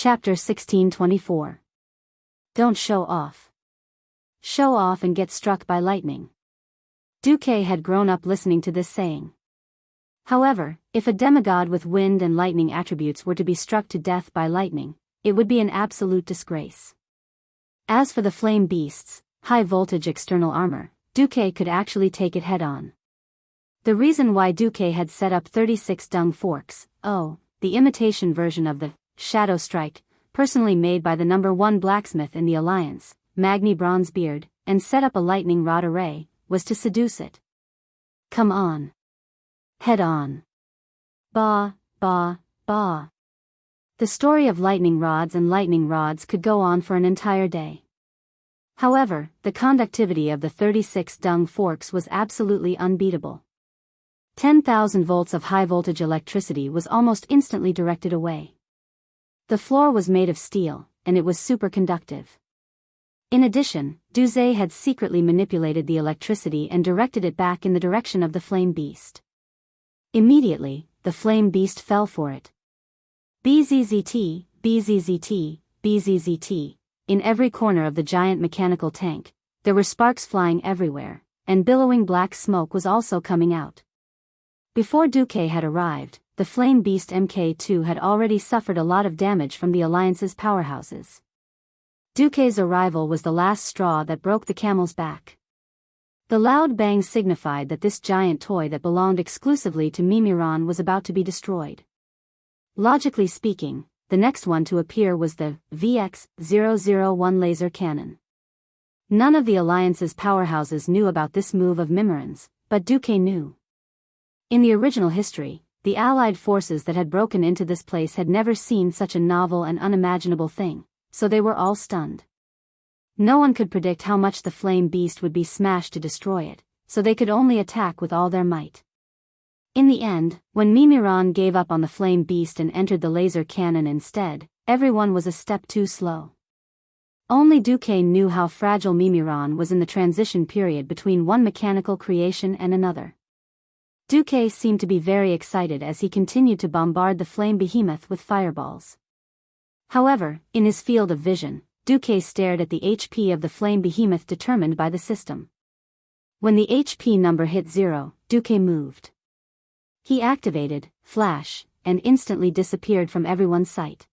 Chapter 1624. Don't show off. Show off and get struck by lightning. Duque had grown up listening to this saying. However, if a demigod with wind and lightning attributes were to be struck to death by lightning, it would be an absolute disgrace. As for the flame beasts, high-voltage external armor, Duque could actually take it head-on. The reason why Duque had set up 36 dung forks, the imitation version of the Shadow Strike, personally made by the number 1 blacksmith in the Alliance, Magni Bronzebeard, and set up a lightning rod array, was to seduce it. Come on. Head on. Bah, bah, bah. The story of lightning rods and lightning rods could go on for an entire day. However, the conductivity of the 36 dung forks was absolutely unbeatable. 10,000 volts of high-voltage electricity was almost instantly directed away. The floor was made of steel, and it was superconductive. In addition, Duque had secretly manipulated the electricity and directed it back in the direction of the flame beast. Immediately, the flame beast fell for it. Bzzzt, bzzzt, bzzzt. In every corner of the giant mechanical tank, there were sparks flying everywhere, and billowing black smoke was also coming out. Before Duque had arrived, the flame beast Mk2 had already suffered a lot of damage from the Alliance's powerhouses. Duque's arrival was the last straw that broke the camel's back. The loud bang signified that this giant toy that belonged exclusively to Mimiron was about to be destroyed. Logically speaking, the next one to appear was the VX-001 laser cannon. None of the Alliance's powerhouses knew about this move of Mimiron's, but Duque knew. In the original history, the Allied forces that had broken into this place had never seen such a novel and unimaginable thing, so they were all stunned. No one could predict how much the flame beast would be smashed to destroy it, so they could only attack with all their might. In the end, when Mimiron gave up on the flame beast and entered the laser cannon instead, everyone was a step too slow. Only Duque knew how fragile Mimiron was in the transition period between one mechanical creation and another. Duque seemed to be very excited as he continued to bombard the flame behemoth with fireballs. However, in his field of vision, Duque stared at the HP of the flame behemoth determined by the system. When the HP number hit 0, Duque moved. He activated Flash, and instantly disappeared from everyone's sight.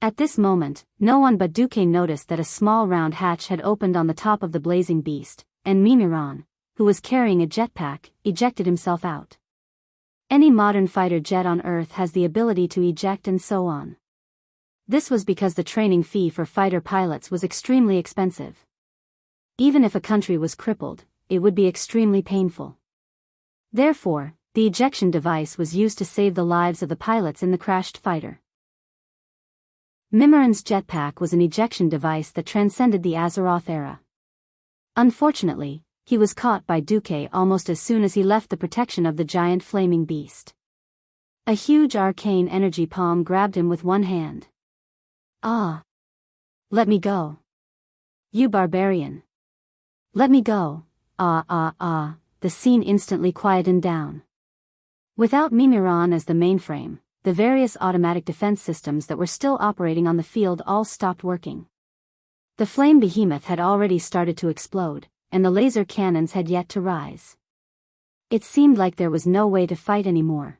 At this moment, no one but Duque noticed that a small round hatch had opened on the top of the blazing beast, and Mimiron, who was carrying a jetpack, ejected himself out. Any modern fighter jet on Earth has the ability to eject and so on. This was because the training fee for fighter pilots was extremely expensive. Even if a country was crippled, it would be extremely painful. Therefore, the ejection device was used to save the lives of the pilots in the crashed fighter. Mimiron's jetpack was an ejection device that transcended the Azeroth era. Unfortunately, he was caught by Duque almost as soon as he left the protection of the giant flaming beast. A huge arcane energy palm grabbed him with one hand. Ah! Let me go. You barbarian. Let me go. The scene instantly quietened down. Without Mimiron as the mainframe, the various automatic defense systems that were still operating on the field all stopped working. The flame behemoth had already started to explode, and the laser cannons had yet to rise. It seemed like there was no way to fight anymore.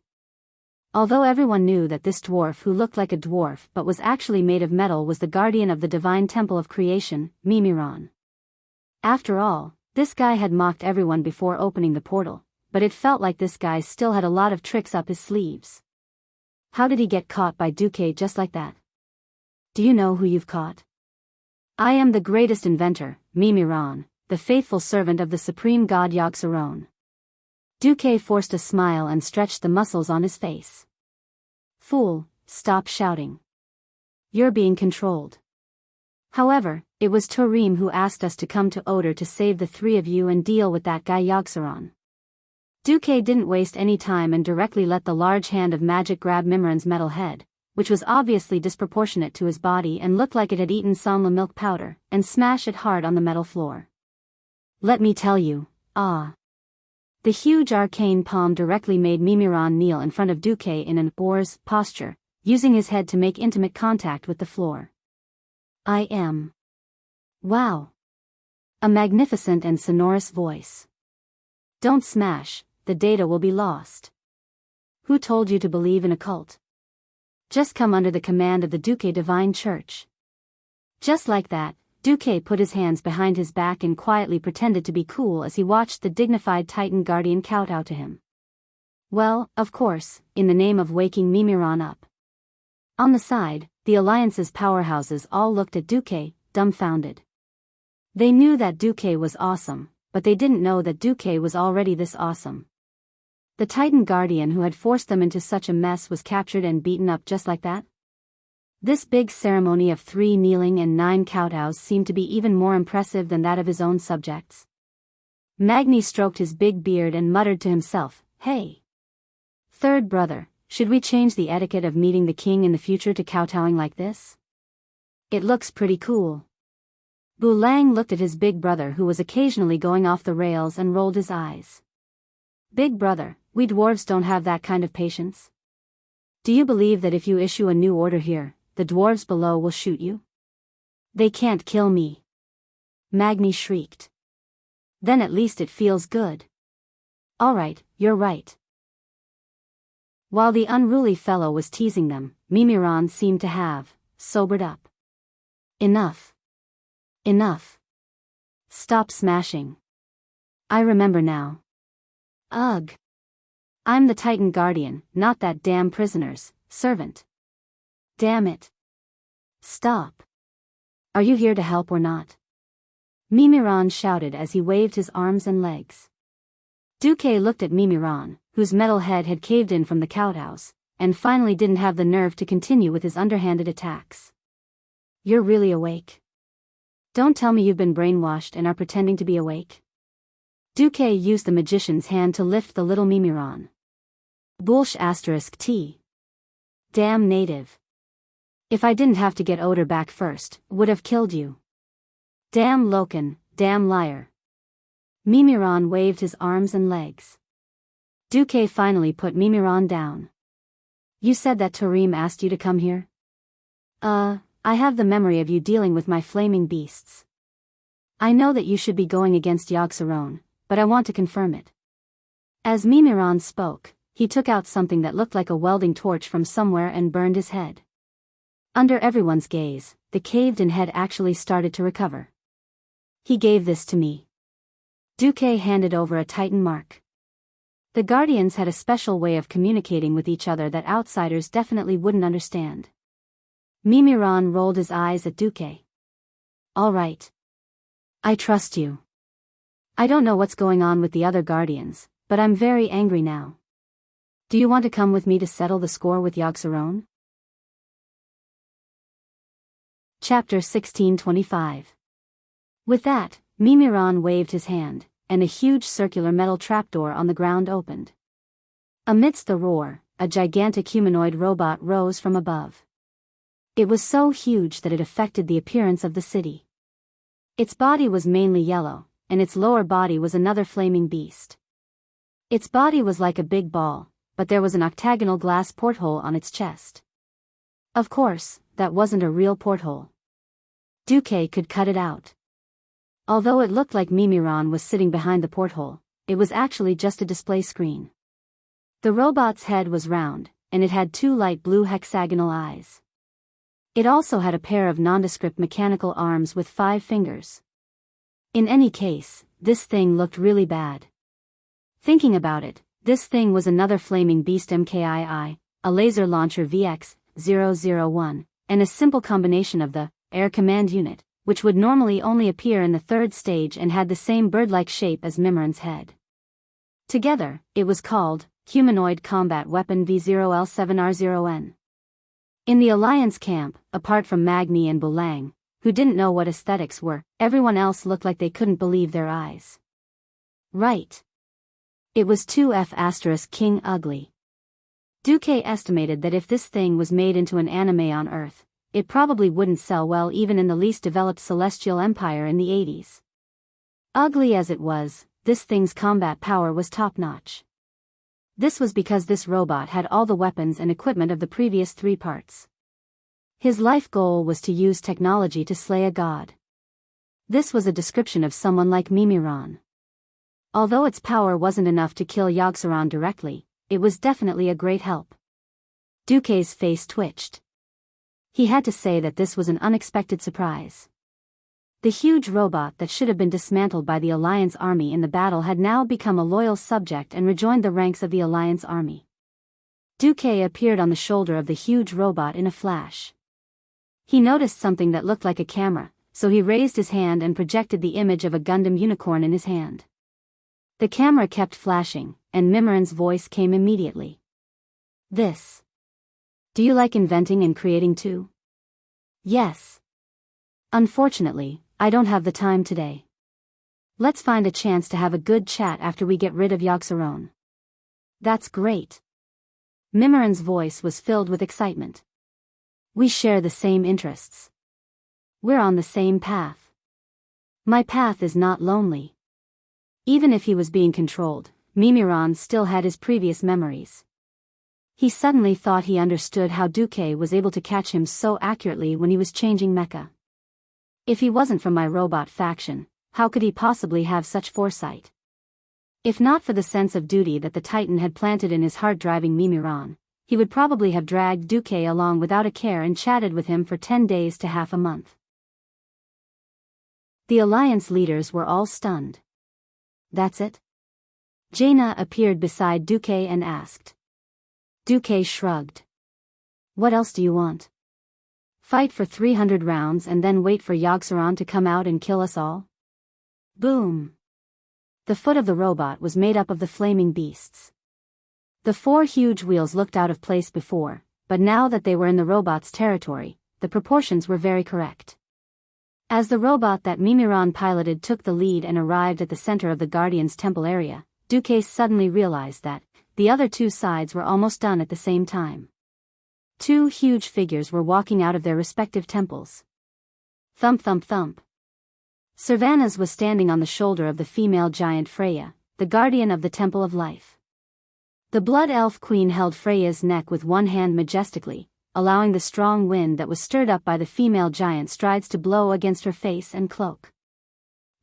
Although everyone knew that this dwarf who looked like a dwarf but was actually made of metal was the guardian of the divine temple of creation, Mimiron. After all, this guy had mocked everyone before opening the portal, but it felt like this guy still had a lot of tricks up his sleeves. How did he get caught by Duque just like that? Do you know who you've caught? I am the greatest inventor, Mimiron, the faithful servant of the supreme god Yogg-Saron. Duque forced a smile and stretched the muscles on his face. Fool, stop shouting. You're being controlled. However, it was Turim who asked us to come to Oder to save the three of you and deal with that guy Yogg-Saron. Duque didn't waste any time and directly let the large hand of magic grab Mimiron's metal head, which was obviously disproportionate to his body and looked like it had eaten Sonla milk powder, and smash it hard on the metal floor. Let me tell you, The huge arcane palm directly made Mimiron kneel in front of Duque in an boar's posture, using his head to make intimate contact with the floor. I am. Wow. A magnificent and sonorous voice. Don't smash, the data will be lost. Who told you to believe in a cult? Just come under the command of the Duque Divine Church. Just like that, Duque put his hands behind his back and quietly pretended to be cool as he watched the dignified Titan Guardian kowtow to him. Well, of course, in the name of waking Mimiron up. On the side, the Alliance's powerhouses all looked at Duque, dumbfounded. They knew that Duque was awesome, but they didn't know that Duque was already this awesome. The Titan Guardian who had forced them into such a mess was captured and beaten up just like that? This big ceremony of 3 kneeling and 9 kowtows seemed to be even more impressive than that of his own subjects. Magni stroked his big beard and muttered to himself, "Hey! Third brother, should we change the etiquette of meeting the king in the future to kowtowing like this? It looks pretty cool." Bulang looked at his big brother who was occasionally going off the rails and rolled his eyes. "Big brother, we dwarves don't have that kind of patience. Do you believe that if you issue a new order here, the dwarves below will shoot you?" "They can't kill me," Magni shrieked. "Then at least it feels good." "Alright, you're right." While the unruly fellow was teasing them, Mimiron seemed to have sobered up. "Enough. Enough. Stop smashing. I remember now. Ugh. I'm the Titan Guardian, not that damn prisoner's servant. Damn it. Stop. Are you here to help or not?" Mimiron shouted as he waved his arms and legs. Duque looked at Mimiron, whose metal head had caved in from the kowtows, and finally didn't have the nerve to continue with his underhanded attacks. "You're really awake? Don't tell me you've been brainwashed and are pretending to be awake." Duque used the magician's hand to lift the little Mimiron. Bullsh *T. Damn native. If I didn't have to get Oder back first, would have killed you. Damn Loken, damn liar. Mimiron waved his arms and legs. Duque finally put Mimiron down. "You said that Tarim asked you to come here?" I have the memory of you dealing with my flaming beasts. I know that you should be going against Yogg-Saron, but I want to confirm it." As Mimiron spoke, he took out something that looked like a welding torch from somewhere and burned his head. Under everyone's gaze, the caved-in head actually started to recover. "He gave this to me." Duque handed over a Titan mark. The Guardians had a special way of communicating with each other that outsiders definitely wouldn't understand. Mimiron rolled his eyes at Duque. "All right. I trust you. I don't know what's going on with the other Guardians, but I'm very angry now. Do you want to come with me to settle the score with Yogg-Saron?" Chapter 1625. With that, Mimiron waved his hand, and a huge circular metal trapdoor on the ground opened. Amidst the roar, a gigantic humanoid robot rose from above. It was so huge that it affected the appearance of the city. Its body was mainly yellow, and its lower body was another flaming beast. Its body was like a big ball, but there was an octagonal glass porthole on its chest. Of course, that wasn't a real porthole. Duque could cut it out. Although it looked like Mimiron was sitting behind the porthole, it was actually just a display screen. The robot's head was round, and it had 2 light blue hexagonal eyes. It also had a pair of nondescript mechanical arms with 5 fingers. In any case, this thing looked really bad. Thinking about it, this thing was another flaming beast MKII, a laser launcher VX-001, and a simple combination of the Air Command Unit, which would normally only appear in the 3rd stage and had the same bird-like shape as Mimiron's head. Together, it was called Humanoid Combat Weapon V0L7R0N. In the Alliance camp, apart from Magni and Bulang, who didn't know what aesthetics were, everyone else looked like they couldn't believe their eyes. Right. It was 2F** King Ugly. Duque estimated that if this thing was made into an anime on Earth, it probably wouldn't sell well even in the least developed Celestial Empire in the 80s. Ugly as it was, this thing's combat power was top-notch. This was because this robot had all the weapons and equipment of the previous 3 parts. His life goal was to use technology to slay a god. This was a description of someone like Mimiron. Although its power wasn't enough to kill Yogg-Saron directly, it was definitely a great help. Duque's face twitched. He had to say that this was an unexpected surprise. The huge robot that should have been dismantled by the Alliance army in the battle had now become a loyal subject and rejoined the ranks of the Alliance army. Duque appeared on the shoulder of the huge robot in a flash. He noticed something that looked like a camera, so he raised his hand and projected the image of a Gundam unicorn in his hand. The camera kept flashing, and Mimiron's voice came immediately. This. Do you like inventing and creating too? Yes. Unfortunately, I don't have the time today. Let's find a chance to have a good chat after we get rid of Yogg-Saron. That's great. Mimiron's voice was filled with excitement. We share the same interests. We're on the same path. My path is not lonely. Even if he was being controlled, Mimiron still had his previous memories. He suddenly thought he understood how Duque was able to catch him so accurately when he was changing mecha. If he wasn't from my robot faction, how could he possibly have such foresight? If not for the sense of duty that the Titan had planted in his heart driving Mimiron, he would probably have dragged Duque along without a care and chatted with him for 10 days to half a month. The Alliance leaders were all stunned. That's it? Jaina appeared beside Duque and asked. Duque shrugged. What else do you want? Fight for 300 rounds and then wait for Yogg-Saron to come out and kill us all? Boom! The foot of the robot was made up of the flaming beasts. The 4 huge wheels looked out of place before, but now that they were in the robot's territory, the proportions were very correct. As the robot that Mimiron piloted took the lead and arrived at the center of the Guardian's temple area, Duque suddenly realized that the other 2 sides were almost done at the same time. 2 huge figures were walking out of their respective temples. Thump thump thump. Servanas was standing on the shoulder of the female giant Freya, the guardian of the Temple of Life. The Blood Elf Queen held Freya's neck with one hand majestically, allowing the strong wind that was stirred up by the female giant strides to blow against her face and cloak.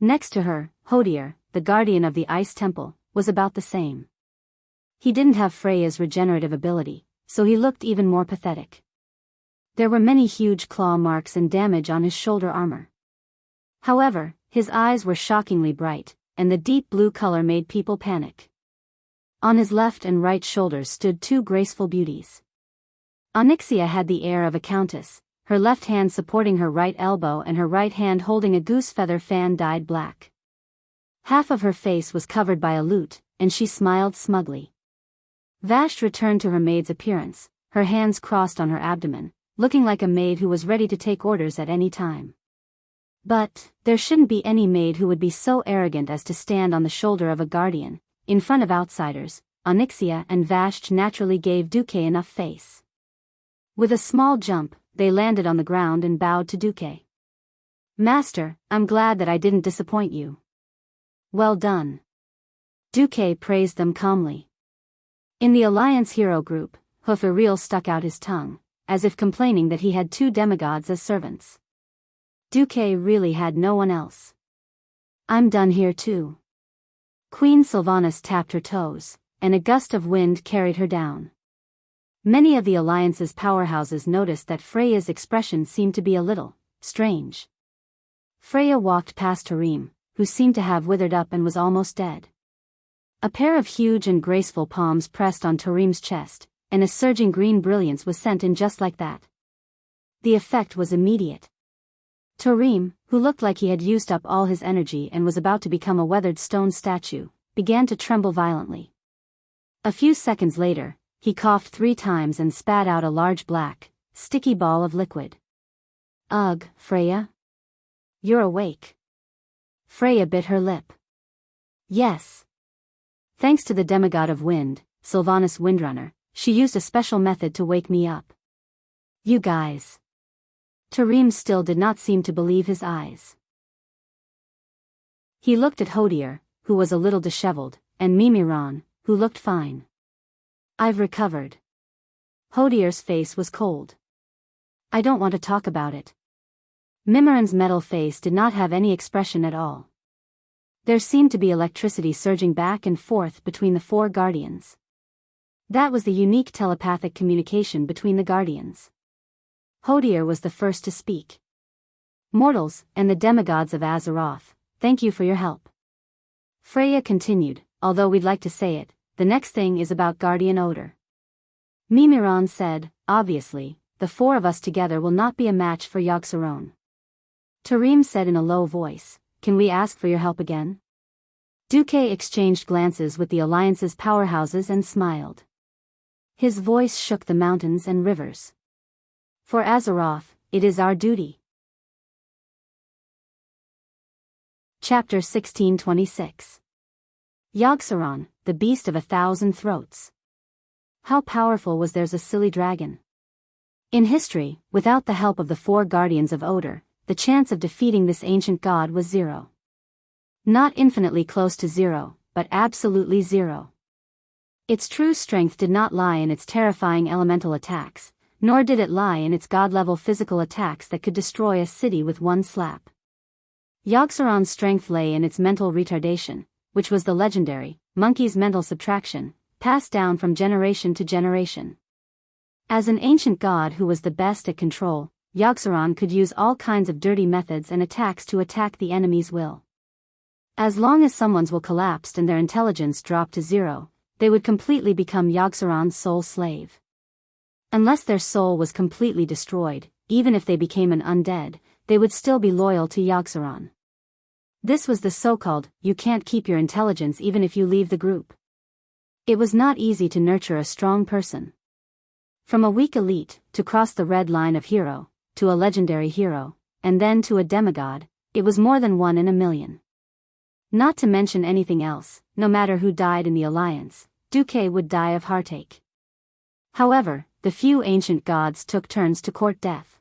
Next to her, Hodier, the guardian of the Ice Temple, was about the same. He didn't have Freya's regenerative ability, so he looked even more pathetic. There were many huge claw marks and damage on his shoulder armor. However, his eyes were shockingly bright, and the deep blue color made people panic. On his left and right shoulders stood 2 graceful beauties. Onyxia had the air of a countess, her left hand supporting her right elbow and her right hand holding a goose feather fan dyed black. Half of her face was covered by a lute, and she smiled smugly. Vashti returned to her maid's appearance, her hands crossed on her abdomen, looking like a maid who was ready to take orders at any time. But there shouldn't be any maid who would be so arrogant as to stand on the shoulder of a guardian, in front of outsiders. Onyxia and Vashti naturally gave Duque enough face. With a small jump, they landed on the ground and bowed to Duque. Master, I'm glad that I didn't disappoint you. Well done. Duque praised them calmly. In the Alliance hero group, Hoof-Uriel stuck out his tongue, as if complaining that he had 2 demigods as servants. Duque really had no one else. I'm done here too. Queen Sylvanas tapped her toes, and a gust of wind carried her down. Many of the Alliance's powerhouses noticed that Freya's expression seemed to be a little strange. Freya walked past Tarim, who seemed to have withered up and was almost dead. A pair of huge and graceful palms pressed on Tarim's chest, and a surging green brilliance was sent in just like that. The effect was immediate. Tarim, who looked like he had used up all his energy and was about to become a weathered stone statue, began to tremble violently. A few seconds later, he coughed 3 times and spat out a large black, sticky ball of liquid. Ugh, Freya? You're awake. Freya bit her lip. Yes. Thanks to the demigod of wind, Sylvanas Windrunner, she used a special method to wake me up. You guys. Tarim still did not seem to believe his eyes. He looked at Hodier, who was a little disheveled, and Mimiron, who looked fine. I've recovered. Hodier's face was cold. I don't want to talk about it. Mimiran's metal face did not have any expression at all. There seemed to be electricity surging back and forth between the four guardians. That was the unique telepathic communication between the guardians. Hodier was the first to speak. Mortals, and the demigods of Azeroth, thank you for your help. Freya continued, although we'd like to say it, the next thing is about Guardian Odor. Mimiran said, obviously, the four of us together will not be a match for Yogg-Saron. Tarim said in a low voice, can we ask for your help again? Duque exchanged glances with the Alliance's powerhouses and smiled. His voice shook the mountains and rivers. For Azeroth, it is our duty. Chapter 1626. Yogg-Saron, the beast of 1,000 throats. How powerful was there's a silly dragon? In history, without the help of the four guardians of Odor, the chance of defeating this ancient god was 0. Not infinitely close to 0, but absolutely 0. Its true strength did not lie in its terrifying elemental attacks, nor did it lie in its god-level physical attacks that could destroy a city with one slap. Yogg-Saron's strength lay in its mental retardation, which was the legendary, monkey's mental subtraction, passed down from generation to generation. As an ancient god who was the best at control, Yogg-Saron could use all kinds of dirty methods and attacks to attack the enemy's will. As long as someone's will collapsed and their intelligence dropped to 0, they would completely become Yogg-Saron's sole slave. Unless their soul was completely destroyed, even if they became an undead, they would still be loyal to Yogg-Saron. This was the so-called, you can't keep your intelligence even if you leave the group. It was not easy to nurture a strong person. From a weak elite, to cross the red line of hero, to a legendary hero, and then to a demigod, it was more than 1 in a million. Not to mention anything else, no matter who died in the Alliance, Duque would die of heartache. However, the few ancient gods took turns to court death.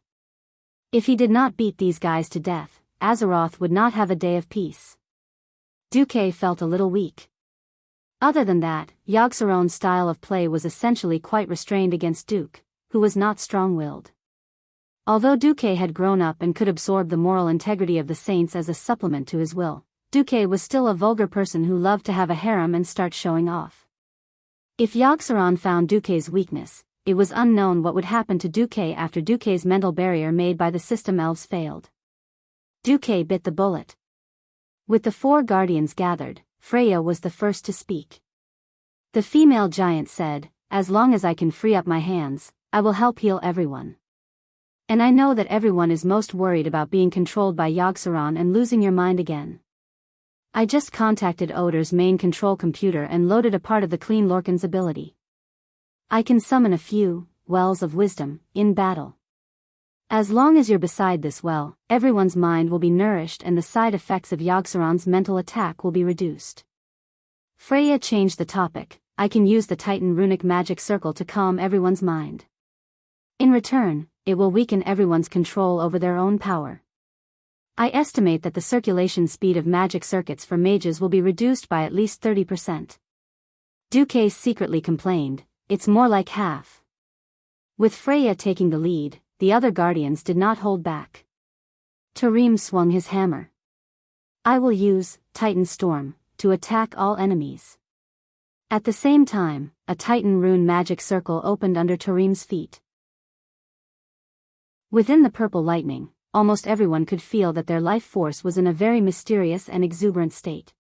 If he did not beat these guys to death, Azeroth would not have a day of peace. Duque felt a little weak. Other than that, Yogg-Saron's style of play was essentially quite restrained against Duke, who was not strong-willed. Although Duque had grown up and could absorb the moral integrity of the saints as a supplement to his will, Duque was still a vulgar person who loved to have a harem and start showing off. If Yogg-Saron found Duque's weakness, it was unknown what would happen to Duque after Duque's mental barrier made by the system elves failed. Duque bit the bullet. With the four guardians gathered, Freya was the first to speak. The female giant said, as long as I can free up my hands, I will help heal everyone. And I know that everyone is most worried about being controlled by Yogg-Saron and losing your mind again. I just contacted Odor's main control computer and loaded a part of the Clean Lorcan's ability. I can summon a few wells of wisdom in battle. As long as you're beside this well, everyone's mind will be nourished and the side effects of Yogg-Saron's mental attack will be reduced. Freya changed the topic. I can use the Titan runic magic circle to calm everyone's mind. In return, it will weaken everyone's control over their own power. I estimate that the circulation speed of magic circuits for mages will be reduced by at least 30%. Duque secretly complained, it's more like half. With Freya taking the lead, the other guardians did not hold back. Tarim swung his hammer. I will use Titan Storm to attack all enemies. At the same time, a Titan rune magic circle opened under Tarim's feet. Within the purple lightning, almost everyone could feel that their life force was in a very mysterious and exuberant state.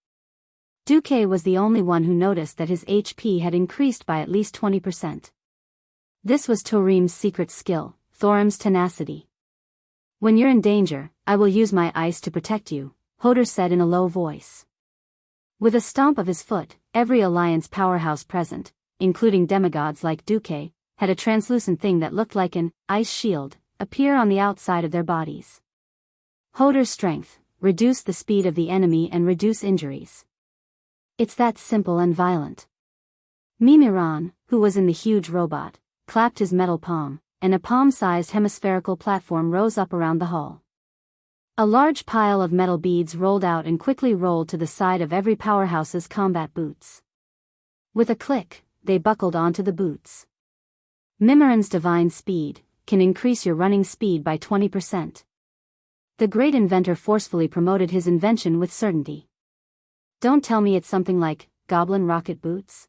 Duque was the only one who noticed that his HP had increased by at least 20%. This was Tarim's secret skill, Thorim's tenacity. When you're in danger, I will use my ice to protect you, Hodor said in a low voice. With a stomp of his foot, every Alliance powerhouse present, including demigods like Duque, had a translucent thing that looked like an ice shield appear on the outside of their bodies. Hodor's strength, reduce the speed of the enemy and reduce injuries. It's that simple and violent. Mimiran, who was in the huge robot, clapped his metal palm, and a palm-sized hemispherical platform rose up around the hall. A large pile of metal beads rolled out and quickly rolled to the side of every powerhouse's combat boots. With a click, they buckled onto the boots. Mimiran's divine speed can increase your running speed by 20%. The great inventor forcefully promoted his invention with certainty. Don't tell me it's something like goblin rocket boots?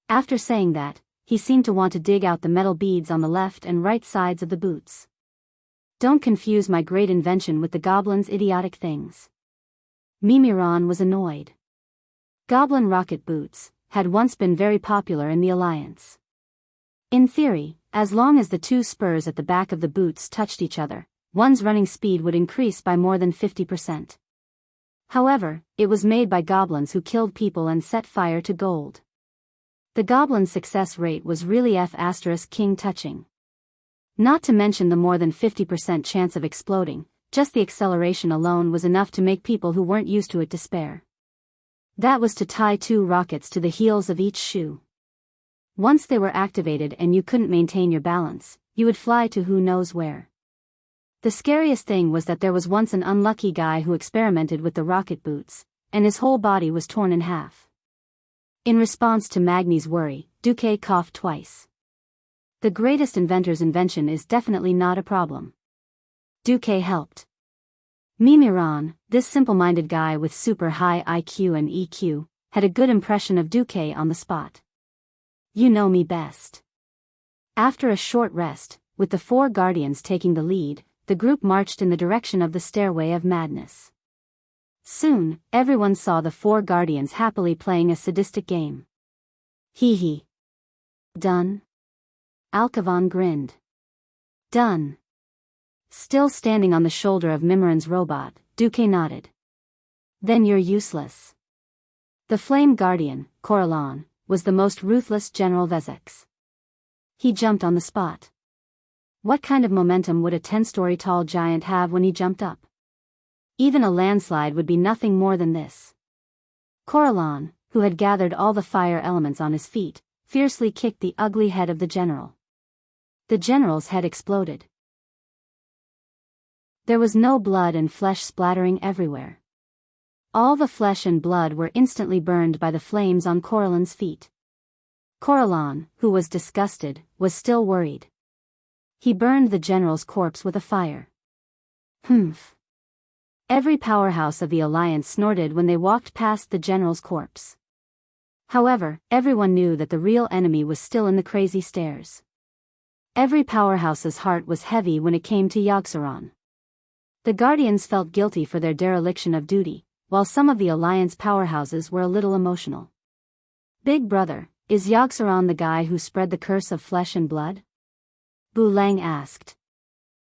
After saying that, he seemed to want to dig out the metal beads on the left and right sides of the boots. Don't confuse my great invention with the goblin's idiotic things. Mimiran was annoyed. Goblin rocket boots had once been very popular in the Alliance. In theory, as long as the two spurs at the back of the boots touched each other, one's running speed would increase by more than 50%. However, it was made by goblins who killed people and set fire to gold. The goblin's success rate was really F***king touching. Not to mention the more than 50% chance of exploding, just the acceleration alone was enough to make people who weren't used to it despair. That was to tie 2 rockets to the heels of each shoe. Once they were activated and you couldn't maintain your balance, you would fly to who knows where. The scariest thing was that there was once an unlucky guy who experimented with the rocket boots, and his whole body was torn in half. In response to Magni's worry, Duque coughed twice. The greatest inventor's invention is definitely not a problem. Duque helped. Mimiran, this simple-minded guy with super high IQ and EQ, had a good impression of Duque on the spot. You know me best. After a short rest, with the 4 guardians taking the lead, the group marched in the direction of the Stairway of Madness. Soon, everyone saw the 4 guardians happily playing a sadistic game. Hee hee. Done? Alcavan grinned. Done. Still standing on the shoulder of Mimiran's robot, Duque nodded. Then you're useless. The Flame Guardian, Coralon, was the most ruthless General Vezex. He jumped on the spot. What kind of momentum would a 10-story tall giant have when he jumped up? Even a landslide would be nothing more than this. Coralon, who had gathered all the fire elements on his feet, fiercely kicked the ugly head of the general. The general's head exploded. There was no blood and flesh splattering everywhere. All the flesh and blood were instantly burned by the flames on Coralon's feet. Coralon, who was disgusted, was still worried. He burned the general's corpse with a fire. Humph. Every powerhouse of the Alliance snorted when they walked past the general's corpse. However, everyone knew that the real enemy was still in the crazy stairs. Every powerhouse's heart was heavy when it came to Yogg-Saron. The Guardians felt guilty for their dereliction of duty, while some of the Alliance powerhouses were a little emotional. Big brother, is Yogg-Saron the guy who spread the curse of flesh and blood? Bu Lang asked.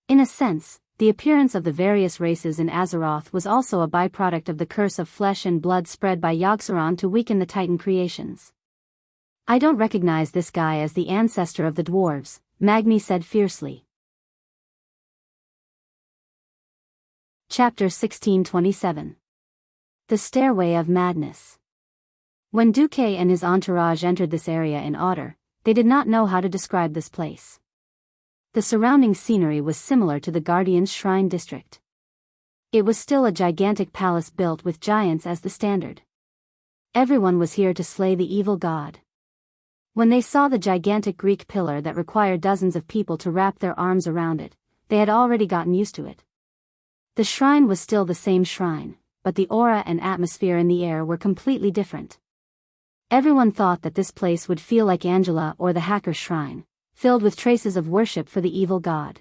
In a sense, the appearance of the various races in Azeroth was also a byproduct of the curse of flesh and blood spread by Yogg-Saron to weaken the Titan creations. I don't recognize this guy as the ancestor of the dwarves, Magni said fiercely. Chapter 1627. The Stairway of Madness. When Duque and his entourage entered this area in Otter, they did not know how to describe this place. The surrounding scenery was similar to the Guardian's Shrine District. It was still a gigantic palace built with giants as the standard. Everyone was here to slay the evil god. When they saw the gigantic Greek pillar that required dozens of people to wrap their arms around it, they had already gotten used to it. The shrine was still the same shrine, but the aura and atmosphere in the air were completely different. Everyone thought that this place would feel like Angela or the Hacker Shrine, filled with traces of worship for the evil god.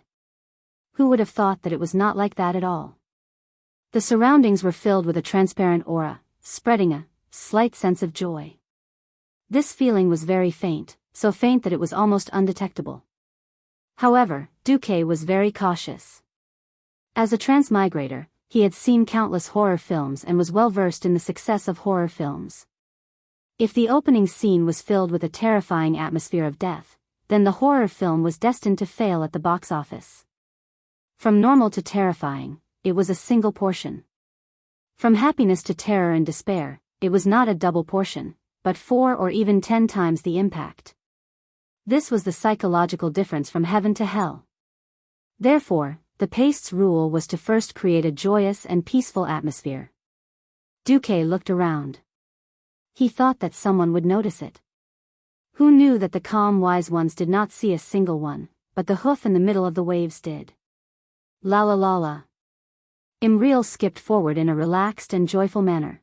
Who would have thought that it was not like that at all? The surroundings were filled with a transparent aura, spreading a slight sense of joy. This feeling was very faint, so faint that it was almost undetectable. However, Duque was very cautious. As a transmigrator, he had seen countless horror films and was well versed in the success of horror films. If the opening scene was filled with a terrifying atmosphere of death, then the horror film was destined to fail at the box office. From normal to terrifying, it was a single portion. From happiness to terror and despair, it was not a double portion, but 4 or even 10 times the impact. This was the psychological difference from heaven to hell. Therefore, the Paste's rule was to first create a joyous and peaceful atmosphere. Duque looked around. He thought that someone would notice it. Who knew that the calm wise ones did not see a single one, but the hoof in the middle of the waves did. La la la la. Imriel skipped forward in a relaxed and joyful manner.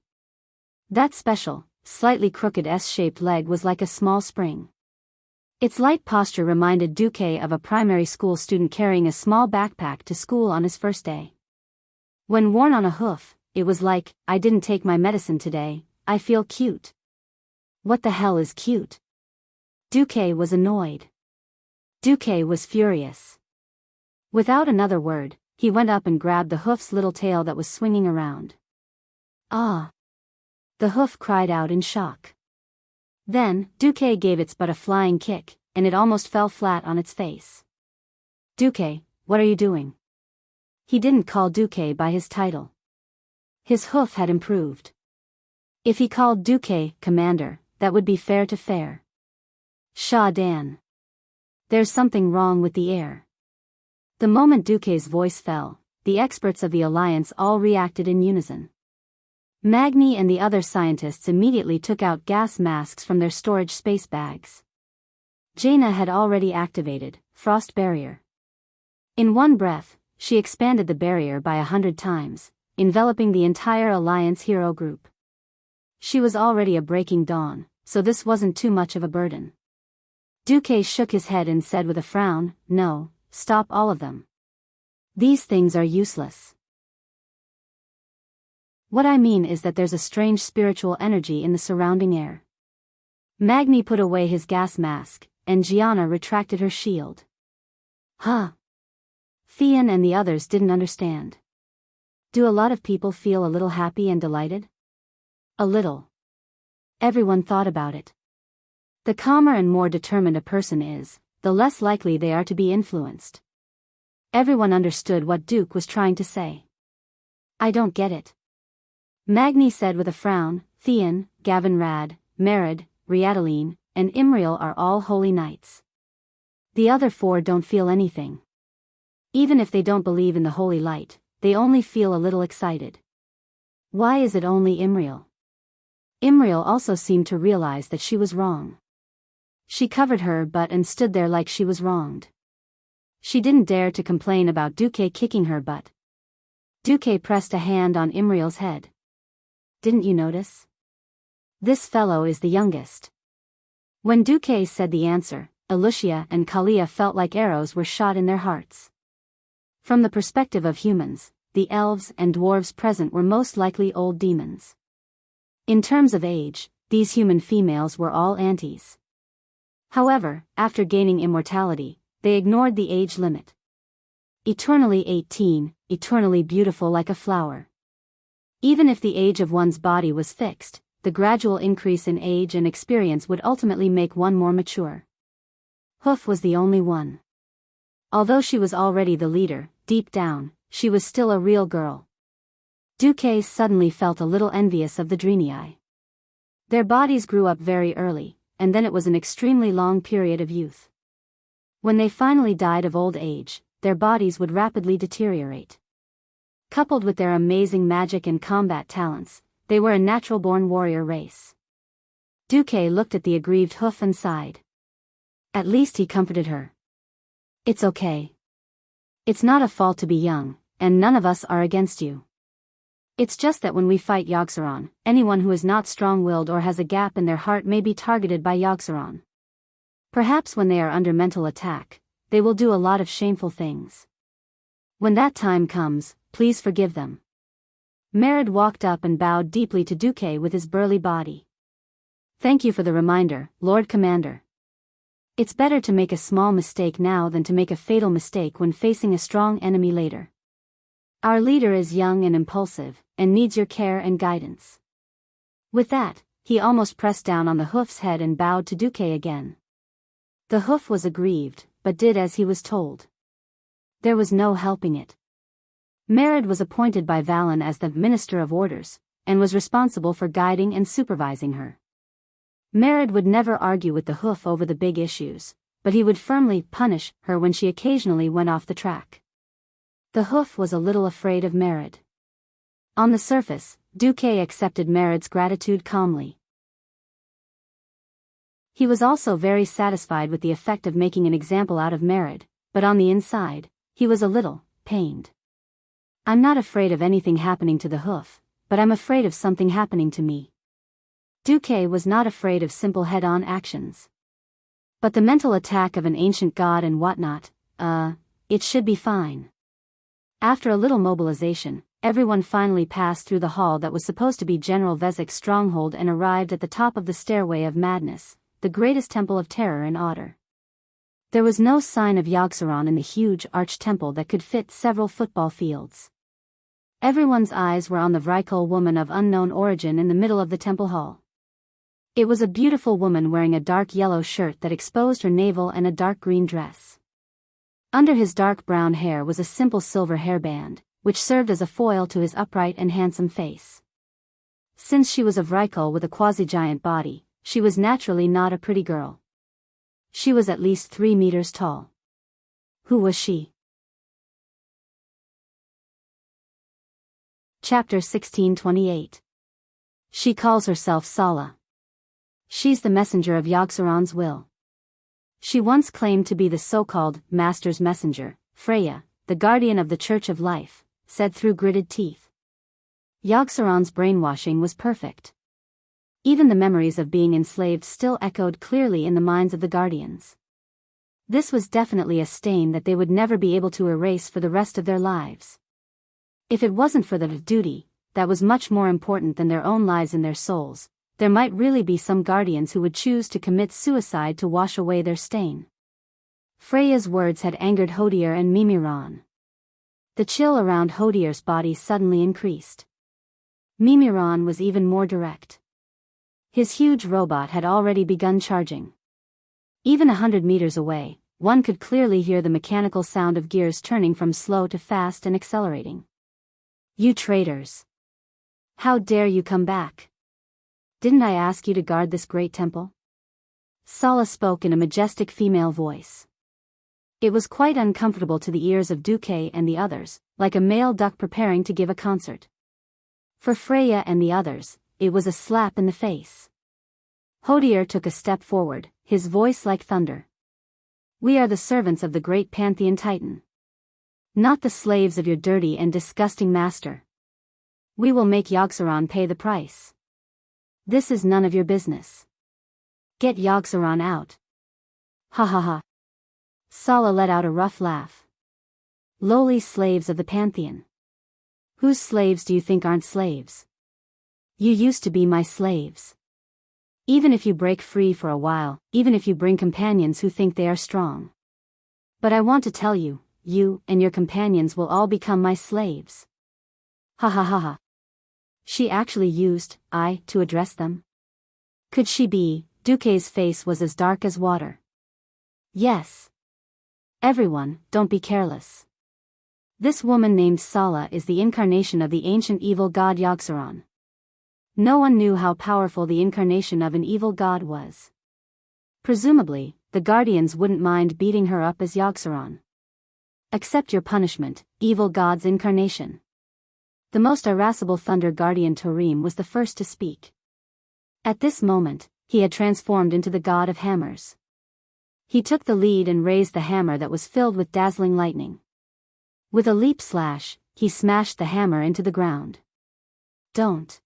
That special, slightly crooked S-shaped leg was like a small spring. Its light posture reminded Duque of a primary school student carrying a small backpack to school on his first day. When worn on a hoof, it was like, I didn't take my medicine today, I feel cute. What the hell is cute? Duque was annoyed. Duque was furious. Without another word, he went up and grabbed the hoof's little tail that was swinging around. Ah! The hoof cried out in shock. Then, Duque gave its butt a flying kick, and it almost fell flat on its face. Duque, what are you doing? He didn't call Duque by his title. His hoof had improved. If he called Duque commander, that would be fair to fair. Shah Dan. There's something wrong with the air. The moment Duque's voice fell, the experts of the Alliance all reacted in unison. Magni and the other scientists immediately took out gas masks from their storage space bags. Jaina had already activated Frost Barrier. In one breath, she expanded the barrier by 100 times, enveloping the entire Alliance hero group. She was already a breaking dawn, so this wasn't too much of a burden. Duque shook his head and said with a frown, no, stop all of them. These things are useless. What I mean is that there's a strange spiritual energy in the surrounding air. Magni put away his gas mask, and Gianna retracted her shield. Huh? Thean and the others didn't understand. Do a lot of people feel a little happy and delighted? A little. Everyone thought about it. The calmer and more determined a person is, the less likely they are to be influenced. Everyone understood what Duke was trying to say. I don't get it. Magni said with a frown, Thean, Gavinrad, Merid, Riadaline, and Imriel are all holy knights. The other four don't feel anything. Even if they don't believe in the holy light, they only feel a little excited. Why is it only Imriel? Imriel also seemed to realize that she was wrong. She covered her butt and stood there like she was wronged. She didn't dare to complain about Duque kicking her butt. Duque pressed a hand on Imriel's head. Didn't you notice? This fellow is the youngest. When Duque said the answer, Elucia and Kalia felt like arrows were shot in their hearts. From the perspective of humans, the elves and dwarves present were most likely old demons. In terms of age, these human females were all aunties. However, after gaining immortality, they ignored the age limit. Eternally 18, eternally beautiful like a flower. Even if the age of one's body was fixed, the gradual increase in age and experience would ultimately make one more mature. Hoof was the only one. Although she was already the leader, deep down, she was still a real girl. Duque suddenly felt a little envious of the Drenii. Their bodies grew up very early, and then it was an extremely long period of youth. When they finally died of old age, their bodies would rapidly deteriorate. Coupled with their amazing magic and combat talents, they were a natural-born warrior race. Duque looked at the aggrieved Hoof and sighed. At least he comforted her. It's okay. It's not a fault to be young, and none of us are against you. It's just that when we fight Yogg-Saron, anyone who is not strong-willed or has a gap in their heart may be targeted by Yogg-Saron. Perhaps when they are under mental attack, they will do a lot of shameful things. When that time comes, please forgive them. Merid walked up and bowed deeply to Duque with his burly body. Thank you for the reminder, Lord Commander. It's better to make a small mistake now than to make a fatal mistake when facing a strong enemy later. Our leader is young and impulsive, and needs your care and guidance. With that, he almost pressed down on the Hoof's head and bowed to Duque again. The Hoof was aggrieved, but did as he was told. There was no helping it. Merid was appointed by Valen as the Minister of Orders, and was responsible for guiding and supervising her. Merid would never argue with the Hoof over the big issues, but he would firmly punish her when she occasionally went off the track. The Hoof was a little afraid of Merid. On the surface, Duque accepted Merid's gratitude calmly. He was also very satisfied with the effect of making an example out of Merid, but on the inside, he was a little pained. I'm not afraid of anything happening to the hoof, but I'm afraid of something happening to me. Duque was not afraid of simple head-on actions. But the mental attack of an ancient god and whatnot, it should be fine. After a little mobilization, everyone finally passed through the hall that was supposed to be General Vezek's stronghold and arrived at the top of the Stairway of Madness, the greatest temple of terror in Otter. There was no sign of Yogg-Saron in the huge arched temple that could fit several football fields. Everyone's eyes were on the Vrykul woman of unknown origin in the middle of the temple hall. It was a beautiful woman wearing a dark yellow shirt that exposed her navel and a dark green dress. Under his dark brown hair was a simple silver hairband, which served as a foil to his upright and handsome face. Since she was a Vrykul with a quasi-giant body, she was naturally not a pretty girl. She was at least 3 meters tall. Who was she? Chapter 1628. She calls herself Sala. She's the messenger of Yogg-Saron's will. She once claimed to be the so-called Master's Messenger. Freya, the guardian of the Church of Life, said through gritted teeth. Yogg-Saron's brainwashing was perfect. Even the memories of being enslaved still echoed clearly in the minds of the guardians. This was definitely a stain that they would never be able to erase for the rest of their lives. If it wasn't for the duty, that was much more important than their own lives and their souls, there might really be some guardians who would choose to commit suicide to wash away their stain. Freya's words had angered Hodier and Mimiron. The chill around Hodier's body suddenly increased. Mimiron was even more direct. His huge robot had already begun charging. Even 100 meters away, one could clearly hear the mechanical sound of gears turning from slow to fast and accelerating. You traitors! How dare you come back? Didn't I ask you to guard this great temple? Sala spoke in a majestic female voice. It was quite uncomfortable to the ears of Duque and the others, like a male duck preparing to give a concert. For Freya and the others, it was a slap in the face. Hodier took a step forward, his voice like thunder. We are the servants of the great Pantheon Titan. Not the slaves of your dirty and disgusting master. We will make Yogg-Saron pay the price. This is none of your business. Get Yogg-Saron out. Ha ha ha. Sala let out a rough laugh. Lowly slaves of the Pantheon. Whose slaves do you think aren't slaves? You used to be my slaves. Even if you break free for a while, even if you bring companions who think they are strong. But I want to tell you, you and your companions will all become my slaves. Ha ha ha ha. She actually used I to address them. Could she be? Duque's face was as dark as water. Yes. Everyone, don't be careless. This woman named Sala is the incarnation of the ancient evil god Yogg-Saron. No one knew how powerful the incarnation of an evil god was. Presumably, the guardians wouldn't mind beating her up as Yogg-Saron. Accept your punishment, evil god's incarnation. The most irascible Thunder Guardian Torim was the first to speak. At this moment, he had transformed into the god of hammers. He took the lead and raised the hammer that was filled with dazzling lightning. With a leap slash, he smashed the hammer into the ground. Don't.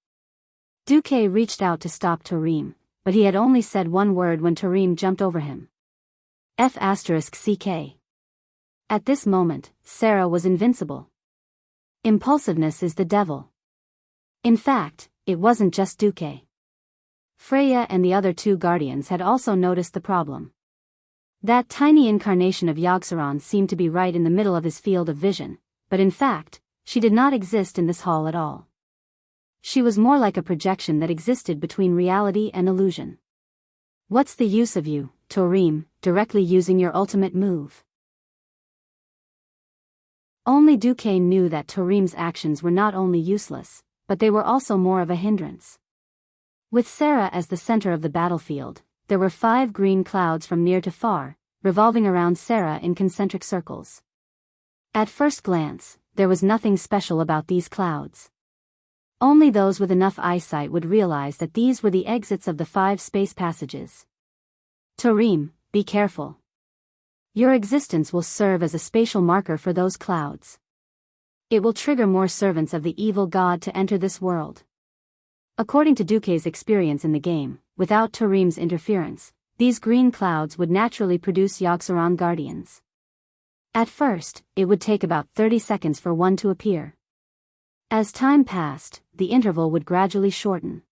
Duque reached out to stop Torim, but he had only said one word when Torim jumped over him. F***CK. At this moment, Sarah was invincible. Impulsiveness is the devil. In fact, it wasn't just Duque. Freya and the other 2 guardians had also noticed the problem. That tiny incarnation of Yogg-Saron seemed to be right in the middle of his field of vision, but in fact, she did not exist in this hall at all. She was more like a projection that existed between reality and illusion. What's the use of you, Torim, directly using your ultimate move? Only Duque knew that Torim's actions were not only useless, but they were also more of a hindrance. With Sarah as the center of the battlefield, there were 5 green clouds from near to far, revolving around Sarah in concentric circles. At first glance, there was nothing special about these clouds. Only those with enough eyesight would realize that these were the exits of the 5 space passages. Tarim, be careful. Your existence will serve as a spatial marker for those clouds. It will trigger more servants of the evil god to enter this world. According to Duke's experience in the game, without Tarim's interference, these green clouds would naturally produce Yogg-Saron guardians. At first, it would take about 30 seconds for one to appear. As time passed, the interval would gradually shorten.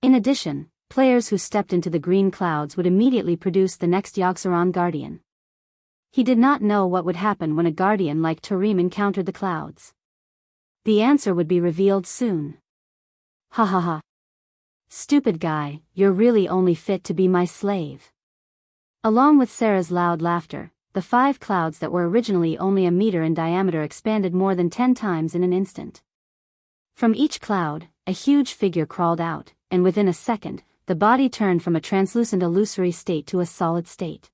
In addition, players who stepped into the green clouds would immediately produce the next Yogg-Saron guardian. He did not know what would happen when a guardian like Tarim encountered the clouds. The answer would be revealed soon. Ha ha ha. Stupid guy, you're really only fit to be my slave. Along with Sarah's loud laughter, the 5 clouds that were originally only a meter in diameter expanded more than 10 times in an instant. From each cloud, a huge figure crawled out, and within a second, the body turned from a translucent illusory state to a solid state.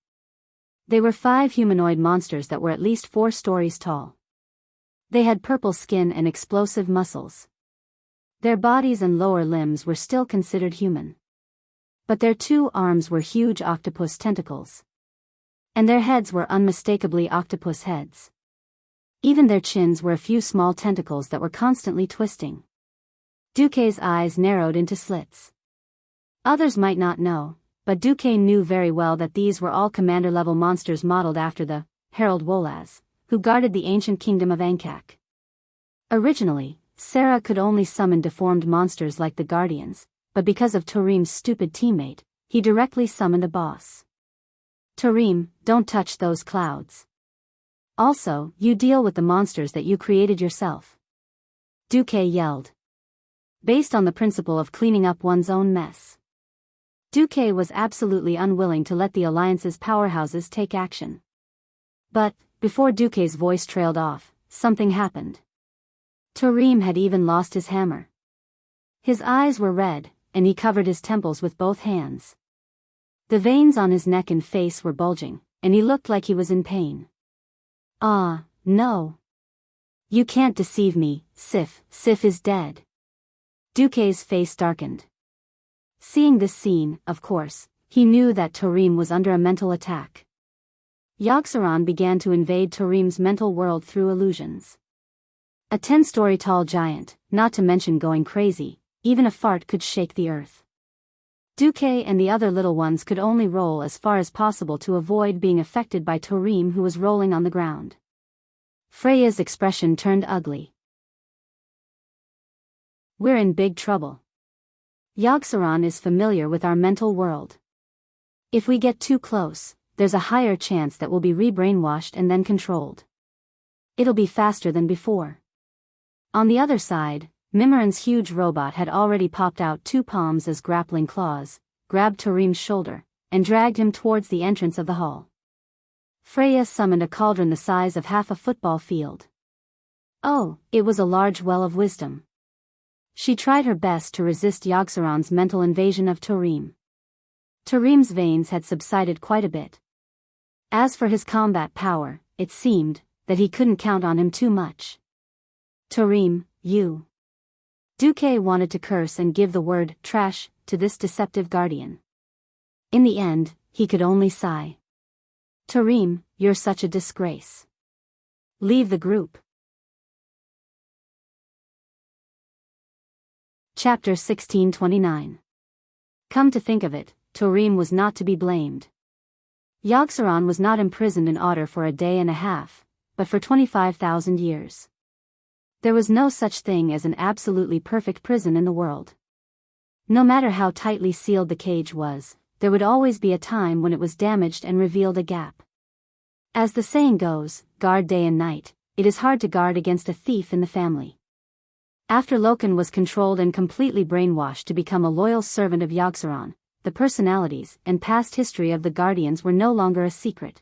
They were 5 humanoid monsters that were at least 4 stories tall. They had purple skin and explosive muscles. Their bodies and lower limbs were still considered human. But their 2 arms were huge octopus tentacles. And their heads were unmistakably octopus heads. Even their chins were a few small tentacles that were constantly twisting. Duke's eyes narrowed into slits. Others might not know, but Duke knew very well that these were all commander-level monsters modeled after the Herald Wolaz, who guarded the ancient kingdom of Ankak. Originally, Sarah could only summon deformed monsters like the Guardians, but because of Tarim's stupid teammate, he directly summoned a boss. Tarim, don't touch those clouds. Also, you deal with the monsters that you created yourself. Duke yelled. Based on the principle of cleaning up one's own mess. Duke was absolutely unwilling to let the Alliance's powerhouses take action. But, before Duke's voice trailed off, something happened. Tarim had even lost his hammer. His eyes were red, and he covered his temples with both hands. The veins on his neck and face were bulging, and he looked like he was in pain. Ah, no. You can't deceive me, Sif. Sif is dead. Duke's face darkened. Seeing this scene, of course, he knew that Tarim was under a mental attack. Yogg-Saron began to invade Tarim's mental world through illusions. A 10-story tall giant, not to mention going crazy, even a fart could shake the earth. Duke and the other little ones could only roll as far as possible to avoid being affected by Tarim, who was rolling on the ground. Freya's expression turned ugly. We're in big trouble. Yogg-Saron is familiar with our mental world. If we get too close, there's a higher chance that we'll be re-brainwashed and then controlled. It'll be faster than before. On the other side, Mimiran's huge robot had already popped out 2 palms as grappling claws, grabbed Tarim's shoulder, and dragged him towards the entrance of the hall. Freya summoned a cauldron the size of half a football field. Oh, it was a large well of wisdom. She tried her best to resist Yogg-Saron's mental invasion of Tarim. Tarim's veins had subsided quite a bit. As for his combat power, it seemed that he couldn't count on him too much. Tarim, you. Duke wanted to curse and give the word trash to this deceptive guardian. In the end, he could only sigh. Tarim, you're such a disgrace. Leave the group. Chapter 1629. Come to think of it, Tarim was not to be blamed. Yogg-Saron was not imprisoned in Otter for a day and a half, but for 25,000 years. There was no such thing as an absolutely perfect prison in the world. No matter how tightly sealed the cage was, there would always be a time when it was damaged and revealed a gap. As the saying goes, guard day and night, it is hard to guard against a thief in the family. After Loken was controlled and completely brainwashed to become a loyal servant of Yogg-Saron, the personalities and past history of the Guardians were no longer a secret.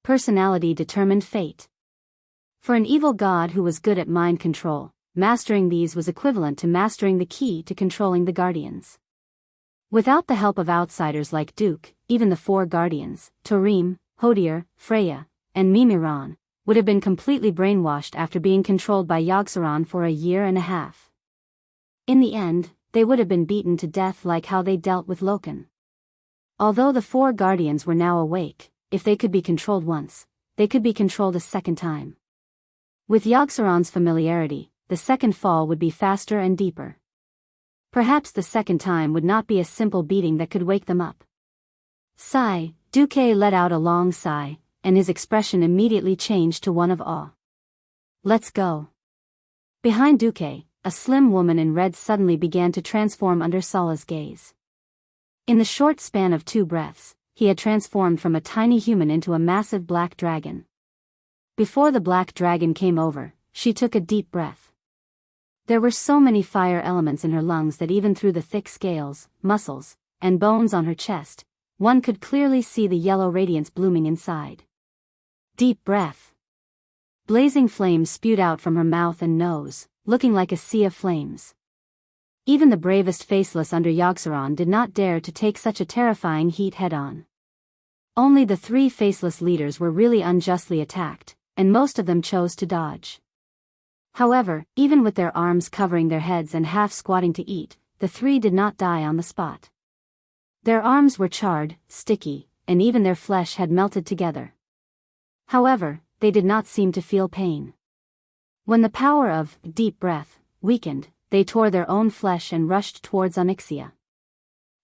Personality determined fate. For an evil god who was good at mind control, mastering these was equivalent to mastering the key to controlling the Guardians. Without the help of outsiders like Duke, even the 4 Guardians, Tarim, Hodier, Freya, and Mimiran, would have been completely brainwashed after being controlled by Yogg-Saron for a year and a half. In the end, they would have been beaten to death like how they dealt with Loken. Although the four guardians were now awake, if they could be controlled once, they could be controlled a second time. With Yogg-Saron's familiarity, the second fall would be faster and deeper. Perhaps the second time would not be a simple beating that could wake them up. Sigh, Duque let out a long sigh, and his expression immediately changed to one of awe. Let's go. Behind Duque, a slim woman in red suddenly began to transform under Sala's gaze. In the short span of 2 breaths, he had transformed from a tiny human into a massive black dragon. Before the black dragon came over, she took a deep breath. There were so many fire elements in her lungs that even through the thick scales, muscles, and bones on her chest, one could clearly see the yellow radiance blooming inside. Deep breath. Blazing flames spewed out from her mouth and nose, looking like a sea of flames. Even the bravest faceless under Yogg-Saron did not dare to take such a terrifying heat head-on. Only the 3 faceless leaders were really unjustly attacked, and most of them chose to dodge. However, even with their arms covering their heads and half squatting to eat, the 3 did not die on the spot. Their arms were charred, sticky, and even their flesh had melted together. However, they did not seem to feel pain. When the power of deep breath weakened, they tore their own flesh and rushed towards Onyxia.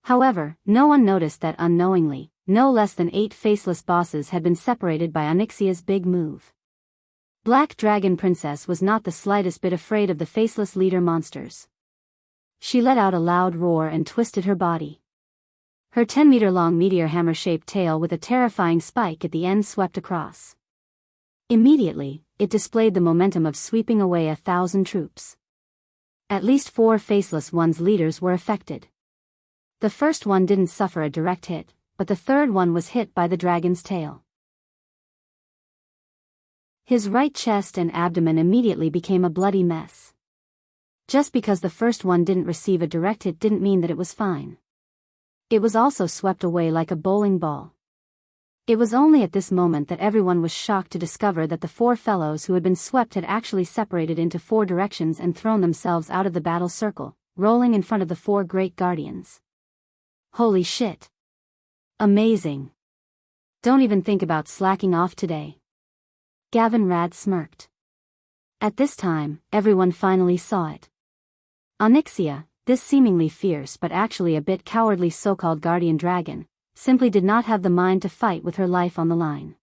However, no one noticed that unknowingly, no less than 8 faceless bosses had been separated by Onyxia's big move. Black Dragon Princess was not the slightest bit afraid of the faceless leader monsters. She let out a loud roar and twisted her body. Her 10-meter-long meteor hammer-shaped tail with a terrifying spike at the end swept across. Immediately, it displayed the momentum of sweeping away 1,000 troops. At least 4 faceless ones' leaders were affected. The first one didn't suffer a direct hit, but the third one was hit by the dragon's tail. His right chest and abdomen immediately became a bloody mess. Just because the first one didn't receive a direct hit didn't mean that it was fine. It was also swept away like a bowling ball. It was only at this moment that everyone was shocked to discover that the 4 fellows who had been swept had actually separated into 4 directions and thrown themselves out of the battle circle, rolling in front of the 4 great guardians. Holy shit! Amazing! Don't even think about slacking off today. Gavin Rad smirked. At this time, everyone finally saw it. Onyxia, this seemingly fierce but actually a bit cowardly so-called guardian dragon, simply did not have the mind to fight with her life on the line.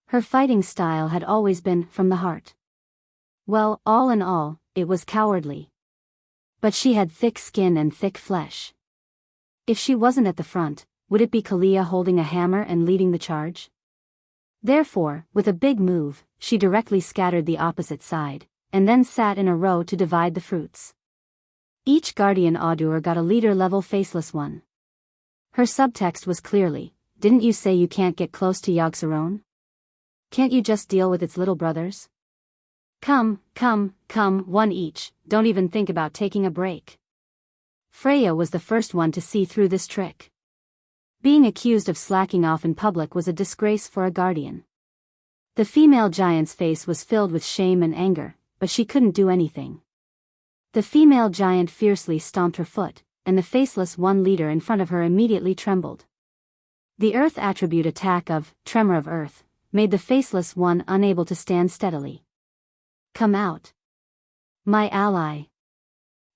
Her fighting style had always been from the heart. Well, all in all, it was cowardly. But she had thick skin and thick flesh. If she wasn't at the front, would it be Kalia holding a hammer and leading the charge? Therefore, with a big move, she directly scattered the opposite side, and then sat in a row to divide the fruits. Each guardian audur got a leader-level faceless one. Her subtext was clearly, didn't you say you can't get close to Yogg-Saron? Can't you just deal with its little brothers? Come, one each, don't even think about taking a break. Freya was the first one to see through this trick. Being accused of slacking off in public was a disgrace for a guardian. The female giant's face was filled with shame and anger, but she couldn't do anything. The female giant fiercely stomped her foot, and the faceless one leader in front of her immediately trembled. The earth attribute attack of tremor of earth made the faceless one unable to stand steadily. Come out, my ally.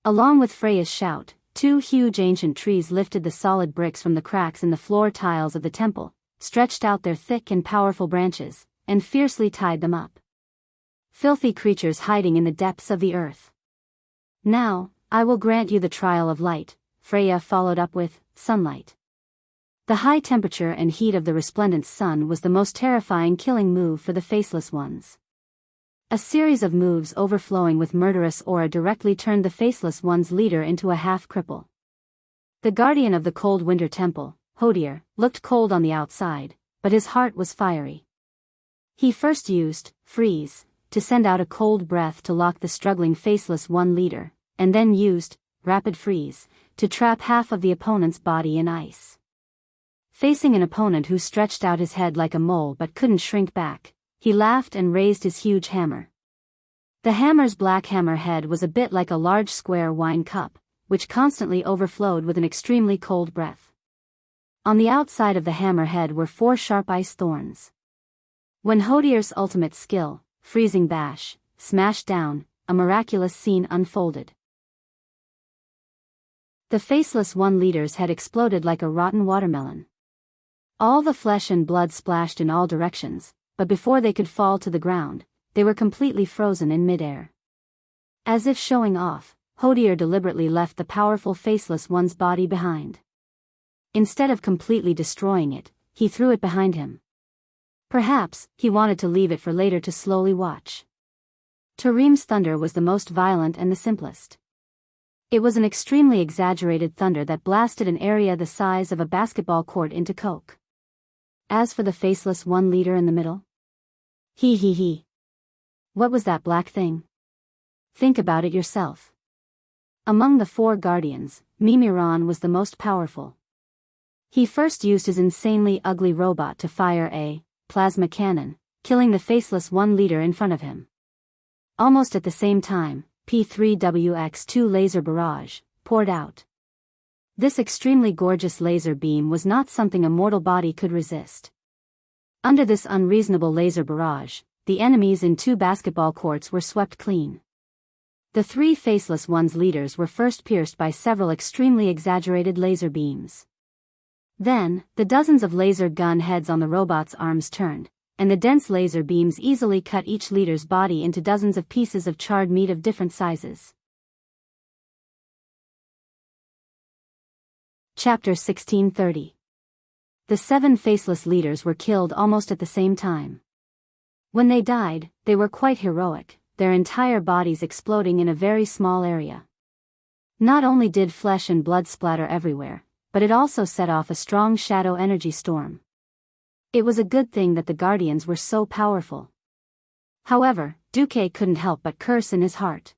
Along with Freya's shout, 2 huge ancient trees lifted the solid bricks from the cracks in the floor tiles of the temple, stretched out their thick and powerful branches, and fiercely tied them up. Filthy creatures hiding in the depths of the earth. Now, I will grant you the trial of light, Freya followed up with sunlight. The high temperature and heat of the resplendent sun was the most terrifying killing move for the faceless ones. A series of moves overflowing with murderous aura directly turned the faceless one's leader into a half-cripple. The guardian of the cold winter temple, Hodir, looked cold on the outside, but his heart was fiery. He first used freeze to send out a cold breath to lock the struggling faceless one leader, and then used rapid freeze to trap half of the opponent's body in ice. Facing an opponent who stretched out his head like a mole but couldn't shrink back, he laughed and raised his huge hammer. The hammer's black hammer head was a bit like a large square wine cup, which constantly overflowed with an extremely cold breath. On the outside of the hammerhead were 4 sharp ice thorns. When Hodier's ultimate skill, Freezing Bash, smashed down, a miraculous scene unfolded. The Faceless One leader's head exploded like a rotten watermelon. All the flesh and blood splashed in all directions, but before they could fall to the ground, they were completely frozen in midair. As if showing off, Hodier deliberately left the powerful Faceless One's body behind. Instead of completely destroying it, he threw it behind him. Perhaps, he wanted to leave it for later to slowly watch. Tareem's thunder was the most violent and the simplest. It was an extremely exaggerated thunder that blasted an area the size of a basketball court into coke. As for the Faceless One leader in the middle? He. What was that black thing? Think about it yourself. Among the 4 guardians, Mimiran was the most powerful. He first used his insanely ugly robot to fire a plasma cannon, killing the Faceless One leader in front of him. Almost at the same time, P3WX2 laser barrage poured out. This extremely gorgeous laser beam was not something a mortal body could resist. Under this unreasonable laser barrage, the enemies in 2 basketball courts were swept clean. The 3 Faceless Ones leaders were first pierced by several extremely exaggerated laser beams. Then, the dozens of laser gun heads on the robot's arms turned, and the dense laser beams easily cut each leader's body into dozens of pieces of charred meat of different sizes. Chapter 1630. The 7 faceless leaders were killed almost at the same time. When they died, they were quite heroic, their entire bodies exploding in a very small area. Not only did flesh and blood splatter everywhere, but it also set off a strong shadow energy storm. It was a good thing that the Guardians were so powerful. However, Duque couldn't help but curse in his heart.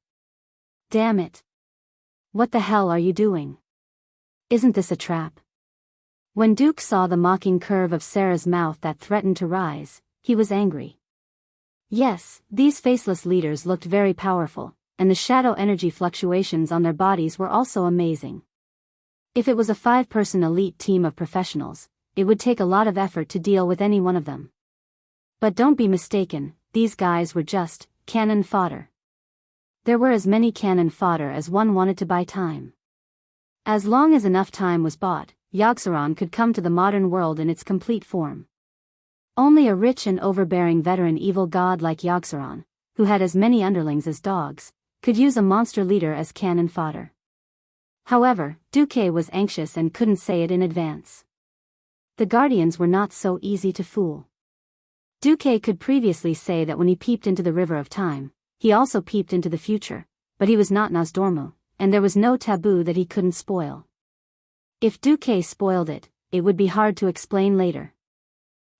Damn it. What the hell are you doing? Isn't this a trap? When Duke saw the mocking curve of Sarah's mouth that threatened to rise, he was angry. Yes, these faceless leaders looked very powerful, and the shadow energy fluctuations on their bodies were also amazing. If it was a 5-person elite team of professionals, it would take a lot of effort to deal with any one of them. But don't be mistaken, these guys were just cannon fodder. There were as many cannon fodder as one wanted to buy time. As long as enough time was bought, Yogg-Saron could come to the modern world in its complete form. Only a rich and overbearing veteran evil god like Yogg-Saron, who had as many underlings as dogs, could use a monster leader as cannon fodder. However, Duque was anxious and couldn't say it in advance. The Guardians were not so easy to fool. Duque could previously say that when he peeped into the river of time, he also peeped into the future, but he was not Nozdormu, and there was no taboo that he couldn't spoil. If Duque spoiled it, it would be hard to explain later.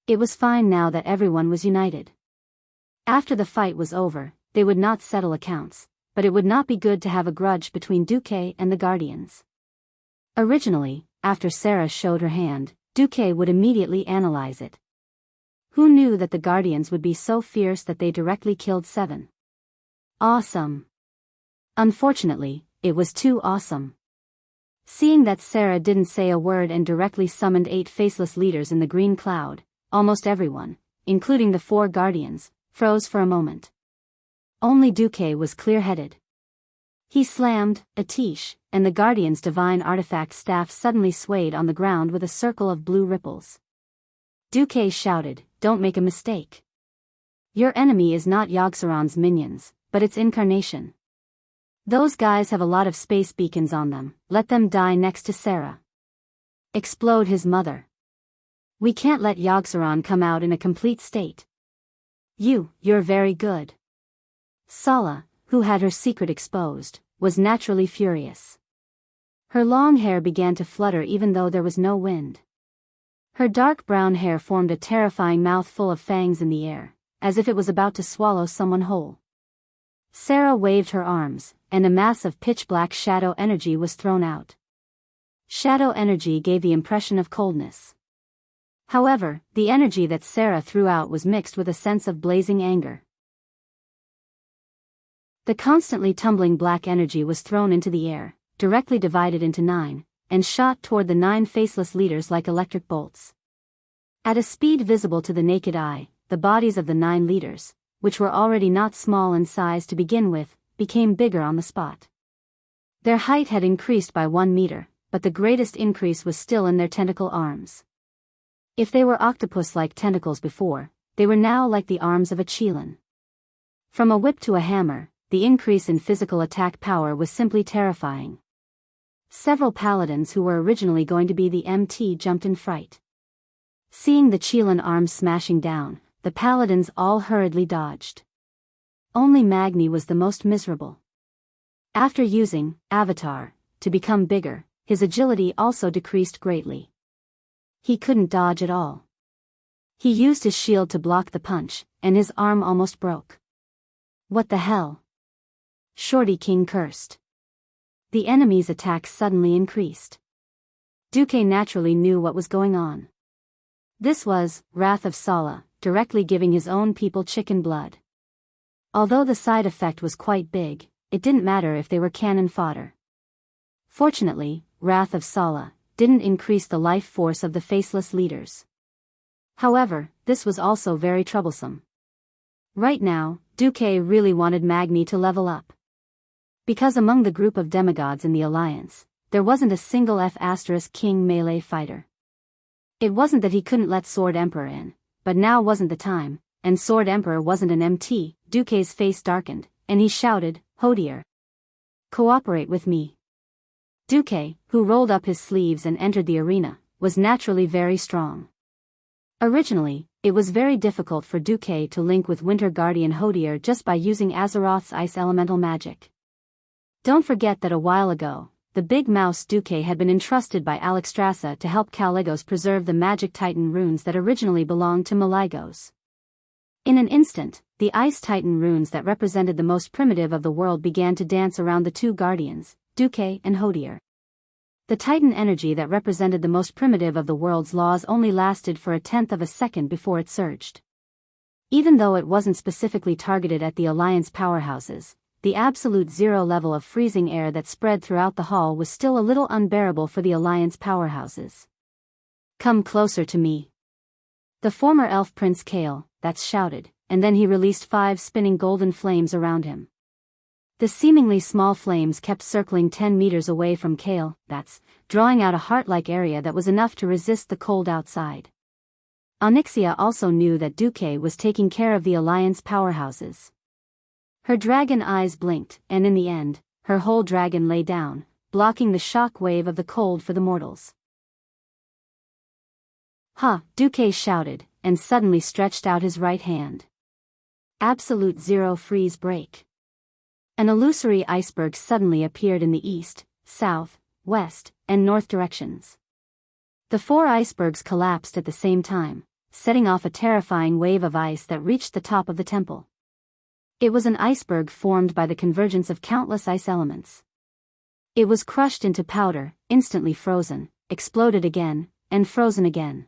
It was fine now that everyone was united. After the fight was over, they would not settle accounts, but it would not be good to have a grudge between Duque and the Guardians. Originally, after Sarah showed her hand, Duque would immediately analyze it. Who knew that the Guardians would be so fierce that they directly killed 7? Awesome. Unfortunately, it was too awesome. Seeing that Sarah didn't say a word and directly summoned 8 faceless leaders in the green cloud, almost everyone, including the 4 Guardians, froze for a moment. Only Duque was clear-headed. He slammed a tish, and the Guardian's divine artifact staff suddenly swayed on the ground with a circle of blue ripples. Duque shouted, "Don't make a mistake. Your enemy is not Yogg-Saron's minions, but its incarnation. Those guys have a lot of space beacons on them, let them die next to Sarah." Explode his mother. We can't let Yogg-Saron come out in a complete state. You're very good. Sala, who had her secret exposed, was naturally furious. Her long hair began to flutter even though there was no wind. Her dark brown hair formed a terrifying mouth full of fangs in the air, as if it was about to swallow someone whole. Sarah waved her arms, and a mass of pitch-black shadow energy was thrown out. Shadow energy gave the impression of coldness. However, the energy that Sarah threw out was mixed with a sense of blazing anger. The constantly tumbling black energy was thrown into the air, directly divided into 9, and shot toward the 9 faceless leaders like electric bolts. At a speed visible to the naked eye, the bodies of the 9 leaders, which were already not small in size to begin with, became bigger on the spot. Their height had increased by 1 meter, but the greatest increase was still in their tentacle arms. If they were octopus-like tentacles before, they were now like the arms of a qilin. From a whip to a hammer, the increase in physical attack power was simply terrifying. Several paladins who were originally going to be the MT jumped in fright. Seeing the qilin arms smashing down, the paladins all hurriedly dodged. Only Magni was the most miserable. After using Avatar to become bigger, his agility also decreased greatly. He couldn't dodge at all. He used his shield to block the punch, and his arm almost broke. What the hell? Shorty King cursed. The enemy's attacks suddenly increased. Duque naturally knew what was going on. This was Wrath of Sala, directly giving his own people chicken blood. Although the side effect was quite big, it didn't matter if they were cannon fodder. Fortunately, Wrath of Sala didn't increase the life force of the faceless leaders. However, this was also very troublesome. Right now, Duque really wanted Magni to level up. Because among the group of demigods in the Alliance, there wasn't a single F*King melee fighter. It wasn't that he couldn't let Sword Emperor in, but now wasn't the time, and Sword Emperor wasn't an MT. Duque's face darkened, and he shouted, "Hodier! Cooperate with me." Duque, who rolled up his sleeves and entered the arena, was naturally very strong. Originally, it was very difficult for Duque to link with Winter Guardian Hodier just by using Azeroth's ice elemental magic. Don't forget that a while ago, the big mouse Duque had been entrusted by Alexstrasza to help Caligos preserve the magic titan runes that originally belonged to Maligos. In an instant, the ice titan runes that represented the most primitive of the world began to dance around the 2 guardians, Duque and Hodier. The titan energy that represented the most primitive of the world's laws only lasted for 1/10 of a second before it surged. Even though it wasn't specifically targeted at the Alliance powerhouses, the absolute zero level of freezing air that spread throughout the hall was still a little unbearable for the Alliance powerhouses. "Come closer to me." The former elf Prince Kale, that's shouted, and then he released 5 spinning golden flames around him. The seemingly small flames kept circling 10 meters away from Kale, that's, drawing out a heart-like area that was enough to resist the cold outside. Onyxia also knew that Duque was taking care of the Alliance powerhouses. Her dragon eyes blinked, and in the end, her whole dragon lay down, blocking the shock wave of the cold for the mortals. "Ha!" Duque shouted, and suddenly stretched out his right hand. Absolute zero freeze break. An illusory iceberg suddenly appeared in the east, south, west, and north directions. The 4 icebergs collapsed at the same time, setting off a terrifying wave of ice that reached the top of the temple. It was an iceberg formed by the convergence of countless ice elements. It was crushed into powder, instantly frozen, exploded again, and frozen again.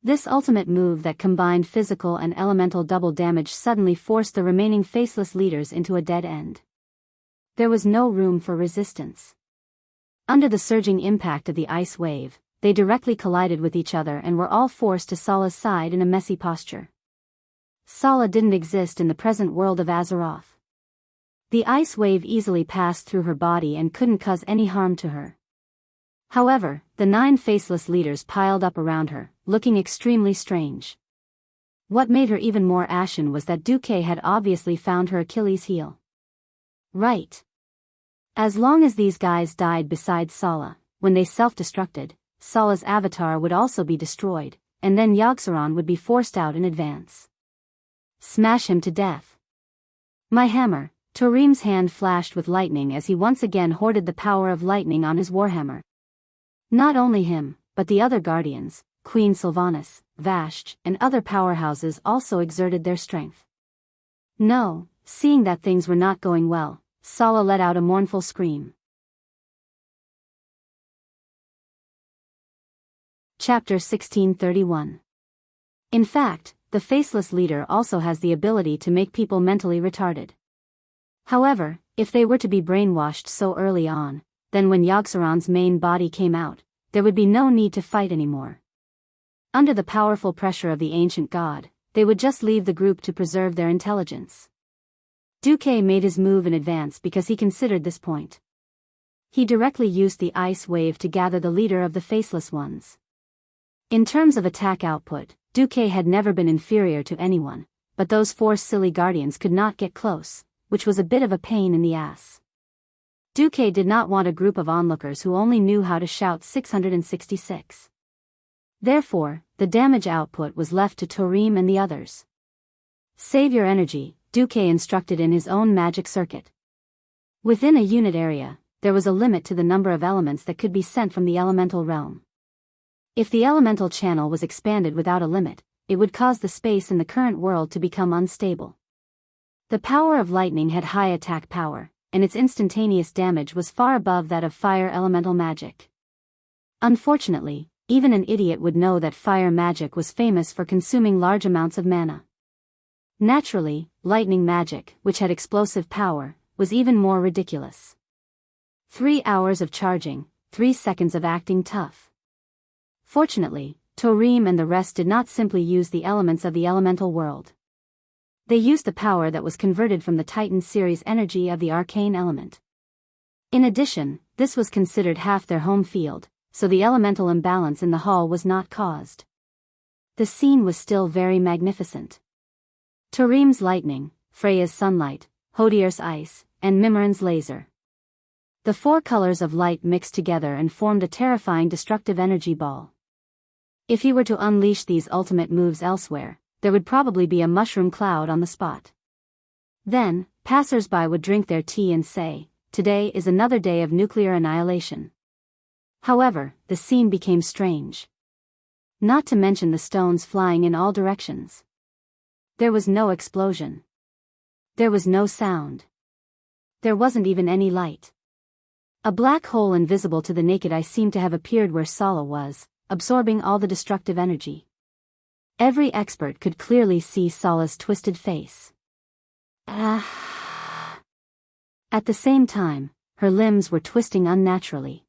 This ultimate move that combined physical and elemental double damage suddenly forced the remaining faceless leaders into a dead end. There was no room for resistance. Under the surging impact of the ice wave, they directly collided with each other and were all forced to Sala's side in a messy posture. Sala didn't exist in the present world of Azeroth. The ice wave easily passed through her body and couldn't cause any harm to her. However, the 9 faceless leaders piled up around her, looking extremely strange. What made her even more ashen was that Duque had obviously found her Achilles heel. Right. As long as these guys died beside Sala, when they self-destructed, Sala's avatar would also be destroyed, and then Yogg-Saron would be forced out in advance. Smash him to death. My hammer. Tarim's hand flashed with lightning as he once again hoarded the power of lightning on his warhammer. Not only him, but the other guardians, Queen Sylvanas, Vashj, and other powerhouses also exerted their strength. No, seeing that things were not going well, Sala let out a mournful scream. Chapter 1631. In fact, the faceless leader also has the ability to make people mentally retarded. However, if they were to be brainwashed so early on, then when Yogg-Saron's main body came out, there would be no need to fight anymore. Under the powerful pressure of the ancient god, they would just leave the group to preserve their intelligence. Duque made his move in advance because he considered this point. He directly used the ice wave to gather the leader of the Faceless Ones. In terms of attack output, Duque had never been inferior to anyone, but those 4 silly guardians could not get close, which was a bit of a pain in the ass. Duque did not want a group of onlookers who only knew how to shout 666. Therefore, the damage output was left to Torim and the others. Save your energy, Duque instructed in his own magic circuit. Within a unit area, there was a limit to the number of elements that could be sent from the elemental realm. If the elemental channel was expanded without a limit, it would cause the space in the current world to become unstable. The power of lightning had high attack power, and its instantaneous damage was far above that of fire elemental magic. Unfortunately, even an idiot would know that fire magic was famous for consuming large amounts of mana. Naturally, lightning magic, which had explosive power, was even more ridiculous. 3 hours of charging, 3 seconds of acting tough. Fortunately, Torim and the rest did not simply use the elements of the elemental world. They used the power that was converted from the Titan series energy of the arcane element. In addition, this was considered half their home field, so the elemental imbalance in the hall was not caused. The scene was still very magnificent. Torim's lightning, Freya's sunlight, Hodier's ice, and Mimirin's laser. The 4 colors of light mixed together and formed a terrifying destructive energy ball. If he were to unleash these ultimate moves elsewhere, there would probably be a mushroom cloud on the spot. Then, passers-by would drink their tea and say, "Today is another day of nuclear annihilation." However, the scene became strange. Not to mention the stones flying in all directions. There was no explosion. There was no sound. There wasn't even any light. A black hole invisible to the naked eye seemed to have appeared where Sala was, absorbing all the destructive energy. Every expert could clearly see Sala's twisted face. At the same time, her limbs were twisting unnaturally.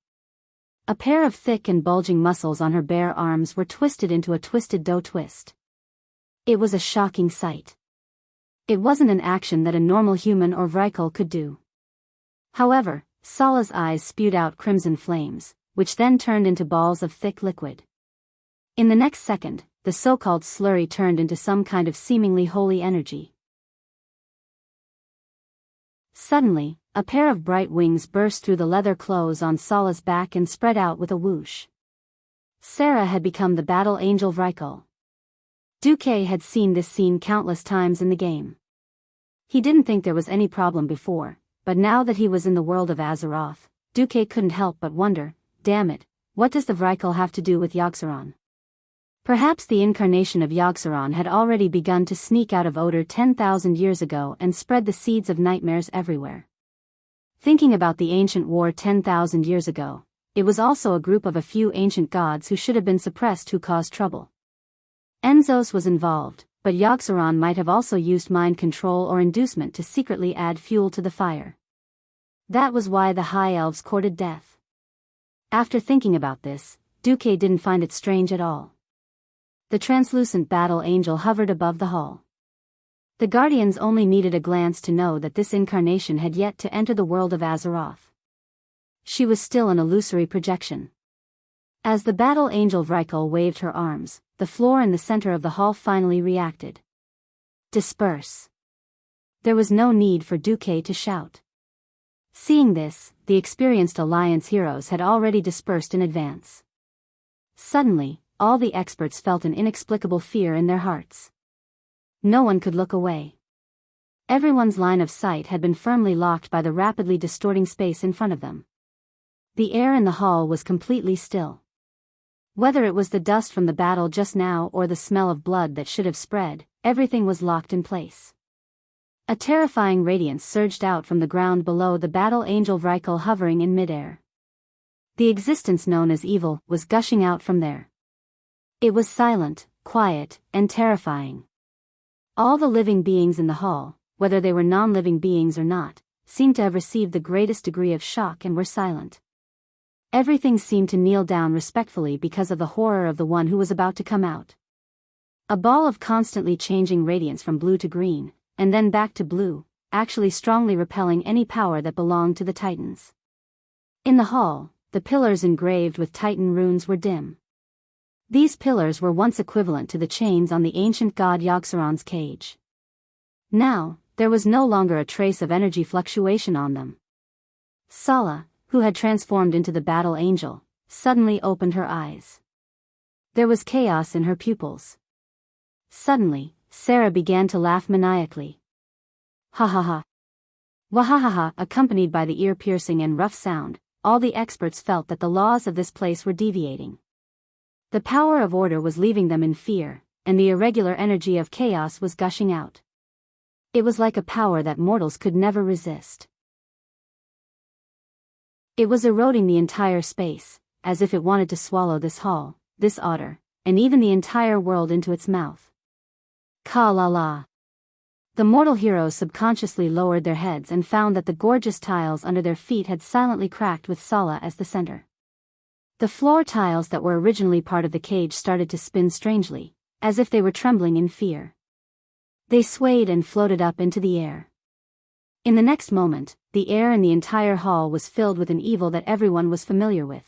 A pair of thick and bulging muscles on her bare arms were twisted into a twisted dough twist. It was a shocking sight. It wasn't an action that a normal human or Vrykul could do. However, Sala's eyes spewed out crimson flames, which then turned into balls of thick liquid. In the next second, the so-called slurry turned into some kind of seemingly holy energy. Suddenly, a pair of bright wings burst through the leather clothes on Sala's back and spread out with a whoosh. Sarah had become the battle angel Vrykul. Duque had seen this scene countless times in the game. He didn't think there was any problem before, but now that he was in the world of Azeroth, Duque couldn't help but wonder, damn it, what does the Vrykul have to do with Yogg-Saron? Perhaps the incarnation of Yogg-Saron had already begun to sneak out of Oder 10,000 years ago and spread the seeds of nightmares everywhere. Thinking about the ancient war 10,000 years ago, it was also a group of a few ancient gods who should have been suppressed who caused trouble. Enzos was involved, but Yogg-Saron might have also used mind control or inducement to secretly add fuel to the fire. That was why the High Elves courted death. After thinking about this, Duque didn't find it strange at all. The translucent battle angel hovered above the hall. The guardians only needed a glance to know that this incarnation had yet to enter the world of Azeroth. She was still an illusory projection. As the battle angel Vrykul waved her arms, the floor in the center of the hall finally reacted. Disperse. There was no need for Duque to shout. Seeing this, the experienced Alliance heroes had already dispersed in advance. Suddenly, all the experts felt an inexplicable fear in their hearts. No one could look away. Everyone's line of sight had been firmly locked by the rapidly distorting space in front of them. The air in the hall was completely still. Whether it was the dust from the battle just now or the smell of blood that should have spread, everything was locked in place. A terrifying radiance surged out from the ground below the battle angel Vrykul hovering in midair. The existence known as evil was gushing out from there. It was silent, quiet, and terrifying. All the living beings in the hall, whether they were non-living beings or not, seemed to have received the greatest degree of shock and were silent. Everything seemed to kneel down respectfully because of the horror of the one who was about to come out. A ball of constantly changing radiance from blue to green, and then back to blue, actually strongly repelling any power that belonged to the Titans. In the hall, the pillars engraved with Titan runes were dim. These pillars were once equivalent to the chains on the ancient god Yogg-Saron's cage. Now, there was no longer a trace of energy fluctuation on them. Sala, who had transformed into the battle angel, suddenly opened her eyes. There was chaos in her pupils. Suddenly, Sarah began to laugh maniacally. Ha ha ha. Wahahaha, accompanied by the ear-piercing and rough sound, all the experts felt that the laws of this place were deviating. The power of order was leaving them in fear, and the irregular energy of chaos was gushing out. It was like a power that mortals could never resist. It was eroding the entire space, as if it wanted to swallow this hall, this otter, and even the entire world into its mouth. Ka-la-la. The mortal heroes subconsciously lowered their heads and found that the gorgeous tiles under their feet had silently cracked with Sala as the center. The floor tiles that were originally part of the cage started to spin strangely, as if they were trembling in fear. They swayed and floated up into the air. In the next moment, the air in the entire hall was filled with an evil that everyone was familiar with.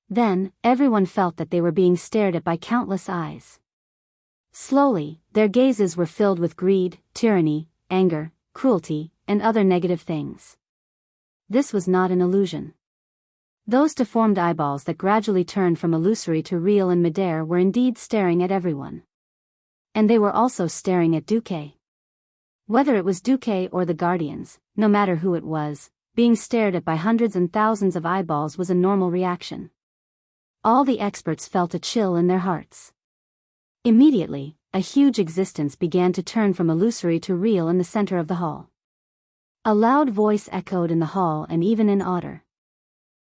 Then, everyone felt that they were being stared at by countless eyes. Slowly, their gazes were filled with greed, tyranny, anger, cruelty, and other negative things. This was not an illusion. Those deformed eyeballs that gradually turned from illusory to real in midair were indeed staring at everyone. And they were also staring at Duque. Whether it was Duque or the Guardians, no matter who it was, being stared at by hundreds and thousands of eyeballs was a normal reaction. All the experts felt a chill in their hearts. Immediately, a huge existence began to turn from illusory to real in the center of the hall. A loud voice echoed in the hall and even in Otter.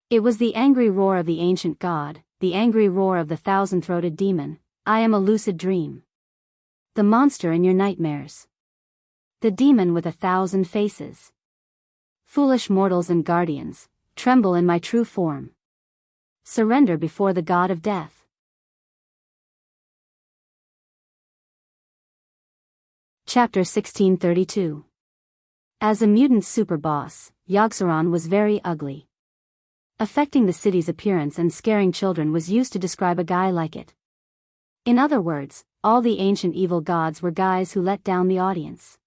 It was the angry roar of the ancient god, the angry roar of the thousand-throated demon. I am a lucid dream. The monster in your nightmares. The demon with 1,000 faces. Foolish mortals and guardians, tremble in my true form. Surrender before the god of death. Chapter 1632. As a mutant super boss, Yogg-Saron was very ugly. Affecting the city's appearance and scaring children was used to describe a guy like it. In other words, all the ancient evil gods were guys who let down the audience.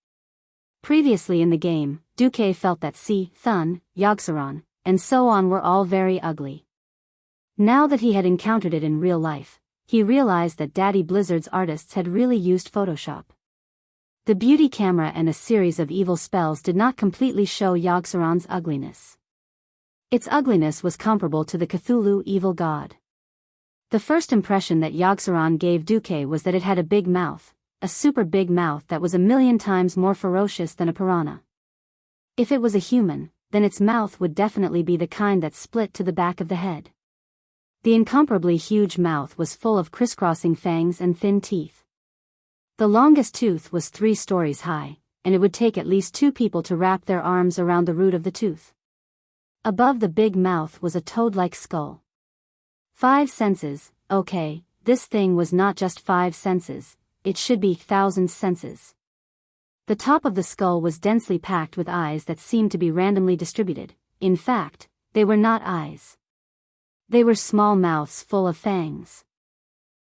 Previously in the game, Duque felt that Thun, Yogg-Saron, and so on were all very ugly. Now that he had encountered it in real life, he realized that Daddy Blizzard's artists had really used Photoshop. The beauty camera and a series of evil spells did not completely show Yogg-Saron's ugliness. Its ugliness was comparable to the Cthulhu evil god. The first impression that Yogg-Saron gave Duque was that it had a big mouth, a super big mouth that was 1,000,000 times more ferocious than a piranha. If it was a human, then its mouth would definitely be the kind that split to the back of the head. The incomparably huge mouth was full of crisscrossing fangs and thin teeth. The longest tooth was 3 stories high, and it would take at least 2 people to wrap their arms around the root of the tooth. Above the big mouth was a toad-like skull. 5 senses, okay, this thing was not just 5 senses, it should be 1,000 senses. The top of the skull was densely packed with eyes that seemed to be randomly distributed. In fact, they were not eyes. They were small mouths full of fangs.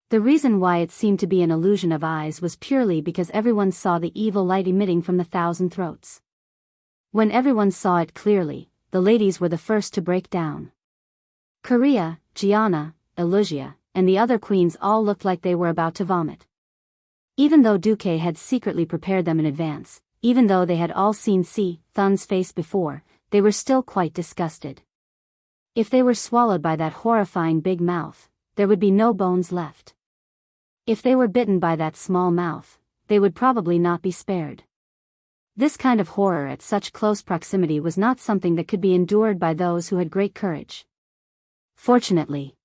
The reason why it seemed to be an illusion of eyes was purely because everyone saw the evil light emitting from the 1,000 throats. When everyone saw it clearly, the ladies were the first to break down. Korea, Gianna, Elusia, and the other queens all looked like they were about to vomit. Even though Duque had secretly prepared them in advance, even though they had all seen Thun's face before, they were still quite disgusted. If they were swallowed by that horrifying big mouth, there would be no bones left. If they were bitten by that small mouth, they would probably not be spared. This kind of horror at such close proximity was not something that could be endured by those who had great courage. Fortunately,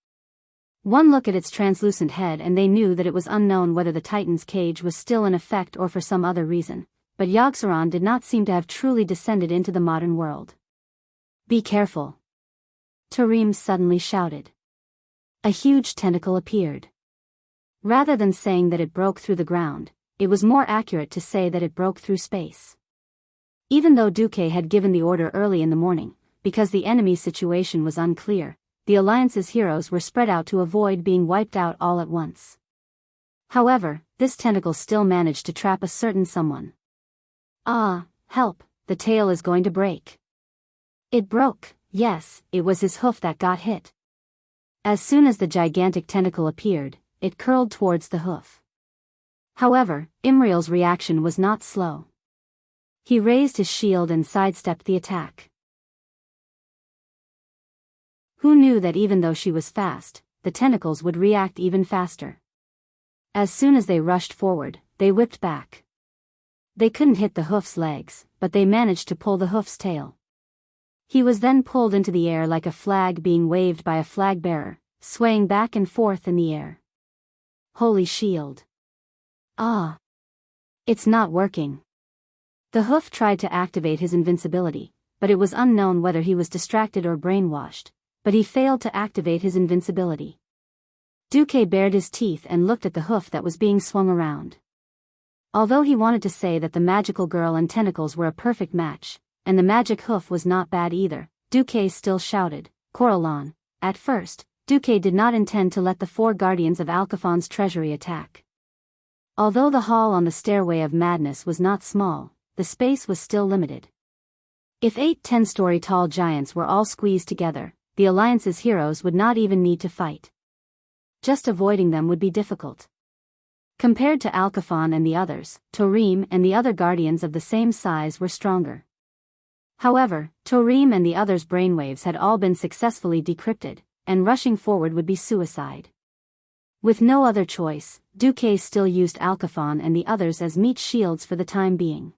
one look at its translucent head and they knew that it was unknown whether the Titan's cage was still in effect or for some other reason, but Yogg-Saron did not seem to have truly descended into the modern world. Be careful. Tarim suddenly shouted. A huge tentacle appeared. Rather than saying that it broke through the ground, it was more accurate to say that it broke through space. Even though Duque had given the order early in the morning, because the enemy's situation was unclear, the Alliance's heroes were spread out to avoid being wiped out all at once. However, this tentacle still managed to trap a certain someone. Ah, help, the tail is going to break. It broke, yes, it was his hoof that got hit. As soon as the gigantic tentacle appeared, it curled towards the hoof. However, Imriel's reaction was not slow. He raised his shield and sidestepped the attack. Who knew that even though she was fast, the tentacles would react even faster? As soon as they rushed forward, they whipped back. They couldn't hit the hoof's legs, but they managed to pull the hoof's tail. He was then pulled into the air like a flag being waved by a flag bearer, swaying back and forth in the air. Holy shield. Ah! It's not working. The hoof tried to activate his invincibility, but it was unknown whether he was distracted or brainwashed, but he failed to activate his invincibility. Duque bared his teeth and looked at the hoof that was being swung around. Although he wanted to say that the magical girl and tentacles were a perfect match, and the magic hoof was not bad either, Duque still shouted, Coralon. At first, Duque did not intend to let the 4 guardians of Alcafon's treasury attack. Although the hall on the Stairway of Madness was not small, the space was still limited. If 8 10-story tall giants were all squeezed together, the Alliance's heroes would not even need to fight. Just avoiding them would be difficult. Compared to Alcafon and the others, Tarim and the other guardians of the same size were stronger. However, Tarim and the others' brainwaves had all been successfully decrypted, and rushing forward would be suicide. With no other choice, Duque still used Alcafon and the others as meat shields for the time being.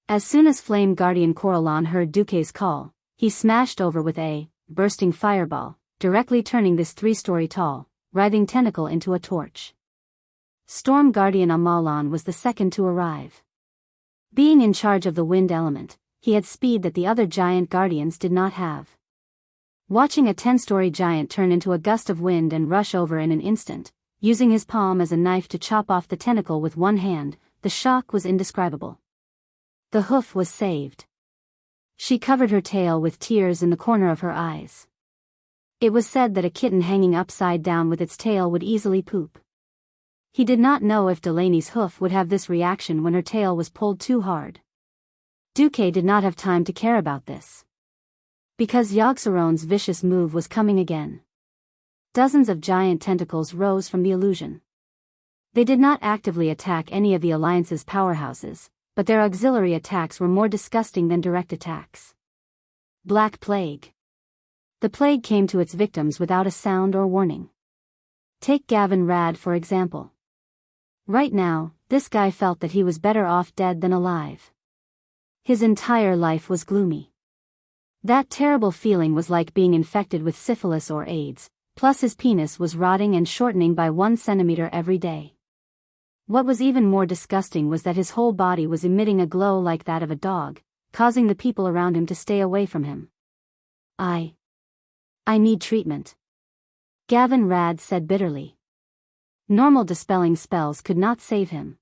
As soon as Flame Guardian Coralon heard Duque's call, he smashed over with a bursting fireball, directly turning this 3-story tall, writhing tentacle into a torch. Storm Guardian Amalan was the second to arrive. Being in charge of the wind element, he had speed that the other giant guardians did not have. Watching a 10-story giant turn into a gust of wind and rush over in an instant, using his palm as a knife to chop off the tentacle with one hand, the shock was indescribable. The hoof was saved. She covered her tail with tears in the corner of her eyes. It was said that a kitten hanging upside down with its tail would easily poop. He did not know if Delaney's hoof would have this reaction when her tail was pulled too hard. Duque did not have time to care about this. Because Yogg-Saron's vicious move was coming again. Dozens of giant tentacles rose from the illusion. They did not actively attack any of the Alliance's powerhouses, but their auxiliary attacks were more disgusting than direct attacks. Black Plague. The plague came to its victims without a sound or warning. Take Gavin Rad for example. Right now, this guy felt that he was better off dead than alive. His entire life was gloomy. That terrible feeling was like being infected with syphilis or AIDS, plus his penis was rotting and shortening by 1 centimeter every day. What was even more disgusting was that his whole body was emitting a glow like that of a dog, causing the people around him to stay away from him. I need treatment. Gavin Rad said bitterly. Normal dispelling spells could not save him.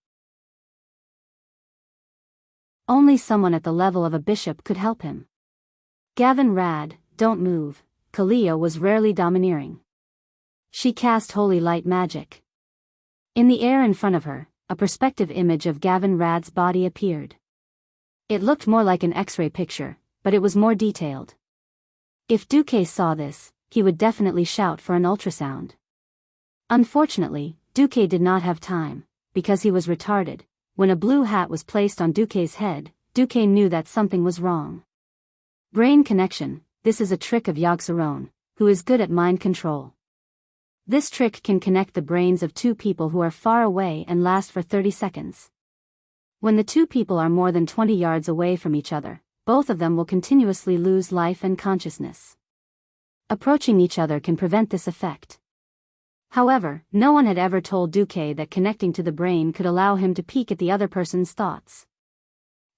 Only someone at the level of a bishop could help him. Gavin Rad, don't move. Kalia was rarely domineering. She cast holy light magic. In the air in front of her, a perspective image of Gavin Rad's body appeared. It looked more like an X-ray picture, but it was more detailed. If Duque saw this, he would definitely shout for an ultrasound. Unfortunately, Duque did not have time, because he was retarded. When a blue hat was placed on Duque's head, Duque knew that something was wrong. Brain connection, this is a trick of Yogg-Saron, who is good at mind control. This trick can connect the brains of 2 people who are far away and last for 30 seconds. When the 2 people are more than 20 yards away from each other, both of them will continuously lose life and consciousness. Approaching each other can prevent this effect. However, no one had ever told Duque that connecting to the brain could allow him to peek at the other person's thoughts.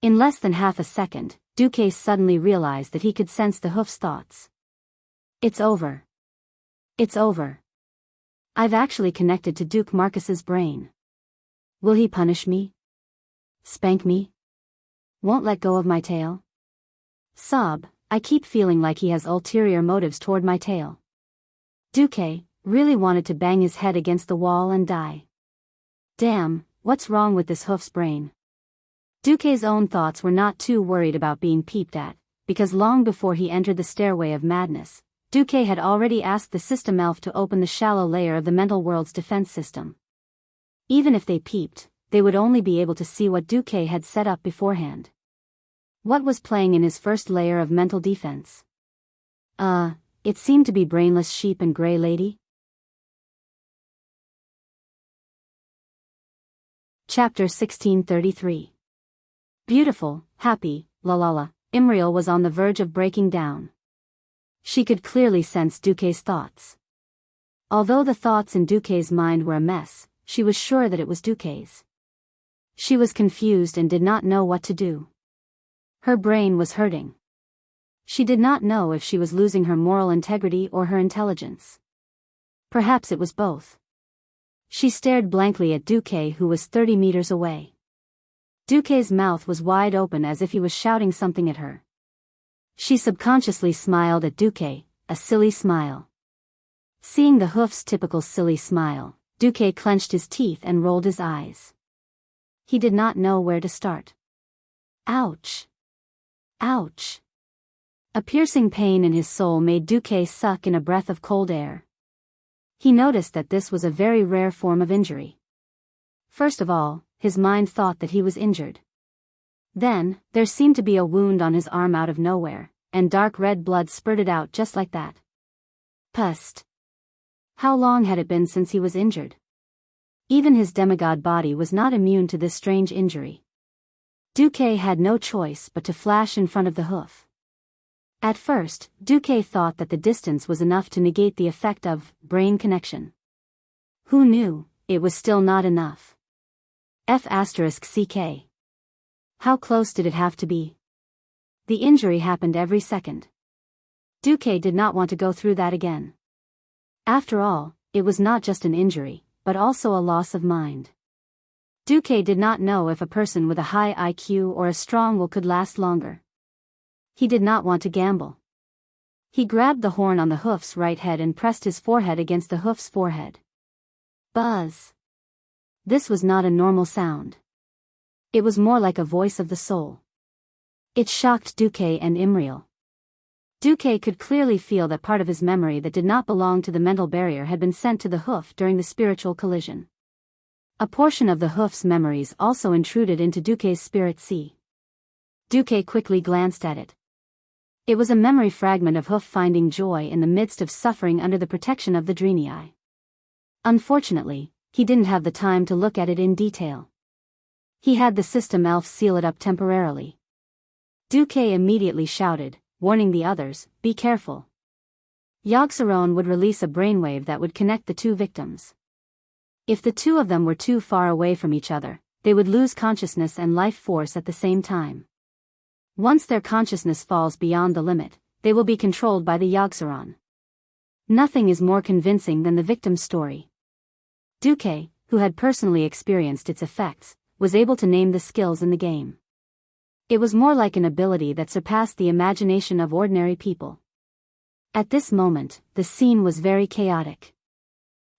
In less than half a second, Duque suddenly realized that he could sense the hoof's thoughts. It's over. It's over. I've actually connected to Duke Marcus's brain. Will he punish me? Spank me? Won't let go of my tail? Sob, I keep feeling like he has ulterior motives toward my tail. Duque really wanted to bang his head against the wall and die. Damn, what's wrong with this hoof's brain? Duque's own thoughts were not too worried about being peeped at, because long before he entered the stairway of madness, Duque had already asked the system elf to open the shallow layer of the mental world's defense system. Even if they peeped, they would only be able to see what Duque had set up beforehand. What was playing in his first layer of mental defense? It seemed to be brainless sheep and gray lady. Chapter 1633. Beautiful, happy, la la la, Imriel was on the verge of breaking down. She could clearly sense Duque's thoughts. Although the thoughts in Duque's mind were a mess, she was sure that it was Duque's. She was confused and did not know what to do. Her brain was hurting. She did not know if she was losing her moral integrity or her intelligence. Perhaps it was both. She stared blankly at Duque, who was 30 meters away. Duque's mouth was wide open as if he was shouting something at her. She subconsciously smiled at Duque, a silly smile. Seeing the hoof's typical silly smile, Duque clenched his teeth and rolled his eyes. He did not know where to start. Ouch! Ouch! A piercing pain in his soul made Duque suck in a breath of cold air. He noticed that this was a very rare form of injury. First of all, his mind thought that he was injured. Then, there seemed to be a wound on his arm out of nowhere, and dark red blood spurted out just like that. Pust! How long had it been since he was injured? Even his demigod body was not immune to this strange injury. Duque had no choice but to flash in front of the hoof. At first, Duque thought that the distance was enough to negate the effect of brain connection. Who knew, it was still not enough. F***ck. How close did it have to be? The injury happened every second. Duque did not want to go through that again. After all, it was not just an injury, but also a loss of mind. Duque did not know if a person with a high IQ or a strong will could last longer. He did not want to gamble. He grabbed the horn on the hoof's right head and pressed his forehead against the hoof's forehead. Buzz. This was not a normal sound. It was more like a voice of the soul. It shocked Duque and Imriel. Duque could clearly feel that part of his memory that did not belong to the mental barrier had been sent to the hoof during the spiritual collision. A portion of the hoof's memories also intruded into Duque's spirit sea. Duque quickly glanced at it. It was a memory fragment of hoof finding joy in the midst of suffering under the protection of the Drenii. Unfortunately, he didn't have the time to look at it in detail. He had the system elf seal it up temporarily. Duque immediately shouted, warning the others, "Be careful." Yogg-Saron would release a brainwave that would connect the two victims. If the two of them were too far away from each other, they would lose consciousness and life force at the same time. Once their consciousness falls beyond the limit, they will be controlled by the Yogg-Saron. Nothing is more convincing than the victim's story. Duque, who had personally experienced its effects, was able to name the skills in the game. It was more like an ability that surpassed the imagination of ordinary people. At this moment, the scene was very chaotic.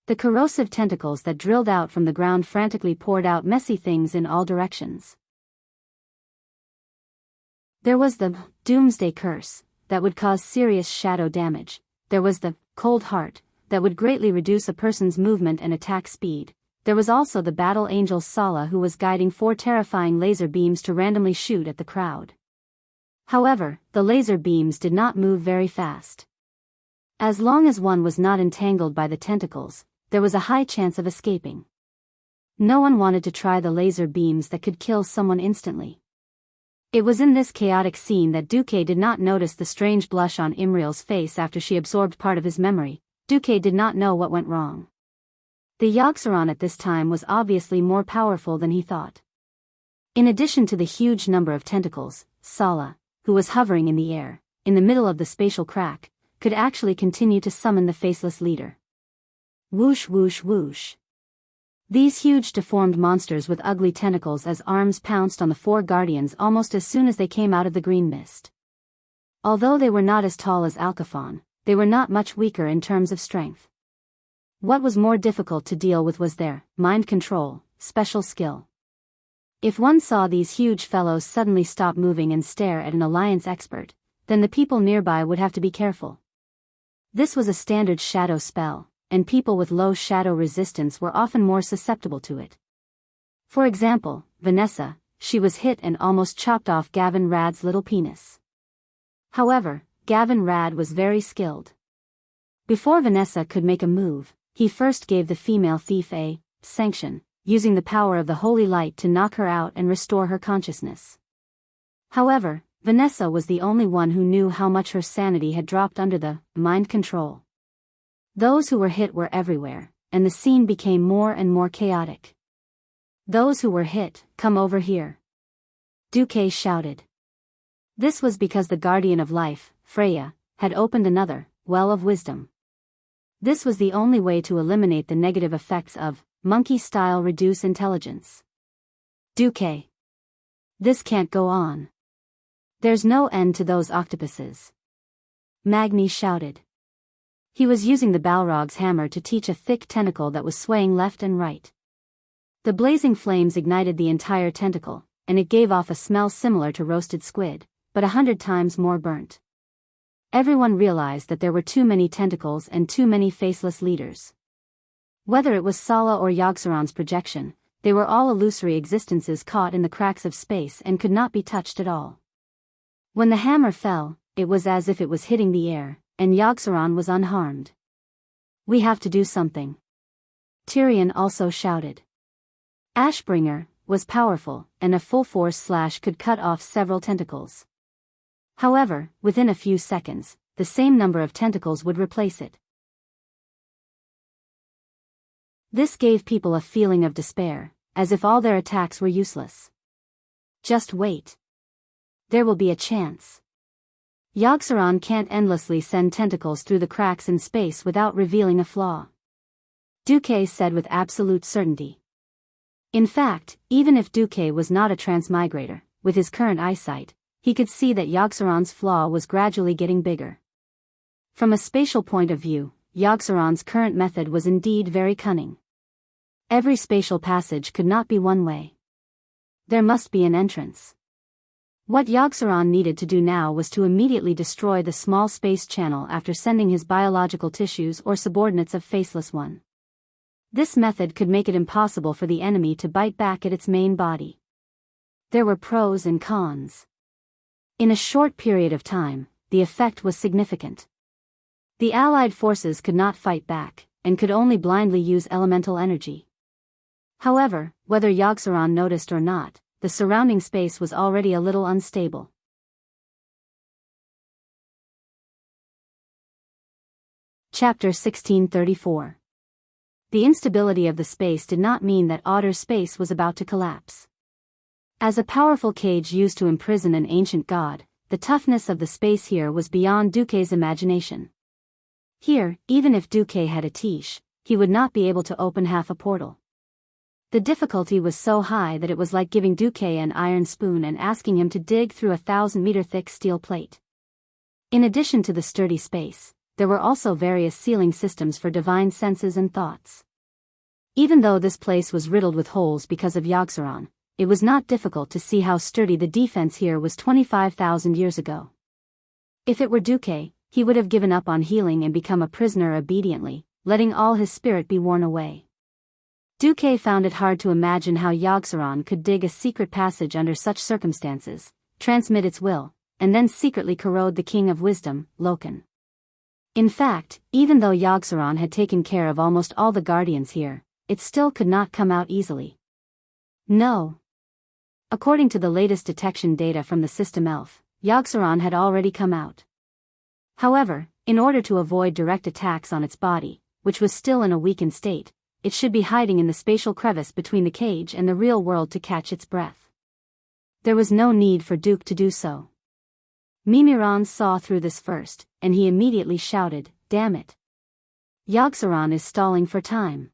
The corrosive tentacles that drilled out from the ground frantically poured out messy things in all directions. There was the doomsday curse that would cause serious shadow damage. There was the cold heart that would greatly reduce a person's movement and attack speed. There was also the battle angel Sala, who was guiding 4 terrifying laser beams to randomly shoot at the crowd. However, the laser beams did not move very fast. As long as one was not entangled by the tentacles, there was a high chance of escaping. No one wanted to try the laser beams that could kill someone instantly. It was in this chaotic scene that Duque did not notice the strange blush on Imriel's face after she absorbed part of his memory. Duque did not know what went wrong. The Yogg-Saron at this time was obviously more powerful than he thought. In addition to the huge number of tentacles, Sala, who was hovering in the air, in the middle of the spatial crack, could actually continue to summon the faceless leader. Whoosh whoosh whoosh. These huge deformed monsters with ugly tentacles as arms pounced on the four guardians almost as soon as they came out of the green mist. Although they were not as tall as Alcaphon, they were not much weaker in terms of strength. What was more difficult to deal with was their mind control, special skill. If one saw these huge fellows suddenly stop moving and stare at an alliance expert, then the people nearby would have to be careful. This was a standard shadow spell, and people with low shadow resistance were often more susceptible to it. For example, Vanessa, she was hit and almost chopped off Gavin Rad's little penis. However, Gavin Rad was very skilled. Before Vanessa could make a move, he first gave the female thief a sanction, using the power of the holy light to knock her out and restore her consciousness. However, Vanessa was the only one who knew how much her sanity had dropped under the mind control. Those who were hit were everywhere, and the scene became more and more chaotic. Those who were hit, come over here. Duque shouted. This was because the guardian of life, Freya, had opened another well of wisdom. This was the only way to eliminate the negative effects of monkey-style reduce intelligence. Duque. This can't go on. There's no end to those octopuses. Magni shouted. He was using the Balrog's hammer to teach a thick tentacle that was swaying left and right. The blazing flames ignited the entire tentacle, and it gave off a smell similar to roasted squid, but 100 times more burnt. Everyone realized that there were too many tentacles and too many faceless leaders. Whether it was Sala or Yogg-Saron's projection, they were all illusory existences caught in the cracks of space and could not be touched at all. When the hammer fell, it was as if it was hitting the air, and Yogg-Saron was unharmed. We have to do something. Tyrion also shouted. Ashbringer was powerful, and a full force slash could cut off several tentacles. However, within a few seconds, the same number of tentacles would replace it. This gave people a feeling of despair, as if all their attacks were useless. Just wait. There will be a chance. Yogg-Saron can't endlessly send tentacles through the cracks in space without revealing a flaw. Duque said with absolute certainty. In fact, even if Duque was not a transmigrator, with his current eyesight, he could see that Yogg-Saron's flaw was gradually getting bigger. From a spatial point of view, Yogg-Saron's current method was indeed very cunning. Every spatial passage could not be one way. There must be an entrance. What Yogg-Saron needed to do now was to immediately destroy the small space channel after sending his biological tissues or subordinates of Faceless One. This method could make it impossible for the enemy to bite back at its main body. There were pros and cons. In a short period of time, the effect was significant. The Allied forces could not fight back, and could only blindly use elemental energy. However, whether Yogg-Saron noticed or not, the surrounding space was already a little unstable. Chapter 1634. The instability of the space did not mean that Otter's space was about to collapse. As a powerful cage used to imprison an ancient god, the toughness of the space here was beyond Duque's imagination. Here, even if Duque had a tiche, he would not be able to open half a portal. The difficulty was so high that it was like giving Duque an iron spoon and asking him to dig through a 1,000-meter-thick steel plate. In addition to the sturdy space, there were also various sealing systems for divine senses and thoughts. Even though this place was riddled with holes because of Yogg-Saron, it was not difficult to see how sturdy the defense here was 25,000 years ago. If it were Duque, he would have given up on healing and become a prisoner obediently, letting all his spirit be worn away. Duque found it hard to imagine how Yogg-Saron could dig a secret passage under such circumstances, transmit its will, and then secretly corrode the King of Wisdom, Loken. In fact, even though Yogg-Saron had taken care of almost all the guardians here, it still could not come out easily. No. According to the latest detection data from the system ELF, Yogg-Saron had already come out. However, in order to avoid direct attacks on its body, which was still in a weakened state, it should be hiding in the spatial crevice between the cage and the real world to catch its breath. There was no need for Duke to do so. Mimiran saw through this first, and he immediately shouted, "Damn it! Yogg-Saron is stalling for time."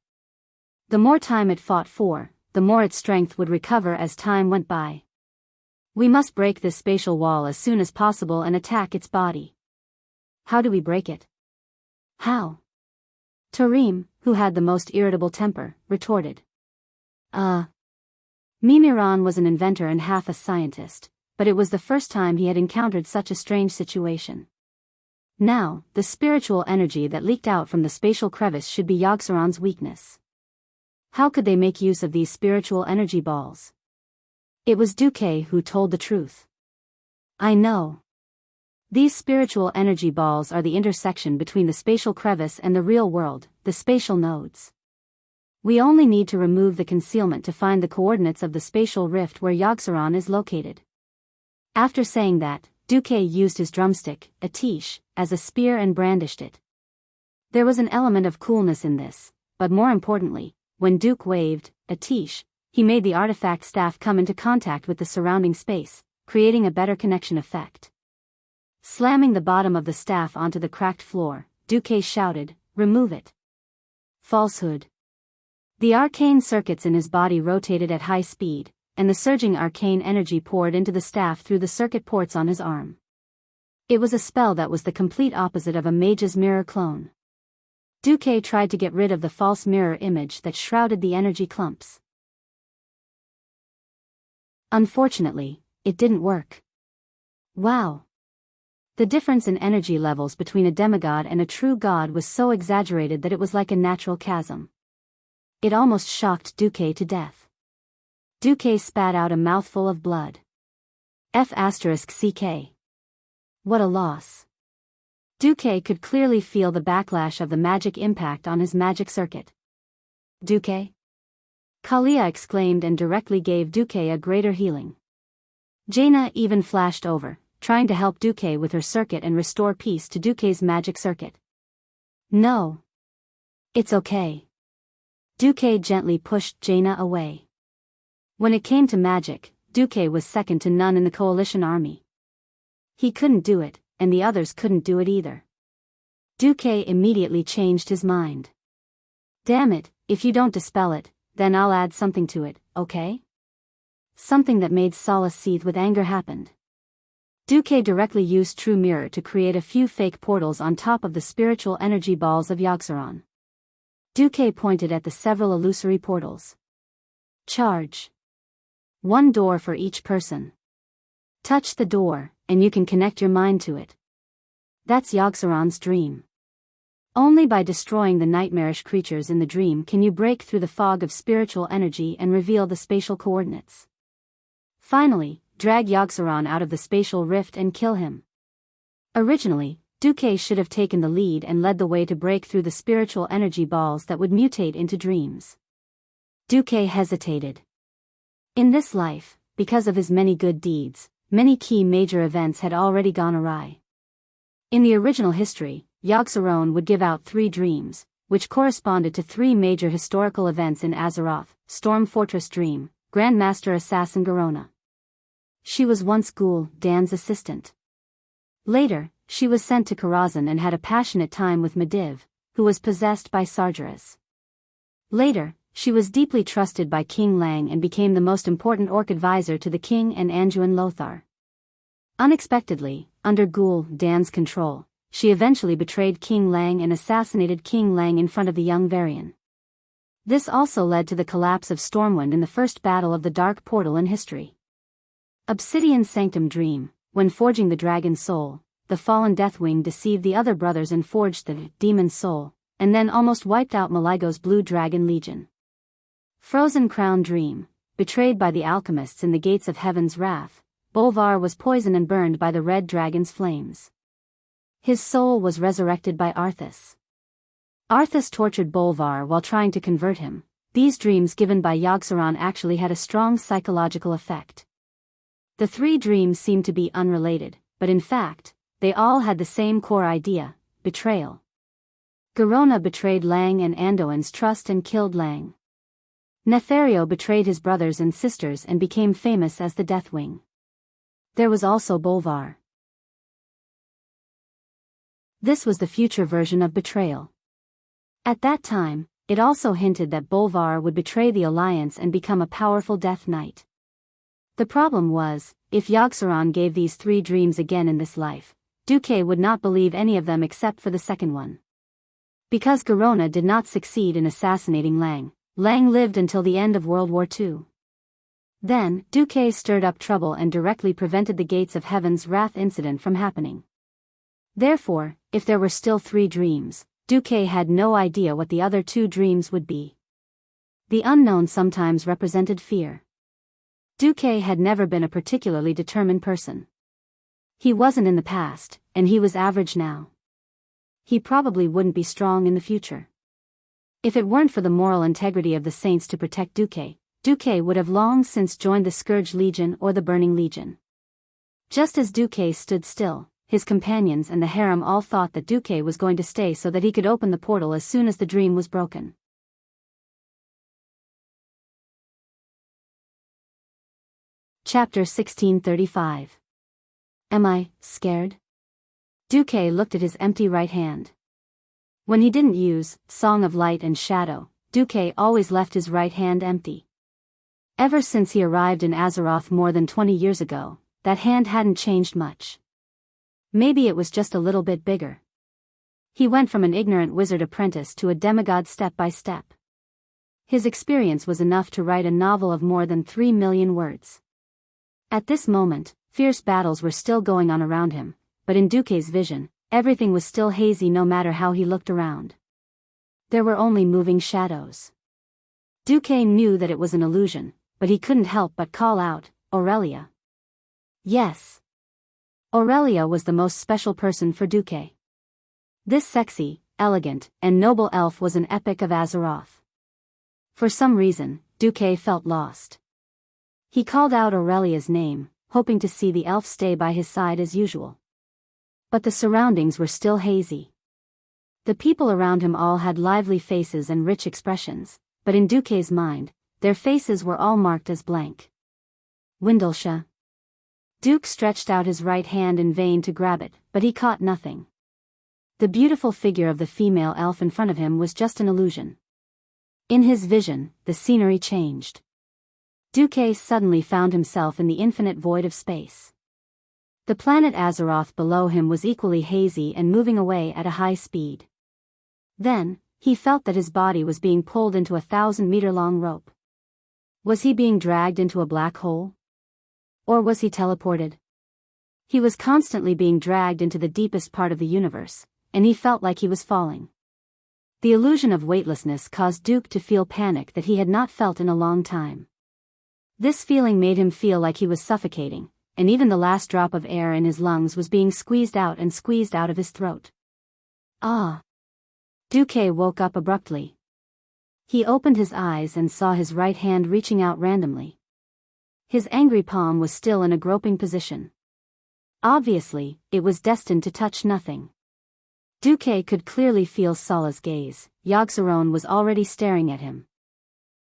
The more time it fought for, the more its strength would recover as time went by. "We must break this spatial wall as soon as possible and attack its body." "How do we break it?" "How?" Tarim, who had the most irritable temper, retorted. Mimiran was an inventor and half a scientist, but it was the first time he had encountered such a strange situation. Now, the spiritual energy that leaked out from the spatial crevice should be Yogg-Saron's weakness. How could they make use of these spiritual energy balls? It was Duque who told the truth. "I know. These spiritual energy balls are the intersection between the spatial crevice and the real world, the spatial nodes. We only need to remove the concealment to find the coordinates of the spatial rift where Yogg-Saron is located." After saying that, Duque used his drumstick, a tiche, as a spear and brandished it. There was an element of coolness in this, but more importantly, when Duke waved a tiche, he made the artifact staff come into contact with the surrounding space, creating a better connection effect. Slamming the bottom of the staff onto the cracked floor, Duque shouted, "Remove it." Falsehood. The arcane circuits in his body rotated at high speed, and the surging arcane energy poured into the staff through the circuit ports on his arm. It was a spell that was the complete opposite of a mage's mirror clone. Duque tried to get rid of the false mirror image that shrouded the energy clumps. Unfortunately, it didn't work. Wow! The difference in energy levels between a demigod and a true god was so exaggerated that it was like a natural chasm. It almost shocked Duque to death. Duque spat out a mouthful of blood. F***ck. What a loss. Duque could clearly feel the backlash of the magic impact on his magic circuit. "Duque?" Kalia exclaimed and directly gave Duque a greater healing. Jaina even flashed over, trying to help Duque with her circuit and restore peace to Duque's magic circuit. "No. It's okay." Duque gently pushed Jaina away. When it came to magic, Duque was second to none in the coalition army. He couldn't do it, and the others couldn't do it either. Duque immediately changed his mind. "Damn it, if you don't dispel it, then I'll add something to it, okay?" Something that made Sala seethe with anger happened. Duque directly used True Mirror to create a few fake portals on top of the spiritual energy balls of Yogg-Saron. Duque pointed at the several illusory portals. "Charge. 1 door for each person. Touch the door, and you can connect your mind to it. That's Yogg-Saron's dream. Only by destroying the nightmarish creatures in the dream can you break through the fog of spiritual energy and reveal the spatial coordinates. Finally, drag Yogg-Saron out of the spatial rift and kill him." Originally, Duque should have taken the lead and led the way to break through the spiritual energy balls that would mutate into dreams. Duque hesitated. In this life, because of his many good deeds, many key major events had already gone awry. In the original history, Yogg-Saron would give out 3 dreams, which corresponded to 3 major historical events in Azeroth: Storm Fortress Dream, Grandmaster Assassin Garona. She was once Ghoul Dan's assistant. Later, she was sent to Karazhan and had a passionate time with Medivh, who was possessed by Sargeras. Later, she was deeply trusted by King Lang and became the most important orc advisor to the king and Anduin Lothar. Unexpectedly, under Ghoul Dan's control, she eventually betrayed King Lang and assassinated King Lang in front of the young Varian. This also led to the collapse of Stormwind in the first battle of the Dark Portal in history. Obsidian Sanctum Dream. When forging the Dragon's Soul, the fallen Deathwing deceived the other brothers and forged the Demon's Soul, and then almost wiped out Maligo's Blue Dragon Legion. Frozen Crown Dream. Betrayed by the alchemists in the Gates of Heaven's Wrath, Bolvar was poisoned and burned by the Red Dragon's flames. His soul was resurrected by Arthas. Arthas tortured Bolvar while trying to convert him. These dreams given by Yogg-Saron actually had a strong psychological effect. The 3 dreams seemed to be unrelated, but in fact, they all had the same core idea: betrayal. Garona betrayed Lang and Anduin's trust and killed Lang. Netherio betrayed his brothers and sisters and became famous as the Deathwing. There was also Bolvar. This was the future version of betrayal. At that time, it also hinted that Bolvar would betray the alliance and become a powerful Death Knight. The problem was, if Yogg-Saron gave these 3 dreams again in this life, Duque would not believe any of them except for the second one. Because Garona did not succeed in assassinating Lang, Lang lived until the end of World War II. Then, Duque stirred up trouble and directly prevented the Gates of Heaven's Wrath incident from happening. Therefore, if there were still 3 dreams, Duque had no idea what the other 2 dreams would be. The unknown sometimes represented fear. Duque had never been a particularly determined person. He wasn't in the past, and he was average now. He probably wouldn't be strong in the future. If it weren't for the moral integrity of the saints to protect Duque, Duque would have long since joined the Scourge Legion or the Burning Legion. Just as Duque stood still, his companions and the harem all thought that Duque was going to stay so that he could open the portal as soon as the dream was broken. Chapter 1635. Am I scared? Duque looked at his empty right hand. When he didn't use Song of Light and Shadow, Duque always left his right hand empty. Ever since he arrived in Azeroth more than 20 years ago, that hand hadn't changed much. Maybe it was just a little bit bigger. He went from an ignorant wizard apprentice to a demigod step by step. His experience was enough to write a novel of more than 3 million words. At this moment, fierce battles were still going on around him, but in Duque's vision, everything was still hazy no matter how he looked around. There were only moving shadows. Duque knew that it was an illusion, but he couldn't help but call out, Aurelia. Yes. Aurelia was the most special person for Duque. This sexy, elegant, and noble elf was an epic of Azeroth. For some reason, Duque felt lost. He called out Aurelia's name, hoping to see the elf stay by his side as usual. But the surroundings were still hazy. The people around him all had lively faces and rich expressions, but in Duque's mind, their faces were all marked as blank. Windlesha. Duke stretched out his right hand in vain to grab it, but he caught nothing. The beautiful figure of the female elf in front of him was just an illusion. In his vision, the scenery changed. Duque suddenly found himself in the infinite void of space. The planet Azeroth below him was equally hazy and moving away at a high speed. Then, he felt that his body was being pulled into a 1,000-meter-long rope. Was he being dragged into a black hole? Or was he teleported? He was constantly being dragged into the deepest part of the universe, and he felt like he was falling. The illusion of weightlessness caused Duke to feel panic that he had not felt in a long time. This feeling made him feel like he was suffocating, and even the last drop of air in his lungs was being squeezed out of his throat. Ah! Duque woke up abruptly. He opened his eyes and saw his right hand reaching out randomly. His angry palm was still in a groping position. Obviously, it was destined to touch nothing. Duque could clearly feel Sala's gaze. Yogg-Saron was already staring at him.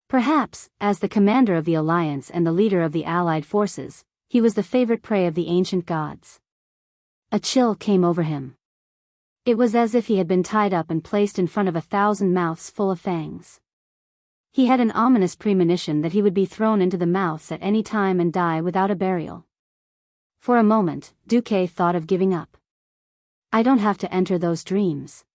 Perhaps, as the commander of the Alliance and the leader of the Allied forces, he was the favorite prey of the ancient gods. A chill came over him. It was as if he had been tied up and placed in front of 1,000 mouths full of fangs. He had an ominous premonition that he would be thrown into the mouths at any time and die without a burial. For a moment, Duque thought of giving up. I don't have to enter those dreams.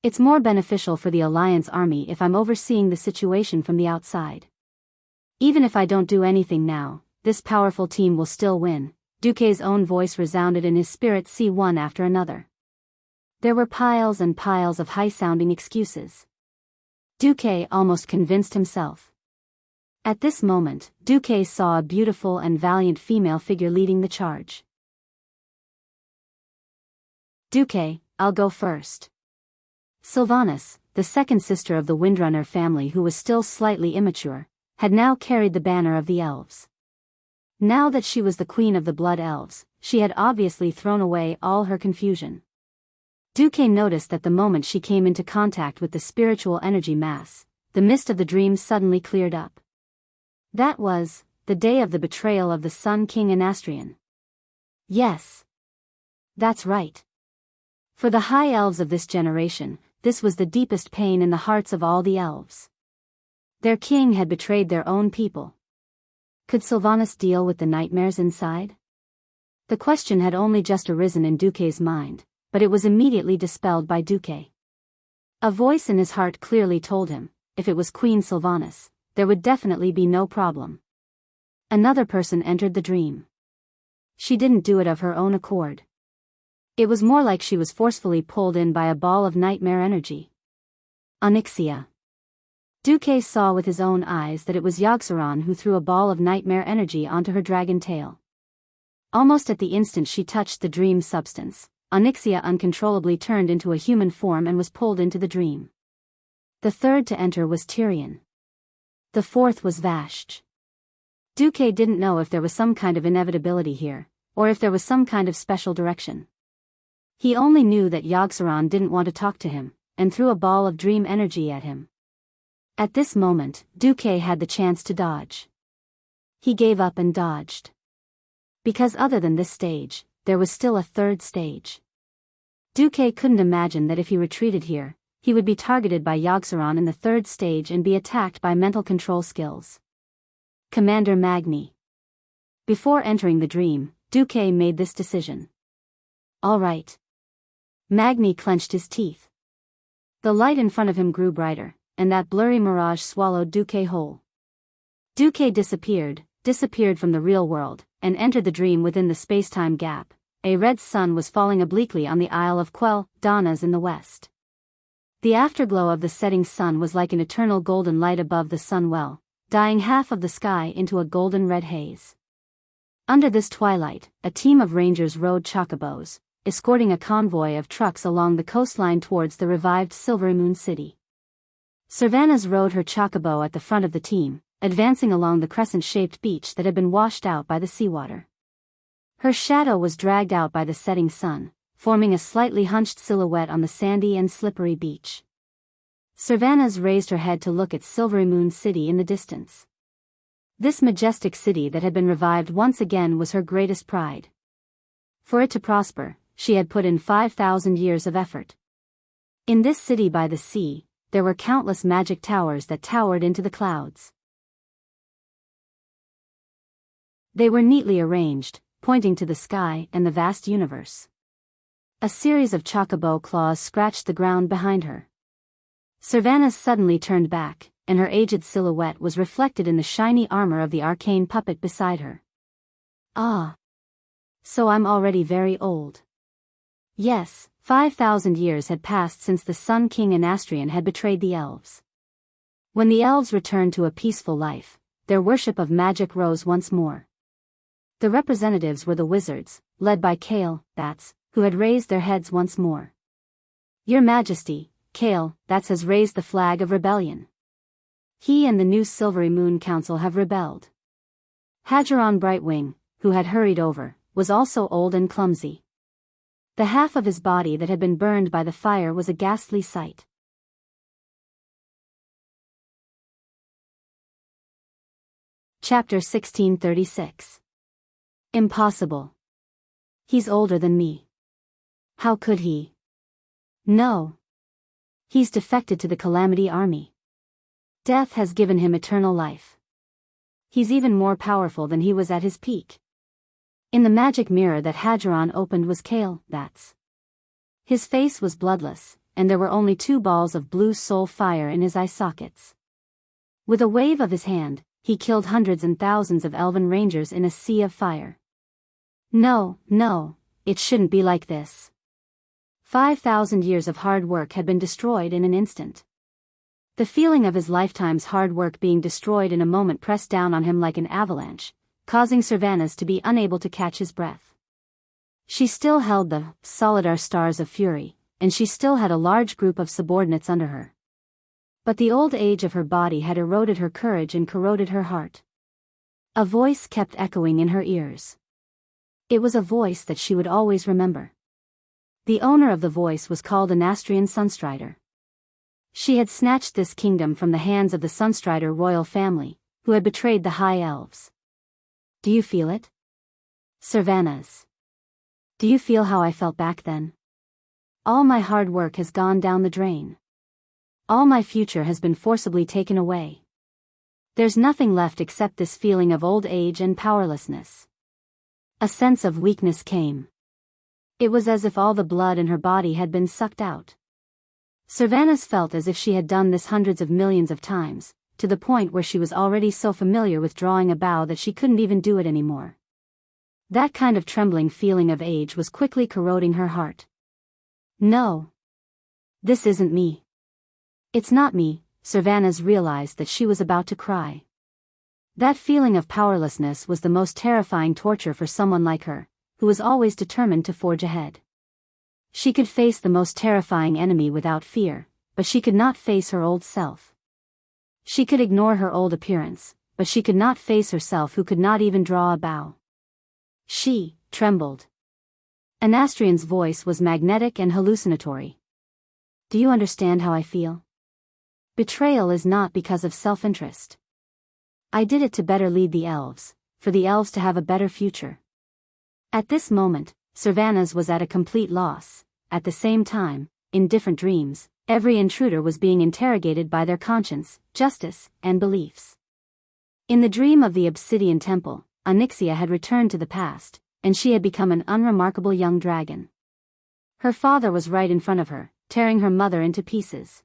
It's more beneficial for the Alliance army if I'm overseeing the situation from the outside. Even if I don't do anything now, this powerful team will still win. Duque's own voice resounded in his spirit, see one after another. There were piles and piles of high-sounding excuses. Duque almost convinced himself. At this moment, Duque saw a beautiful and valiant female figure leading the charge. Duque, I'll go first. Sylvanas, the second sister of the Windrunner family who was still slightly immature, had now carried the banner of the elves. Now that she was the queen of the Blood Elves, she had obviously thrown away all her confusion. Duque noticed that the moment she came into contact with the spiritual energy mass, the mist of the dreams suddenly cleared up. That was the day of the betrayal of the Sun King Anastrian. Yes. That's right. For the high elves of this generation, this was the deepest pain in the hearts of all the elves. Their king had betrayed their own people. Could Sylvanas deal with the nightmares inside? The question had only just arisen in Duque's mind, but it was immediately dispelled by Duque. A voice in his heart clearly told him, if it was Queen Sylvanas, there would definitely be no problem. Another person entered the dream. She didn't do it of her own accord. It was more like she was forcefully pulled in by a ball of nightmare energy. Onyxia. Duque saw with his own eyes that it was Yogg-Saron who threw a ball of nightmare energy onto her dragon tail. Almost at the instant she touched the dream substance, Onyxia uncontrollably turned into a human form and was pulled into the dream. The third to enter was Tyrion. The fourth was Vashj. Duque didn't know if there was some kind of inevitability here, or if there was some kind of special direction. He only knew that Yogg-Saron didn't want to talk to him, and threw a ball of dream energy at him. At this moment, Duque had the chance to dodge. He gave up and dodged. Because other than this stage, there was still a third stage. Duque couldn't imagine that if he retreated here, he would be targeted by Yogg-Saron in the third stage and be attacked by mental control skills. Commander Magni. Before entering the dream, Duque made this decision. All right. Magni clenched his teeth. The light in front of him grew brighter, and that blurry mirage swallowed Duque whole. Duque disappeared from the real world, and entered the dream within the space-time gap. A red sun was falling obliquely on the Isle of Quel Danas in the west. The afterglow of the setting sun was like an eternal golden light above the sun well, dyeing half of the sky into a golden-red haze. Under this twilight, a team of rangers rode chocobos, escorting a convoy of trucks along the coastline towards the revived Silvery Moon City. Sylvanas rode her chocobo at the front of the team, advancing along the crescent-shaped beach that had been washed out by the seawater. Her shadow was dragged out by the setting sun, forming a slightly hunched silhouette on the sandy and slippery beach. Sylvanas raised her head to look at Silvery Moon City in the distance. This majestic city that had been revived once again was her greatest pride. For it to prosper, she had put in 5,000 years of effort. In this city by the sea, there were countless magic towers that towered into the clouds. They were neatly arranged, pointing to the sky and the vast universe. A series of chocobo claws scratched the ground behind her. Sylvanas suddenly turned back, and her aged silhouette was reflected in the shiny armor of the arcane puppet beside her. Ah! So I'm already very old. Yes, 5,000 years had passed since the Sun King Anastrian had betrayed the elves. When the elves returned to a peaceful life, their worship of magic rose once more. The representatives were the wizards, led by Kale, Bats, who had raised their heads once more. Your Majesty, Kale, Bats has raised the flag of rebellion. He and the new Silvery Moon Council have rebelled. Hadgeron Brightwing, who had hurried over, was also old and clumsy. The half of his body that had been burned by the fire was a ghastly sight. Chapter 1636. Impossible. He's older than me. How could he? No. He's defected to the Calamity Army. Death has given him eternal life. He's even more powerful than he was at his peak. In the magic mirror that Hadgeron opened was Kale, Bats. His face was bloodless, and there were only 2 balls of blue soul fire in his eye sockets. With a wave of his hand, he killed hundreds and thousands of elven rangers in a sea of fire. No, it shouldn't be like this. 5,000 years of hard work had been destroyed in an instant. The feeling of his lifetime's hard work being destroyed in a moment pressed down on him like an avalanche, causing Sylvanas to be unable to catch his breath. She still held the Solidar Stars of Fury, and she still had a large group of subordinates under her. But the old age of her body had eroded her courage and corroded her heart. A voice kept echoing in her ears. It was a voice that she would always remember. The owner of the voice was called Anastrian Sunstrider. She had snatched this kingdom from the hands of the Sunstrider royal family, who had betrayed the High Elves. Do you feel it? Sylvanas. Do you feel how I felt back then? All my hard work has gone down the drain. All my future has been forcibly taken away. There's nothing left except this feeling of old age and powerlessness. A sense of weakness came. It was as if all the blood in her body had been sucked out. Servanas felt as if she had done this hundreds of millions of times, to the point where she was already so familiar with drawing a bow that she couldn't even do it anymore. That kind of trembling feeling of age was quickly corroding her heart. No. This isn't me. It's not me. Servanas realized that she was about to cry. That feeling of powerlessness was the most terrifying torture for someone like her, who was always determined to forge ahead. She could face the most terrifying enemy without fear, but she could not face her old self. She could ignore her old appearance, but she could not face herself who could not even draw a bow. She trembled. Anastrian's voice was magnetic and hallucinatory. Do you understand how I feel? Betrayal is not because of self-interest. I did it to better lead the elves, for the elves to have a better future. At this moment, Servanas was at a complete loss. At the same time, in different dreams, every intruder was being interrogated by their conscience, justice, and beliefs. In the dream of the Obsidian Temple, Onyxia had returned to the past, and she had become an unremarkable young dragon. Her father was right in front of her, tearing her mother into pieces.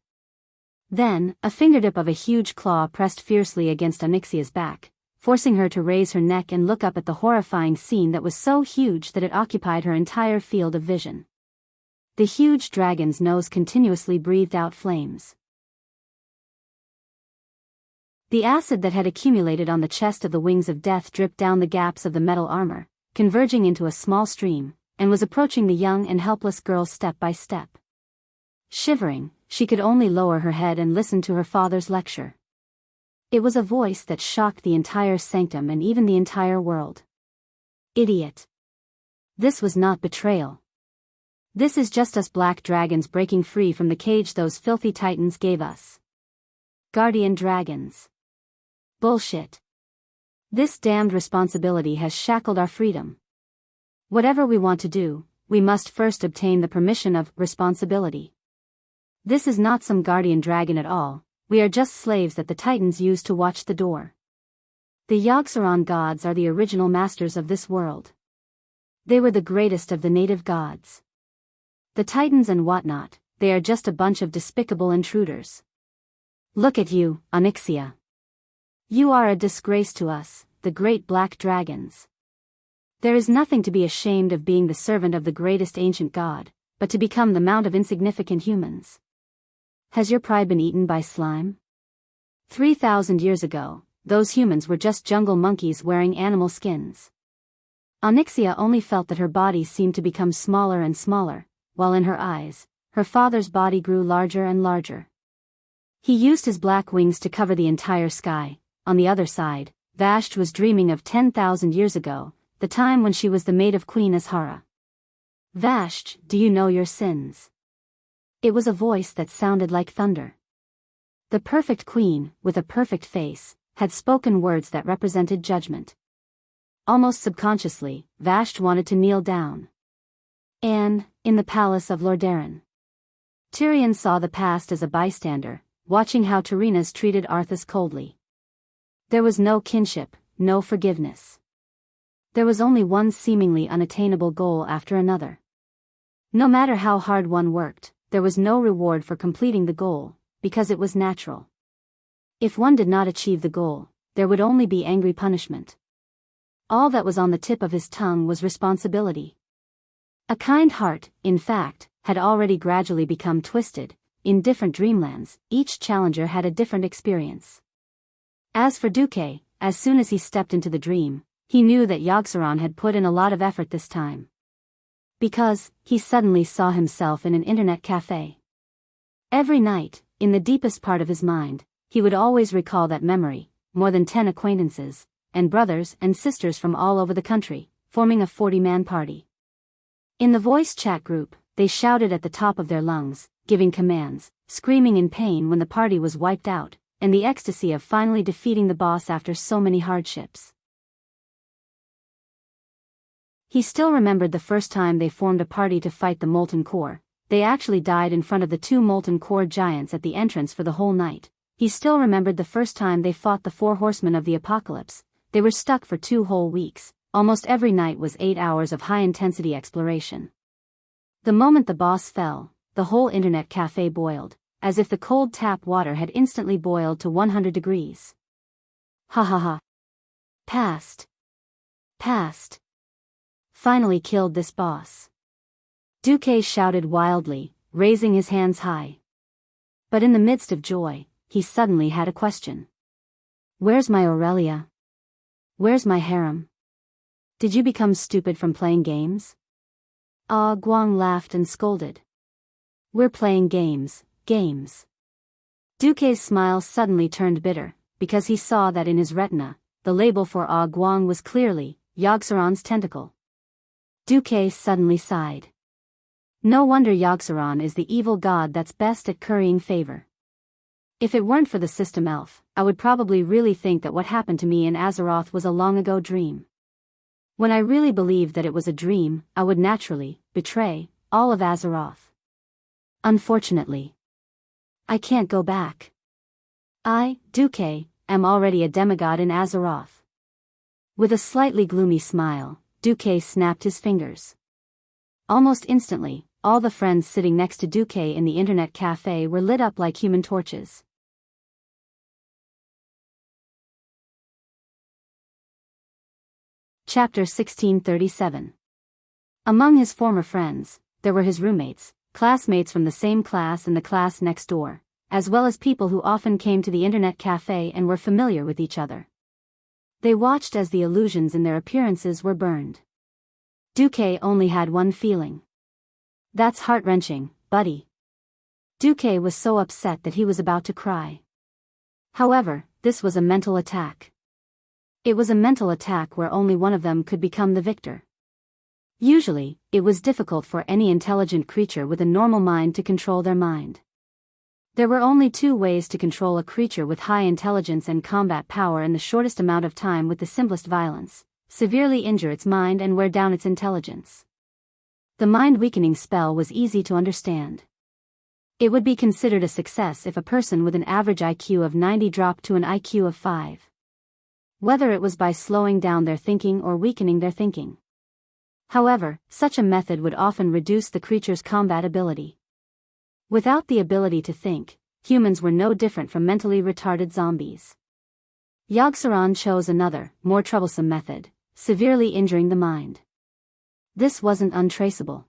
Then, a fingertip of a huge claw pressed fiercely against Onyxia's back, forcing her to raise her neck and look up at the horrifying scene that was so huge that it occupied her entire field of vision. The huge dragon's nose continuously breathed out flames. The acid that had accumulated on the chest of the wings of death dripped down the gaps of the metal armor, converging into a small stream, and was approaching the young and helpless girl step by step. Shivering, she could only lower her head and listen to her father's lecture. It was a voice that shocked the entire sanctum and even the entire world. Idiot. This was not betrayal. This is just us black dragons breaking free from the cage those filthy titans gave us. Guardian dragons. Bullshit. This damned responsibility has shackled our freedom. Whatever we want to do, we must first obtain the permission of responsibility. This is not some guardian dragon at all, we are just slaves that the titans use to watch the door. The Yogg-Saron gods are the original masters of this world. They were the greatest of the native gods. The titans and whatnot, they are just a bunch of despicable intruders. Look at you, Onyxia. You are a disgrace to us, the great black dragons. There is nothing to be ashamed of being the servant of the greatest ancient god, but to become the mount of insignificant humans. Has your pride been eaten by slime? 3,000 years ago, those humans were just jungle monkeys wearing animal skins. Onyxia only felt that her body seemed to become smaller and smaller, while in her eyes, her father's body grew larger and larger. He used his black wings to cover the entire sky. On the other side, Vashti was dreaming of 10,000 years ago, the time when she was the maid of Queen Ashara. Vashti, do you know your sins? It was a voice that sounded like thunder. The perfect queen, with a perfect face, had spoken words that represented judgment. Almost subconsciously, Vashti wanted to kneel down. And, in the palace of Lordaeron, Tyrion saw the past as a bystander, watching how Tyrinas treated Arthas coldly. There was no kinship, no forgiveness. There was only one seemingly unattainable goal after another. No matter how hard one worked, there was no reward for completing the goal, because it was natural. If one did not achieve the goal, there would only be angry punishment. All that was on the tip of his tongue was responsibility. A kind heart, in fact, had already gradually become twisted. In different dreamlands, each challenger had a different experience. As for Duque, as soon as he stepped into the dream, he knew that Yogg-Saron had put in a lot of effort this time. Because, he suddenly saw himself in an internet cafe. Every night, in the deepest part of his mind, he would always recall that memory, more than 10 acquaintances, and brothers and sisters from all over the country, forming a 40-man party. In the voice chat group, they shouted at the top of their lungs, giving commands, screaming in pain when the party was wiped out, and the ecstasy of finally defeating the boss after so many hardships. He still remembered the first time they formed a party to fight the Molten Core, they actually died in front of the two molten core giants at the entrance for the whole night. He still remembered the first time they fought the 4 horsemen of the apocalypse. They were stuck for 2 whole weeks. Almost every night was 8 hours of high-intensity exploration. The moment the boss fell, the whole internet cafe boiled, as if the cold tap water had instantly boiled to 100 degrees. Ha ha ha. Passed. Finally killed this boss. Duque shouted wildly, raising his hands high. But in the midst of joy, he suddenly had a question. Where's my Aurelia? Where's my harem? Did you become stupid from playing games? Ah, Guang laughed and scolded. We're playing games. Duque's smile suddenly turned bitter, because he saw that in his retina, the label for Ah Guang was clearly, Yogg-Saron's tentacle. Duque suddenly sighed. No wonder Yogg-Saron is the evil god that's best at currying favor. If it weren't for the system elf, I would probably really think that what happened to me in Azeroth was a long-ago dream. When I really believed that it was a dream, I would naturally betray all of Azeroth. Unfortunately, I can't go back. I, Duque, am already a demigod in Azeroth. With a slightly gloomy smile, Duque snapped his fingers. Almost instantly, all the friends sitting next to Duque in the internet cafe were lit up like human torches. Chapter 1637. Among his former friends, there were his roommates, classmates from the same class and the class next door, as well as people who often came to the internet cafe and were familiar with each other. They watched as the illusions in their appearances were burned. Duque only had one feeling. That's heart-wrenching, buddy. Duque was so upset that he was about to cry. However, this was a mental attack. It was a mental attack where only one of them could become the victor. Usually, it was difficult for any intelligent creature with a normal mind to control their mind. There were only 2 ways to control a creature with high intelligence and combat power in the shortest amount of time with the simplest violence: severely injure its mind and wear down its intelligence. The mind-weakening spell was easy to understand. It would be considered a success if a person with an average IQ of 90 dropped to an IQ of 5. Whether it was by slowing down their thinking or weakening their thinking. However, such a method would often reduce the creature's combat ability. Without the ability to think, humans were no different from mentally retarded zombies. Yogg-Saron chose another, more troublesome method: severely injuring the mind. This wasn't untraceable.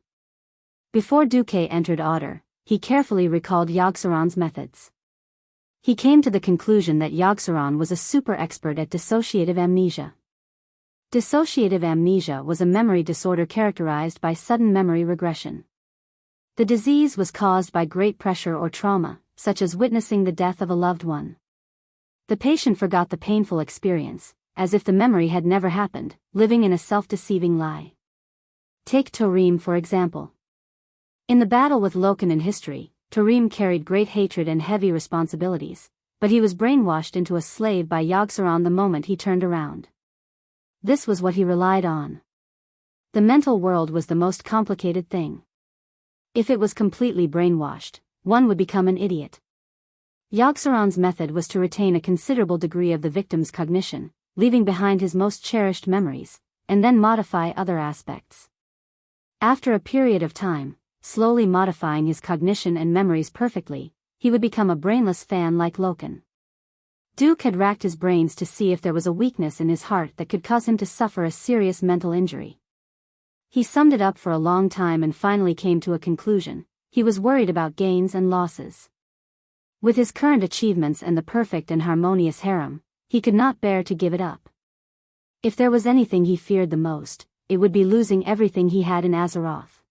Before Duque entered Otter, he carefully recalled Yogg-Saron's methods. He came to the conclusion that Yogg-Saron was a super expert at dissociative amnesia. Dissociative amnesia was a memory disorder characterized by sudden memory regression. The disease was caused by great pressure or trauma, such as witnessing the death of a loved one. The patient forgot the painful experience, as if the memory had never happened, living in a self-deceiving lie. Take Tarim for example. In the battle with Loken in history, Tarim carried great hatred and heavy responsibilities, but he was brainwashed into a slave by Yogg-Saron the moment he turned around. This was what he relied on. The mental world was the most complicated thing. If it was completely brainwashed, one would become an idiot. Yogg-Saron's method was to retain a considerable degree of the victim's cognition, leaving behind his most cherished memories, and then modify other aspects. After a period of time, slowly modifying his cognition and memories perfectly, he would become a brainless fan like Loken. Duke had racked his brains to see if there was a weakness in his heart that could cause him to suffer a serious mental injury. He summed it up for a long time and finally came to a conclusion: he was worried about gains and losses. With his current achievements and the perfect and harmonious harem, he could not bear to give it up. If there was anything he feared the most, it would be losing everything he had in Azeroth.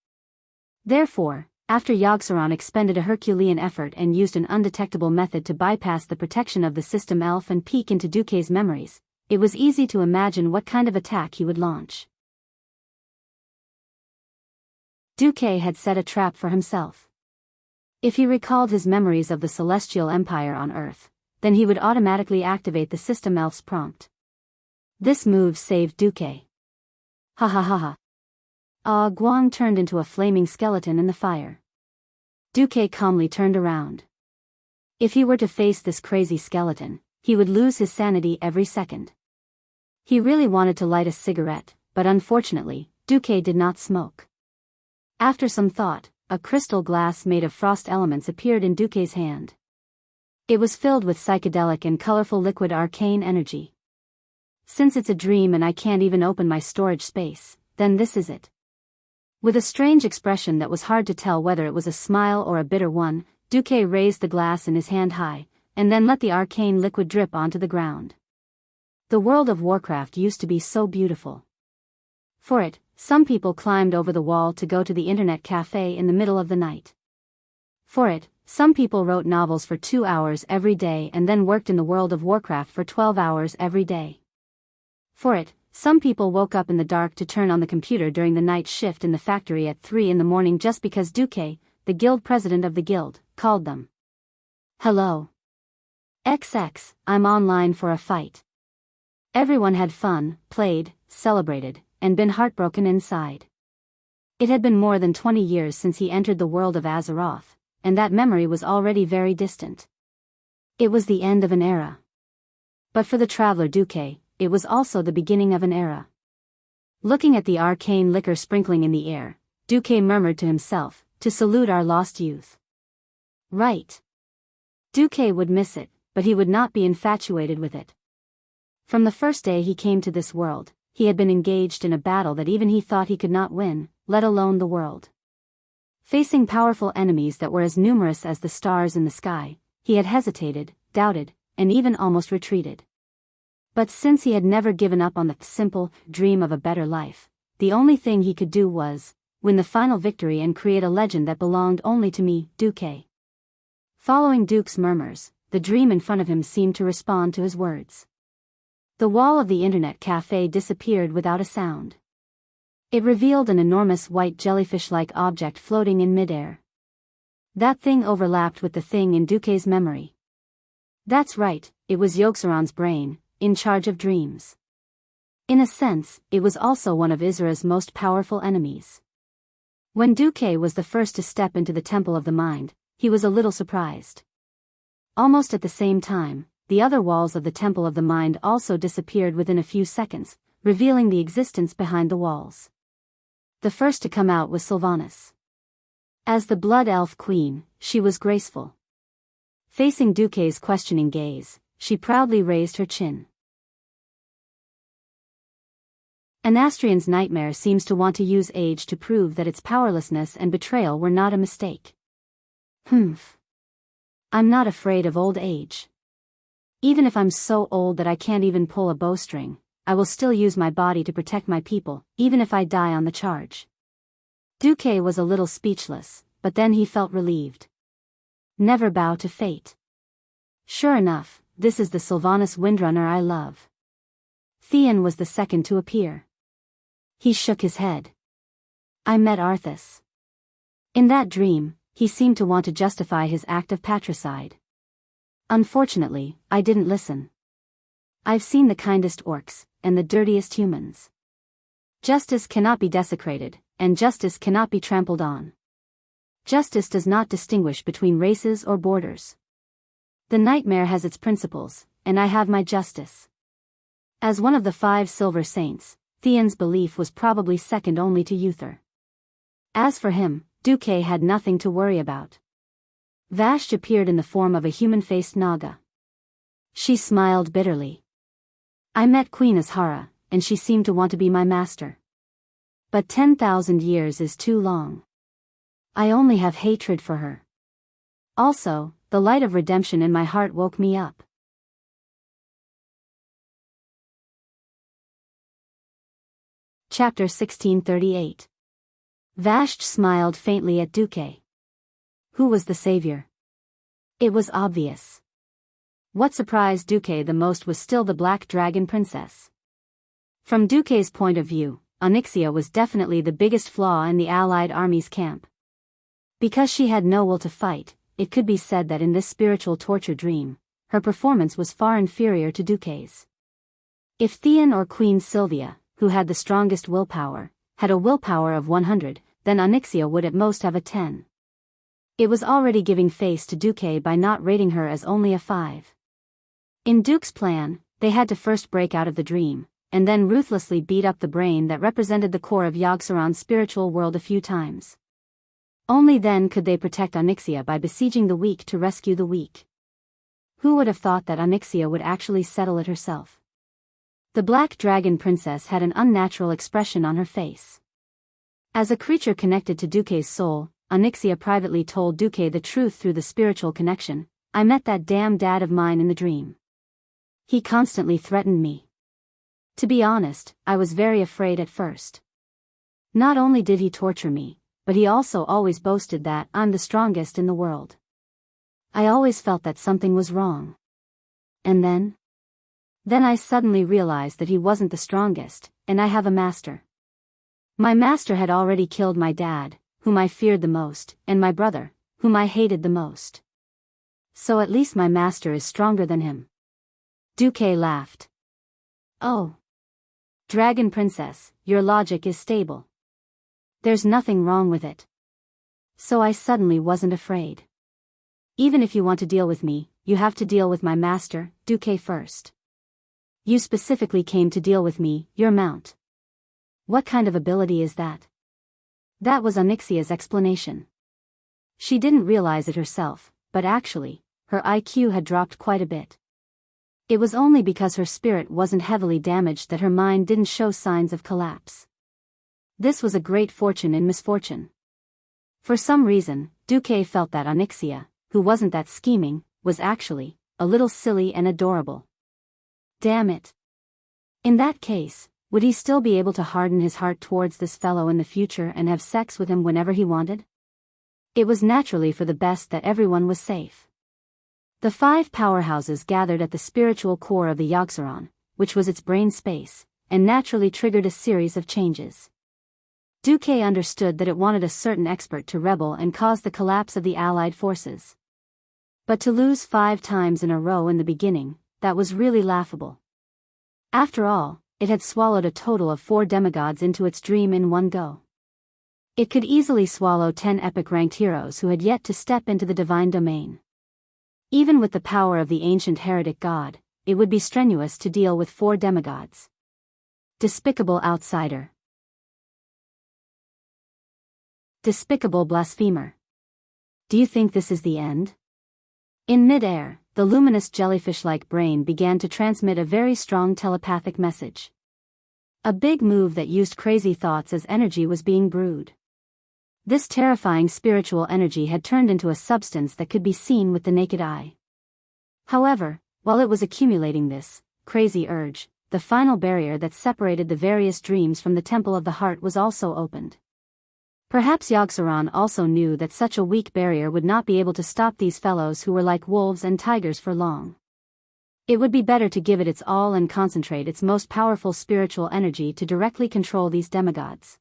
Therefore, after Yogg-Saron expended a Herculean effort and used an undetectable method to bypass the protection of the system elf and peek into Duque's memories, it was easy to imagine what kind of attack he would launch. Duque had set a trap for himself. If he recalled his memories of the Celestial Empire on Earth, then he would automatically activate the system elf's prompt. This move saved Duque. Ha ha ha ha. Ah Guang turned into a flaming skeleton in the fire. Duque calmly turned around. If he were to face this crazy skeleton, he would lose his sanity every second. He really wanted to light a cigarette, but unfortunately, Duque did not smoke. After some thought, a crystal glass made of frost elements appeared in Duque's hand. It was filled with psychedelic and colorful liquid arcane energy. Since it's a dream and I can't even open my storage space, then this is it. With a strange expression that was hard to tell whether it was a smile or a bitter one, Duque raised the glass in his hand high, and then let the arcane liquid drip onto the ground. The world of Warcraft used to be so beautiful. For it, some people climbed over the wall to go to the internet cafe in the middle of the night. For it, some people wrote novels for 2 hours every day and then worked in the world of Warcraft for 12 hours every day. For it, some people woke up in the dark to turn on the computer during the night shift in the factory at 3 in the morning just because Duque, the guild president of the guild, called them. Hello. XX, I'm online for a fight. Everyone had fun, played, celebrated, and been heartbroken inside. It had been more than 20 years since he entered the world of Azeroth, and that memory was already very distant. It was the end of an era. But for the traveler Duque, it was also the beginning of an era. Looking at the arcane liquor sprinkling in the air, Duque murmured to himself, to salute our lost youth. Right. Duque would miss it, but he would not be infatuated with it. From the first day he came to this world, he had been engaged in a battle that even he thought he could not win, let alone the world. Facing powerful enemies that were as numerous as the stars in the sky, he had hesitated, doubted, and even almost retreated. But since he had never given up on the simple dream of a better life, the only thing he could do was win the final victory and create a legend that belonged only to me, Duque. Following Duke's murmurs, the dream in front of him seemed to respond to his words. The wall of the internet cafe disappeared without a sound. It revealed an enormous white jellyfish-like object floating in midair. That thing overlapped with the thing in Duque's memory. That's right, it was Yogg-Saron's brain, in charge of dreams. In a sense, it was also one of Isra's most powerful enemies. When Duque was the first to step into the Temple of the Mind, he was a little surprised. Almost at the same time, the other walls of the Temple of the Mind also disappeared within a few seconds, revealing the existence behind the walls. The first to come out was Sylvanas. As the Blood Elf Queen, she was graceful. Facing Duque's questioning gaze, she proudly raised her chin. An Astrian's nightmare seems to want to use age to prove that its powerlessness and betrayal were not a mistake. Humph. I'm not afraid of old age. Even if I'm so old that I can't even pull a bowstring, I will still use my body to protect my people, even if I die on the charge. Duque was a little speechless, but then he felt relieved. Never bow to fate. Sure enough, this is the Sylvanas Windrunner I love. Theon was the second to appear. He shook his head. I met Arthas. In that dream, he seemed to want to justify his act of patricide. Unfortunately, I didn't listen. I've seen the kindest orcs, and the dirtiest humans. Justice cannot be desecrated, and justice cannot be trampled on. Justice does not distinguish between races or borders. The nightmare has its principles, and I have my justice. As one of the 5 silver saints, Theon's belief was probably second only to Uther. As for him, Duque had nothing to worry about. Vashj appeared in the form of a human-faced Naga. She smiled bitterly. I met Queen Azhara, and she seemed to want to be my master. But 10,000 years is too long. I only have hatred for her. Also, the light of redemption in my heart woke me up. Chapter 1638. Vashj smiled faintly at Duque. Who was the savior? It was obvious. What surprised Duque the most was still the Black Dragon Princess. From Duque's point of view, Onyxia was definitely the biggest flaw in the Allied army's camp. Because she had no will to fight, it could be said that in this spiritual torture dream, her performance was far inferior to Duque's. If Theon or Queen Sylvia, who had the strongest willpower, had a willpower of 100, then Onyxia would at most have a 10. It was already giving face to Duque by not rating her as only a 5. In Duke's plan, they had to first break out of the dream, and then ruthlessly beat up the brain that represented the core of Yogg-Saron's spiritual world a few times. Only then could they protect Onyxia by besieging the weak to rescue the weak. Who would have thought that Onyxia would actually settle it herself? The Black Dragon Princess had an unnatural expression on her face. As a creature connected to Duque's soul, Onyxia privately told Duque the truth through the spiritual connection. I met that damn dad of mine in the dream. He constantly threatened me. To be honest, I was very afraid at first. Not only did he torture me, but he also always boasted that I'm the strongest in the world. I always felt that something was wrong. And then I suddenly realized that he wasn't the strongest, and I have a master. My master had already killed my dad, whom I feared the most, and my brother, whom I hated the most. So at least my master is stronger than him. Duque laughed. Oh. Dragon Princess, your logic is stable. There's nothing wrong with it. So I suddenly wasn't afraid. Even if you want to deal with me, you have to deal with my master, Duque, first. You specifically came to deal with me, your mount. What kind of ability is that? That was Onyxia's explanation. She didn't realize it herself, but actually, her IQ had dropped quite a bit. It was only because her spirit wasn't heavily damaged that her mind didn't show signs of collapse. This was a great fortune in misfortune. For some reason, Duque felt that Onyxia, who wasn't that scheming, was actually a little silly and adorable. Damn it. In that case, would he still be able to harden his heart towards this fellow in the future and have sex with him whenever he wanted? It was naturally for the best that everyone was safe. The 5 powerhouses gathered at the spiritual core of the Yogg-Saron, which was its brain space, and naturally triggered a series of changes. Duque understood that it wanted a certain expert to rebel and cause the collapse of the allied forces. But to lose 5 times in a row in the beginning, that was really laughable. After all, it had swallowed a total of 4 demigods into its dream in one go. It could easily swallow 10 epic-ranked heroes who had yet to step into the divine domain. Even with the power of the ancient heretic god, it would be strenuous to deal with 4 demigods. Despicable outsider. Despicable blasphemer. Do you think this is the end? In mid-air, the luminous jellyfish-like brain began to transmit a very strong telepathic message. A big move that used crazy thoughts as energy was being brewed. This terrifying spiritual energy had turned into a substance that could be seen with the naked eye. However, while it was accumulating this crazy urge, the final barrier that separated the various dreams from the Temple of the Heart was also opened. Perhaps Yogg-Saron also knew that such a weak barrier would not be able to stop these fellows who were like wolves and tigers for long. It would be better to give it its all and concentrate its most powerful spiritual energy to directly control these demigods.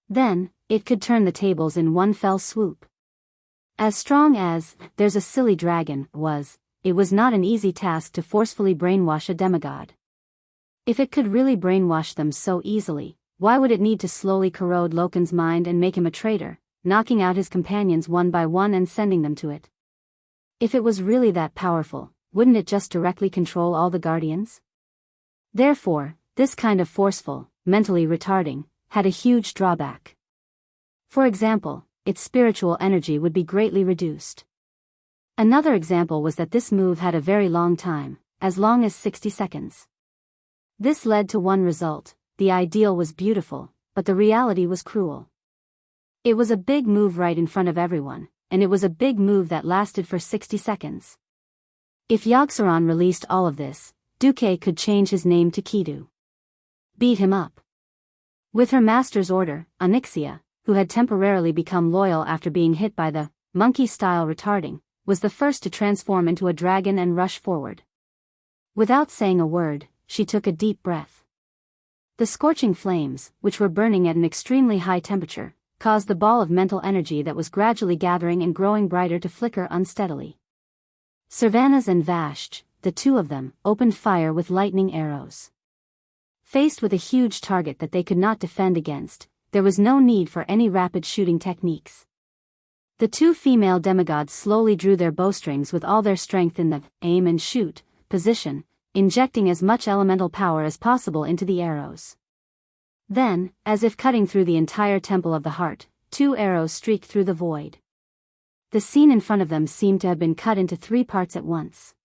Then, it could turn the tables in one fell swoop. As strong as "There's a Silly Dragon" was, it was not an easy task to forcefully brainwash a demigod. If it could really brainwash them so easily, why would it need to slowly corrode Loken's mind and make him a traitor, knocking out his companions one by one and sending them to it? If it was really that powerful, wouldn't it just directly control all the guardians? Therefore, this kind of forceful, mentally retarding, had a huge drawback. For example, its spiritual energy would be greatly reduced. Another example was that this move had a very long time, as long as 60 seconds. This led to one result: the ideal was beautiful, but the reality was cruel. It was a big move right in front of everyone, and it was a big move that lasted for 60 seconds. If Yogg-Saron released all of this, Duque could change his name to Kidu. Beat him up. With her master's order, Onyxia, who had temporarily become loyal after being hit by the monkey-style retarding, was the first to transform into a dragon and rush forward. Without saying a word, she took a deep breath. The scorching flames, which were burning at an extremely high temperature, caused the ball of mental energy that was gradually gathering and growing brighter to flicker unsteadily. Servanas and Vashj, the 2 of them, opened fire with lightning arrows. Faced with a huge target that they could not defend against, there was no need for any rapid shooting techniques. The two female demigods slowly drew their bowstrings with all their strength in the aim and shoot position, injecting as much elemental power as possible into the arrows. Then, as if cutting through the entire temple of the heart, two arrows streaked through the void. The scene in front of them seemed to have been cut into 3 parts at once.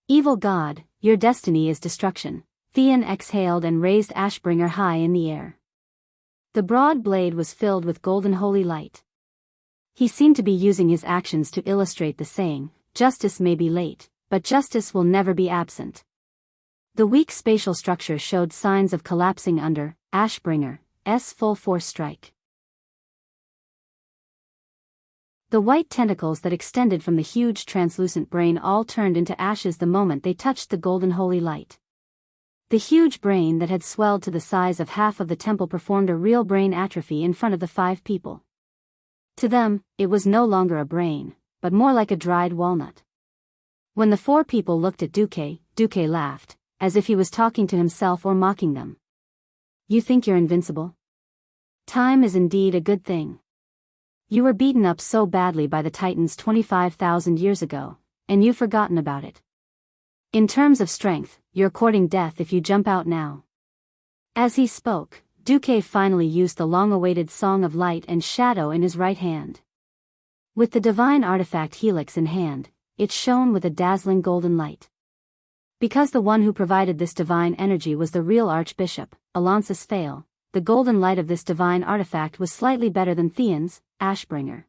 Evil God, your destiny is destruction, Theon exhaled and raised Ashbringer high in the air. The broad blade was filled with golden holy light. He seemed to be using his actions to illustrate the saying, justice may be late, but justice will never be absent. The weak spatial structure showed signs of collapsing under Ashbringer's full force strike. The white tentacles that extended from the huge translucent brain all turned into ashes the moment they touched the golden holy light. The huge brain that had swelled to the size of half of the temple performed a real brain atrophy in front of the 5 people. To them, it was no longer a brain, but more like a dried walnut. When the 4 people looked at Duque laughed, as if he was talking to himself or mocking them. You think you're invincible? Time is indeed a good thing. You were beaten up so badly by the Titans 25,000 years ago, and you've forgotten about it. In terms of strength, you're courting death if you jump out now. As he spoke, Duque finally used the long-awaited Song of Light and Shadow in his right hand. With the divine artifact Helix in hand, it shone with a dazzling golden light. Because the one who provided this divine energy was the real Archbishop, Alonsus Fail, the golden light of this divine artifact was slightly better than Theon's, Ashbringer.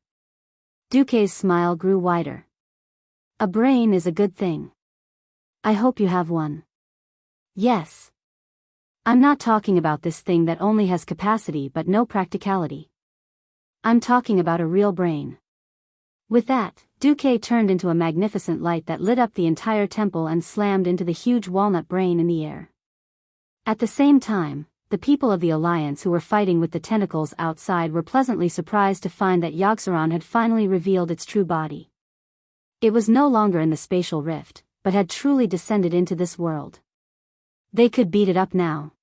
Duque's smile grew wider. A brain is a good thing. I hope you have one. Yes. I'm not talking about this thing that only has capacity but no practicality. I'm talking about a real brain. With that, Duque turned into a magnificent light that lit up the entire temple and slammed into the huge walnut brain in the air. At the same time, the people of the Alliance who were fighting with the tentacles outside were pleasantly surprised to find that Yogg-Saron had finally revealed its true body. It was no longer in the spatial rift, but had truly descended into this world. They could beat it up now.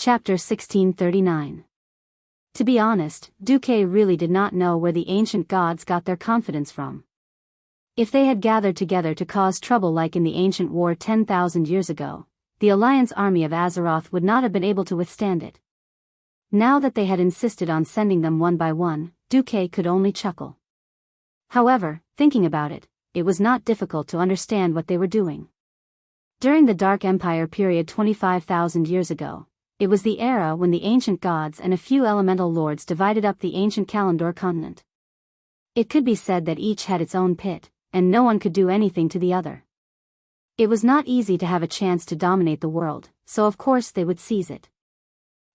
Chapter 1639. To be honest, Duque really did not know where the ancient gods got their confidence from. If they had gathered together to cause trouble like in the ancient war 10,000 years ago, the Alliance army of Azeroth would not have been able to withstand it. Now that they had insisted on sending them one by one, Duque could only chuckle. However, thinking about it, it was not difficult to understand what they were doing. During the Dark Empire period 25,000 years ago, it was the era when the ancient gods and a few elemental lords divided up the ancient Kalimdor continent. It could be said that each had its own pit, and no one could do anything to the other. It was not easy to have a chance to dominate the world, so of course they would seize it.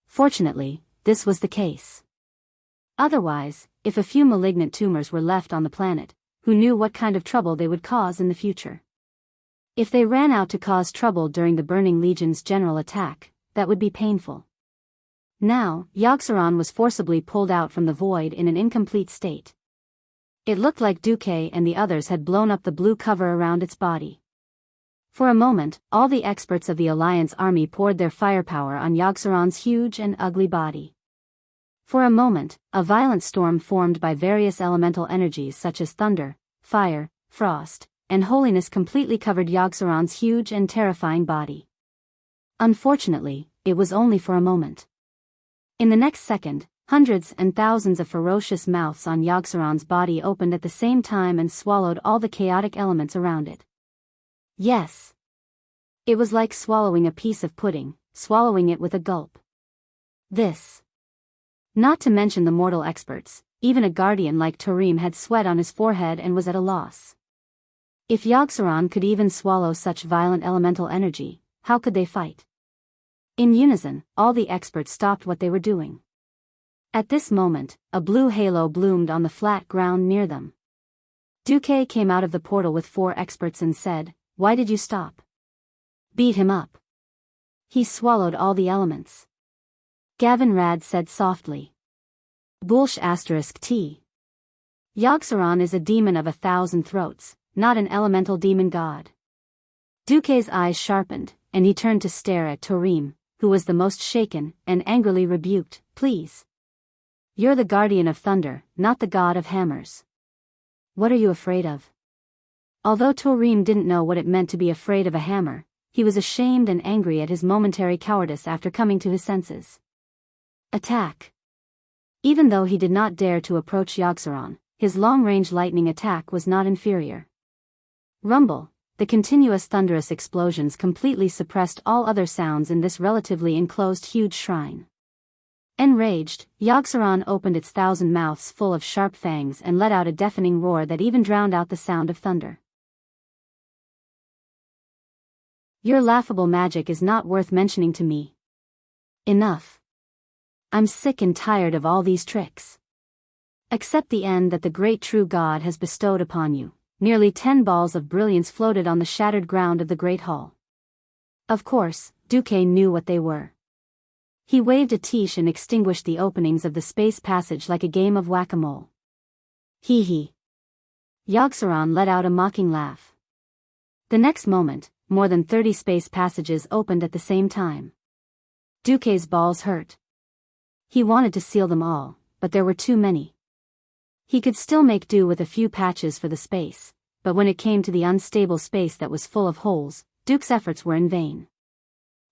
Fortunately, this was the case. Otherwise, if a few malignant tumors were left on the planet, who knew what kind of trouble they would cause in the future? If they ran out to cause trouble during the Burning Legion's general attack, that would be painful. Now, Yogg-Saron was forcibly pulled out from the void in an incomplete state. It looked like Duque and the others had blown up the blue cover around its body. For a moment, all the experts of the Alliance army poured their firepower on Yogg-Saron's huge and ugly body. For a moment, a violent storm formed by various elemental energies such as thunder, fire, frost, and holiness completely covered Yogg-Saron's huge and terrifying body. Unfortunately, it was only for a moment. In the next second, hundreds and thousands of ferocious mouths on Yogg-Saron's body opened at the same time and swallowed all the chaotic elements around it. Yes. It was like swallowing a piece of pudding, swallowing it with a gulp. This. Not to mention the mortal experts, even a guardian like Tarim had sweat on his forehead and was at a loss. If Yogg-Saron could even swallow such violent elemental energy, how could they fight? In unison, all the experts stopped what they were doing. At this moment, a blue halo bloomed on the flat ground near them. Duque came out of the portal with 4 experts and said, "Why did you stop?" "Beat him up. He swallowed all the elements." Gavin Rad said softly. Bulsh *T. Yogg-Saron is a demon of 1,000 throats, not an elemental demon god. Duque's eyes sharpened, and he turned to stare at Tarim, who was the most shaken, and angrily rebuked, "Please. You're the guardian of thunder, not the god of hammers. What are you afraid of?" Although Tarim didn't know what it meant to be afraid of a hammer, he was ashamed and angry at his momentary cowardice after coming to his senses. Attack. Even though he did not dare to approach Yogg-Saron, his long-range lightning attack was not inferior. Rumble. The continuous thunderous explosions completely suppressed all other sounds in this relatively enclosed huge shrine. Enraged, Yogg-Saron opened its 1,000 mouths full of sharp fangs and let out a deafening roar that even drowned out the sound of thunder. "Your laughable magic is not worth mentioning to me. Enough. I'm sick and tired of all these tricks. Accept the end that the great true God has bestowed upon you." Nearly 10 balls of brilliance floated on the shattered ground of the great hall. Of course, Duque knew what they were. He waved a tiche and extinguished the openings of the space passage like a game of whack-a-mole. Hee hee. Yogg-Saron let out a mocking laugh. The next moment, more than 30 space passages opened at the same time. Duque's balls hurt. He wanted to seal them all, but there were too many. He could still make do with a few patches for the space, but when it came to the unstable space that was full of holes, Duke's efforts were in vain.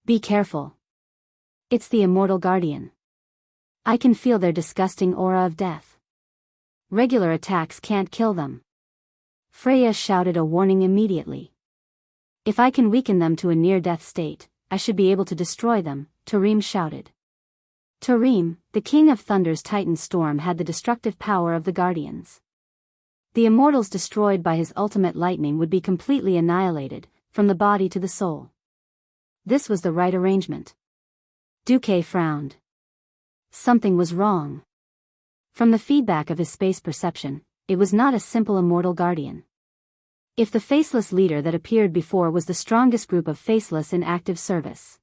"Be careful. It's the immortal guardian. I can feel their disgusting aura of death. Regular attacks can't kill them." Freya shouted a warning immediately. "If I can weaken them to a near-death state, I should be able to destroy them," Tarim shouted. Tarim, the king of Thunder's Titan storm, had the destructive power of the guardians. The immortals destroyed by his ultimate lightning would be completely annihilated, from the body to the soul. This was the right arrangement. Duque frowned. Something was wrong. From the feedback of his space perception, it was not a simple immortal guardian. If the faceless leader that appeared before was the strongest group of faceless in active service,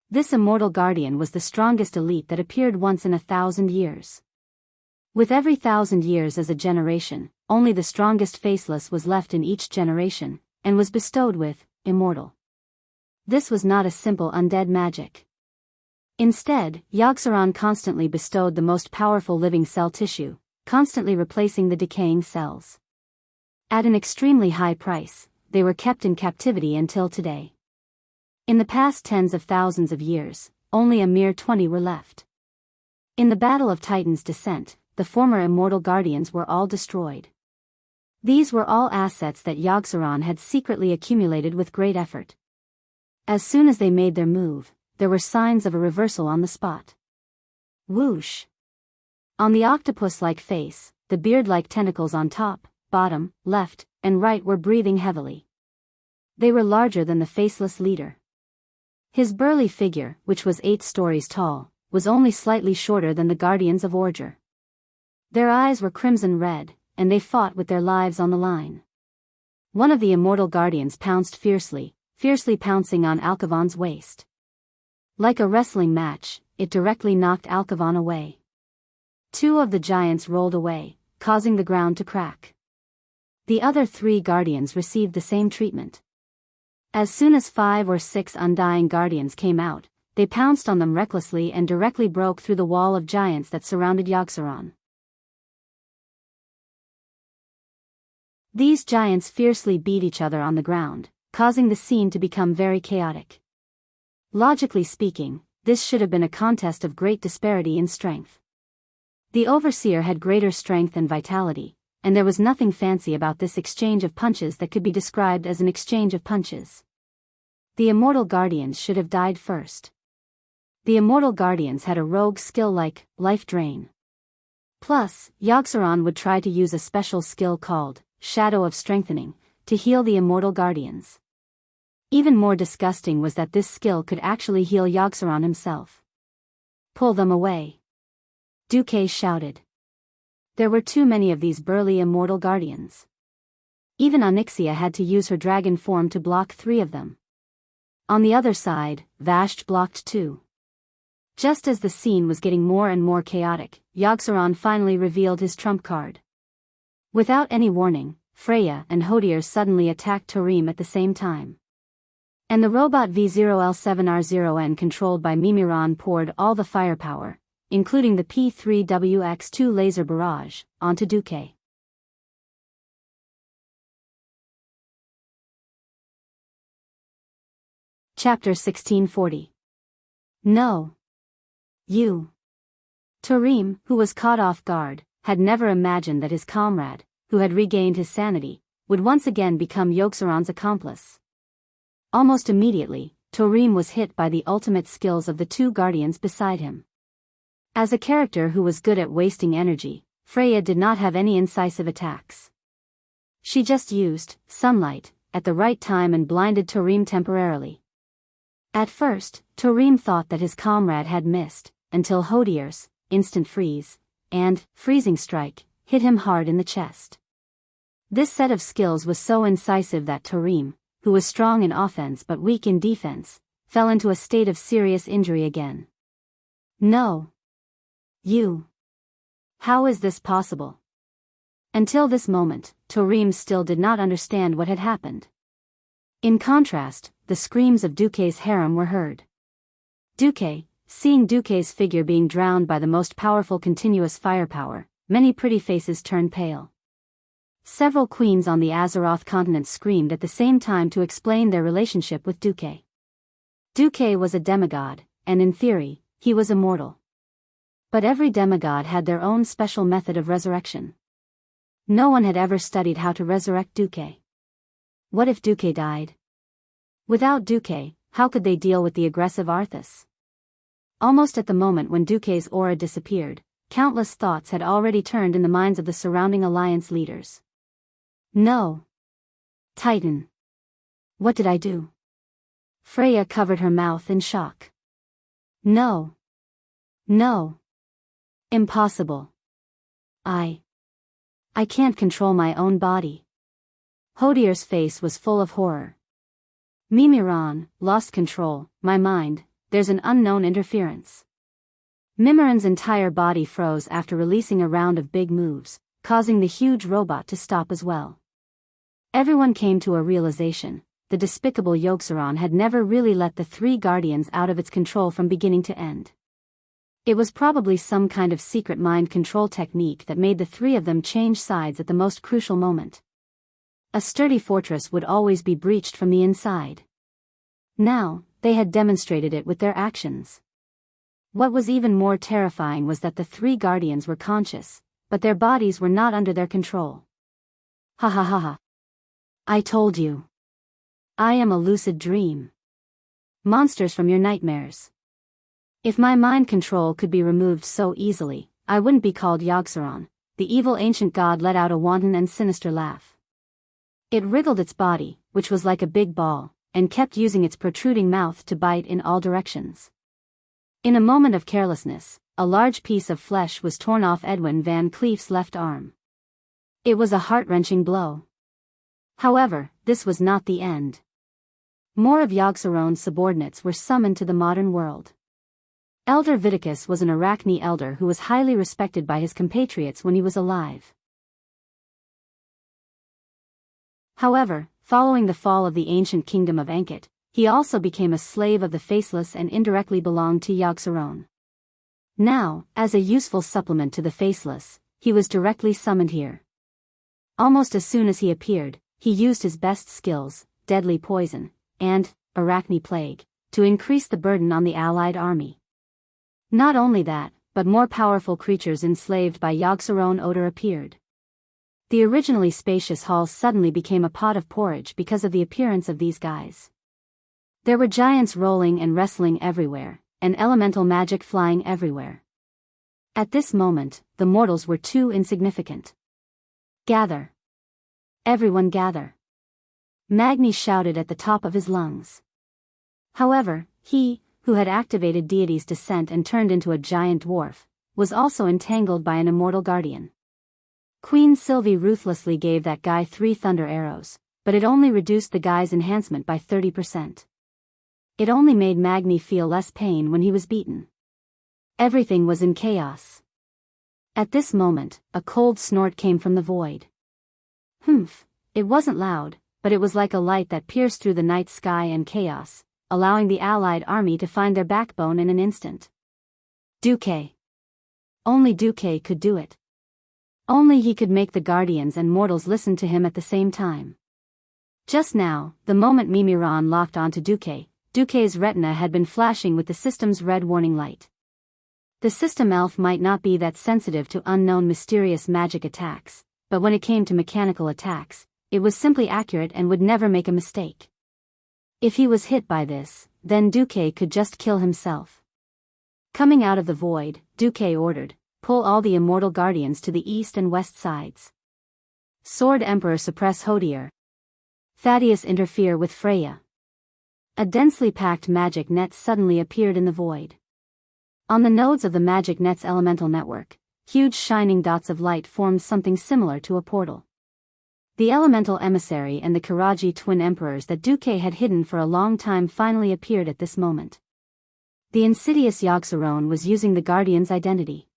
this immortal guardian was the strongest elite that appeared once in 1,000 years. With every 1,000 years as a generation, only the strongest faceless was left in each generation, and was bestowed with immortal. This was not a simple undead magic. Instead, Yogg-Saron constantly bestowed the most powerful living cell tissue, constantly replacing the decaying cells. At an extremely high price, they were kept in captivity until today. In the past tens of thousands of years, only a mere 20 were left. In the Battle of Titan's Descent, the former immortal guardians were all destroyed. These were all assets that Yogg-Saron had secretly accumulated with great effort. As soon as they made their move, there were signs of a reversal on the spot. Whoosh! On the octopus-like face, the beard-like tentacles on top, bottom, left, and right were breathing heavily. They were larger than the faceless leader. His burly figure, which was 8 stories tall, was only slightly shorter than the guardians of Orger. Their eyes were crimson red, and they fought with their lives on the line. One of the immortal guardians pounced fiercely pouncing on Alkavon's waist. Like a wrestling match, it directly knocked Alkavon away. 2 of the giants rolled away, causing the ground to crack. The other 3 guardians received the same treatment. As soon as 5 or 6 undying guardians came out, they pounced on them recklessly and directly broke through the wall of giants that surrounded Yogg-Saron. These giants fiercely beat each other on the ground, causing the scene to become very chaotic. Logically speaking, this should have been a contest of great disparity in strength. The Overseer had greater strength and vitality, and there was nothing fancy about this exchange of punches that could be described as an exchange of punches. The Immortal Guardians should have died first. The Immortal Guardians had a rogue skill like Life Drain. Plus, Yogg-Saron would try to use a special skill called Shadow of Strengthening to heal the Immortal Guardians. Even more disgusting was that this skill could actually heal Yogg-Saron himself. "Pull them away," Duque shouted. There were too many of these burly immortal guardians. Even Onyxia had to use her dragon form to block 3 of them. On the other side, Vashj blocked 2. Just as the scene was getting more and more chaotic, Yogg-Saron finally revealed his trump card. Without any warning, Freya and Hodir suddenly attacked Tarim at the same time. And the robot V0L7R0N controlled by Mimiran poured all the firepower, including the P3WX2 laser barrage, onto Duque. Chapter 1640. No. You. Tarim, who was caught off guard, had never imagined that his comrade, who had regained his sanity, would once again become Yogg-Saron's accomplice. Almost immediately, Tarim was hit by the ultimate skills of the two guardians beside him. As a character who was good at wasting energy, Freya did not have any incisive attacks. She just used sunlight at the right time and blinded Tarim temporarily. At first, Tarim thought that his comrade had missed, until Hodier's instant freeze and freezing strike hit him hard in the chest. This set of skills was so incisive that Tarim, who was strong in offense but weak in defense, fell into a state of serious injury again. No. You. How is this possible? Until this moment, Tarim still did not understand what had happened. In contrast, the screams of Duque's harem were heard. Duque, seeing Duque's figure being drowned by the most powerful continuous firepower, many pretty faces turned pale. Several queens on the Azeroth continent screamed at the same time to explain their relationship with Duque. Duque was a demigod, and in theory, he was immortal. But every demigod had their own special method of resurrection. No one had ever studied how to resurrect Duque. What if Duque died? Without Duque, how could they deal with the aggressive Arthas? Almost at the moment when Duque's aura disappeared, countless thoughts had already turned in the minds of the surrounding alliance leaders. No. Titan. What did I do? Freya covered her mouth in shock. No. No. Impossible. I can't control my own body. Hodier's face was full of horror. Mimiran, lost control, my mind, there's an unknown interference. Mimiran's entire body froze after releasing a round of big moves, causing the huge robot to stop as well. Everyone came to a realization: the despicable Yogg-Saron had never really let the three guardians out of its control from beginning to end. It was probably some kind of secret mind control technique that made the three of them change sides at the most crucial moment. A sturdy fortress would always be breached from the inside. Now, they had demonstrated it with their actions. What was even more terrifying was that the three guardians were conscious, but their bodies were not under their control. Ha ha ha ha. I told you. I am a lucid dream. Monsters from your nightmares. If my mind control could be removed so easily, I wouldn't be called Yogg-Saron. The evil ancient god let out a wanton and sinister laugh. It wriggled its body, which was like a big ball, and kept using its protruding mouth to bite in all directions. In a moment of carelessness, a large piece of flesh was torn off Edwin Van Cleef's left arm. It was a heart-wrenching blow. However, this was not the end. More of Yogg-Saron's subordinates were summoned to the modern world. Elder Viticus was an Arachne elder who was highly respected by his compatriots when he was alive. However, following the fall of the ancient kingdom of Ankit, he also became a slave of the Faceless and indirectly belonged to Yogg-Saron. Now, as a useful supplement to the Faceless, he was directly summoned here. Almost as soon as he appeared, he used his best skills, deadly poison, and Arachne plague, to increase the burden on the allied army. Not only that, but more powerful creatures enslaved by Yogg-Saron odor appeared. The originally spacious hall suddenly became a pot of porridge because of the appearance of these guys. There were giants rolling and wrestling everywhere, and elemental magic flying everywhere. At this moment, the mortals were too insignificant. Gather. Everyone gather. Magni shouted at the top of his lungs. However, he, who had activated Deity's descent and turned into a giant dwarf, was also entangled by an immortal guardian. Queen Sylvie ruthlessly gave that guy 3 thunder arrows, but it only reduced the guy's enhancement by 30%. It only made Magni feel less pain when he was beaten. Everything was in chaos. At this moment, a cold snort came from the void. Humph, it wasn't loud, but it was like a light that pierced through the night sky and chaos, allowing the Allied army to find their backbone in an instant. Duque. Only Duque could do it. Only he could make the Guardians and mortals listen to him at the same time. Just now, the moment Mimiron locked onto Duque, Duque's retina had been flashing with the system's red warning light. The system elf might not be that sensitive to unknown mysterious magic attacks, but when it came to mechanical attacks, it was simply accurate and would never make a mistake. If he was hit by this, then Duque could just kill himself. Coming out of the void, Duque ordered, "Pull all the immortal guardians to the east and west sides. Sword Emperor suppress Hodier. Thaddeus interfere with Freya." A densely packed magic net suddenly appeared in the void. On the nodes of the magic net's elemental network, huge shining dots of light formed something similar to a portal. The elemental emissary and the Kiraji twin emperors that Duque had hidden for a long time finally appeared at this moment. The insidious Yogg-Saron was using the Guardian's identity.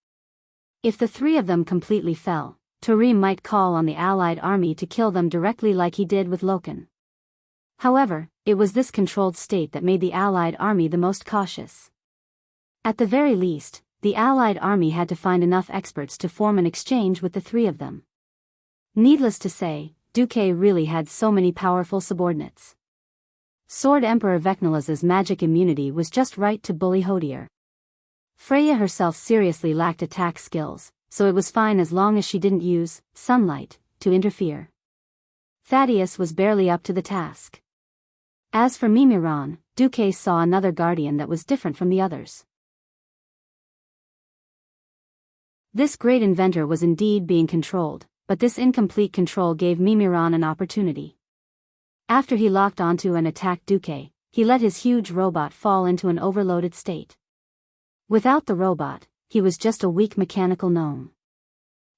If the three of them completely fell, Tarim might call on the Allied army to kill them directly like he did with Loken. However, it was this controlled state that made the Allied army the most cautious. At the very least, the Allied army had to find enough experts to form an exchange with the three of them. Needless to say, Duque really had so many powerful subordinates. Sword Emperor Vecnala's magic immunity was just right to bully Hodier. Freya herself seriously lacked attack skills, so it was fine as long as she didn't use sunlight to interfere. Thaddeus was barely up to the task. As for Mimiron, Duque saw another guardian that was different from the others. This great inventor was indeed being controlled, but this incomplete control gave Mimiron an opportunity. After he locked onto and attacked Duque, he let his huge robot fall into an overloaded state. Without the robot, he was just a weak mechanical gnome.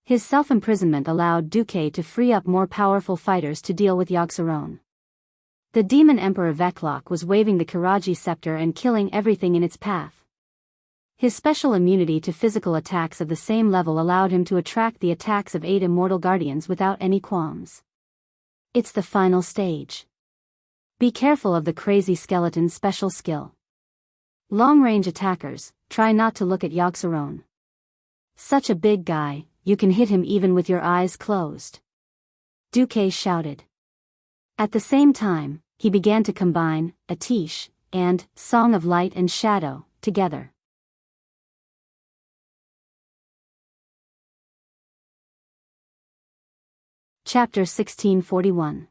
His self-imprisonment allowed Duque to free up more powerful fighters to deal with Yogg-Saron. The Demon Emperor Veclock was waving the Kiraji scepter and killing everything in its path. His special immunity to physical attacks of the same level allowed him to attract the attacks of 8 immortal guardians without any qualms. It's the final stage. Be careful of the crazy skeleton's special skill. Long-range attackers, try not to look at Yogg-Saron. Such a big guy, you can hit him even with your eyes closed. Duque shouted. At the same time, he began to combine Atish and Song of Light and Shadow together. Chapter 1641.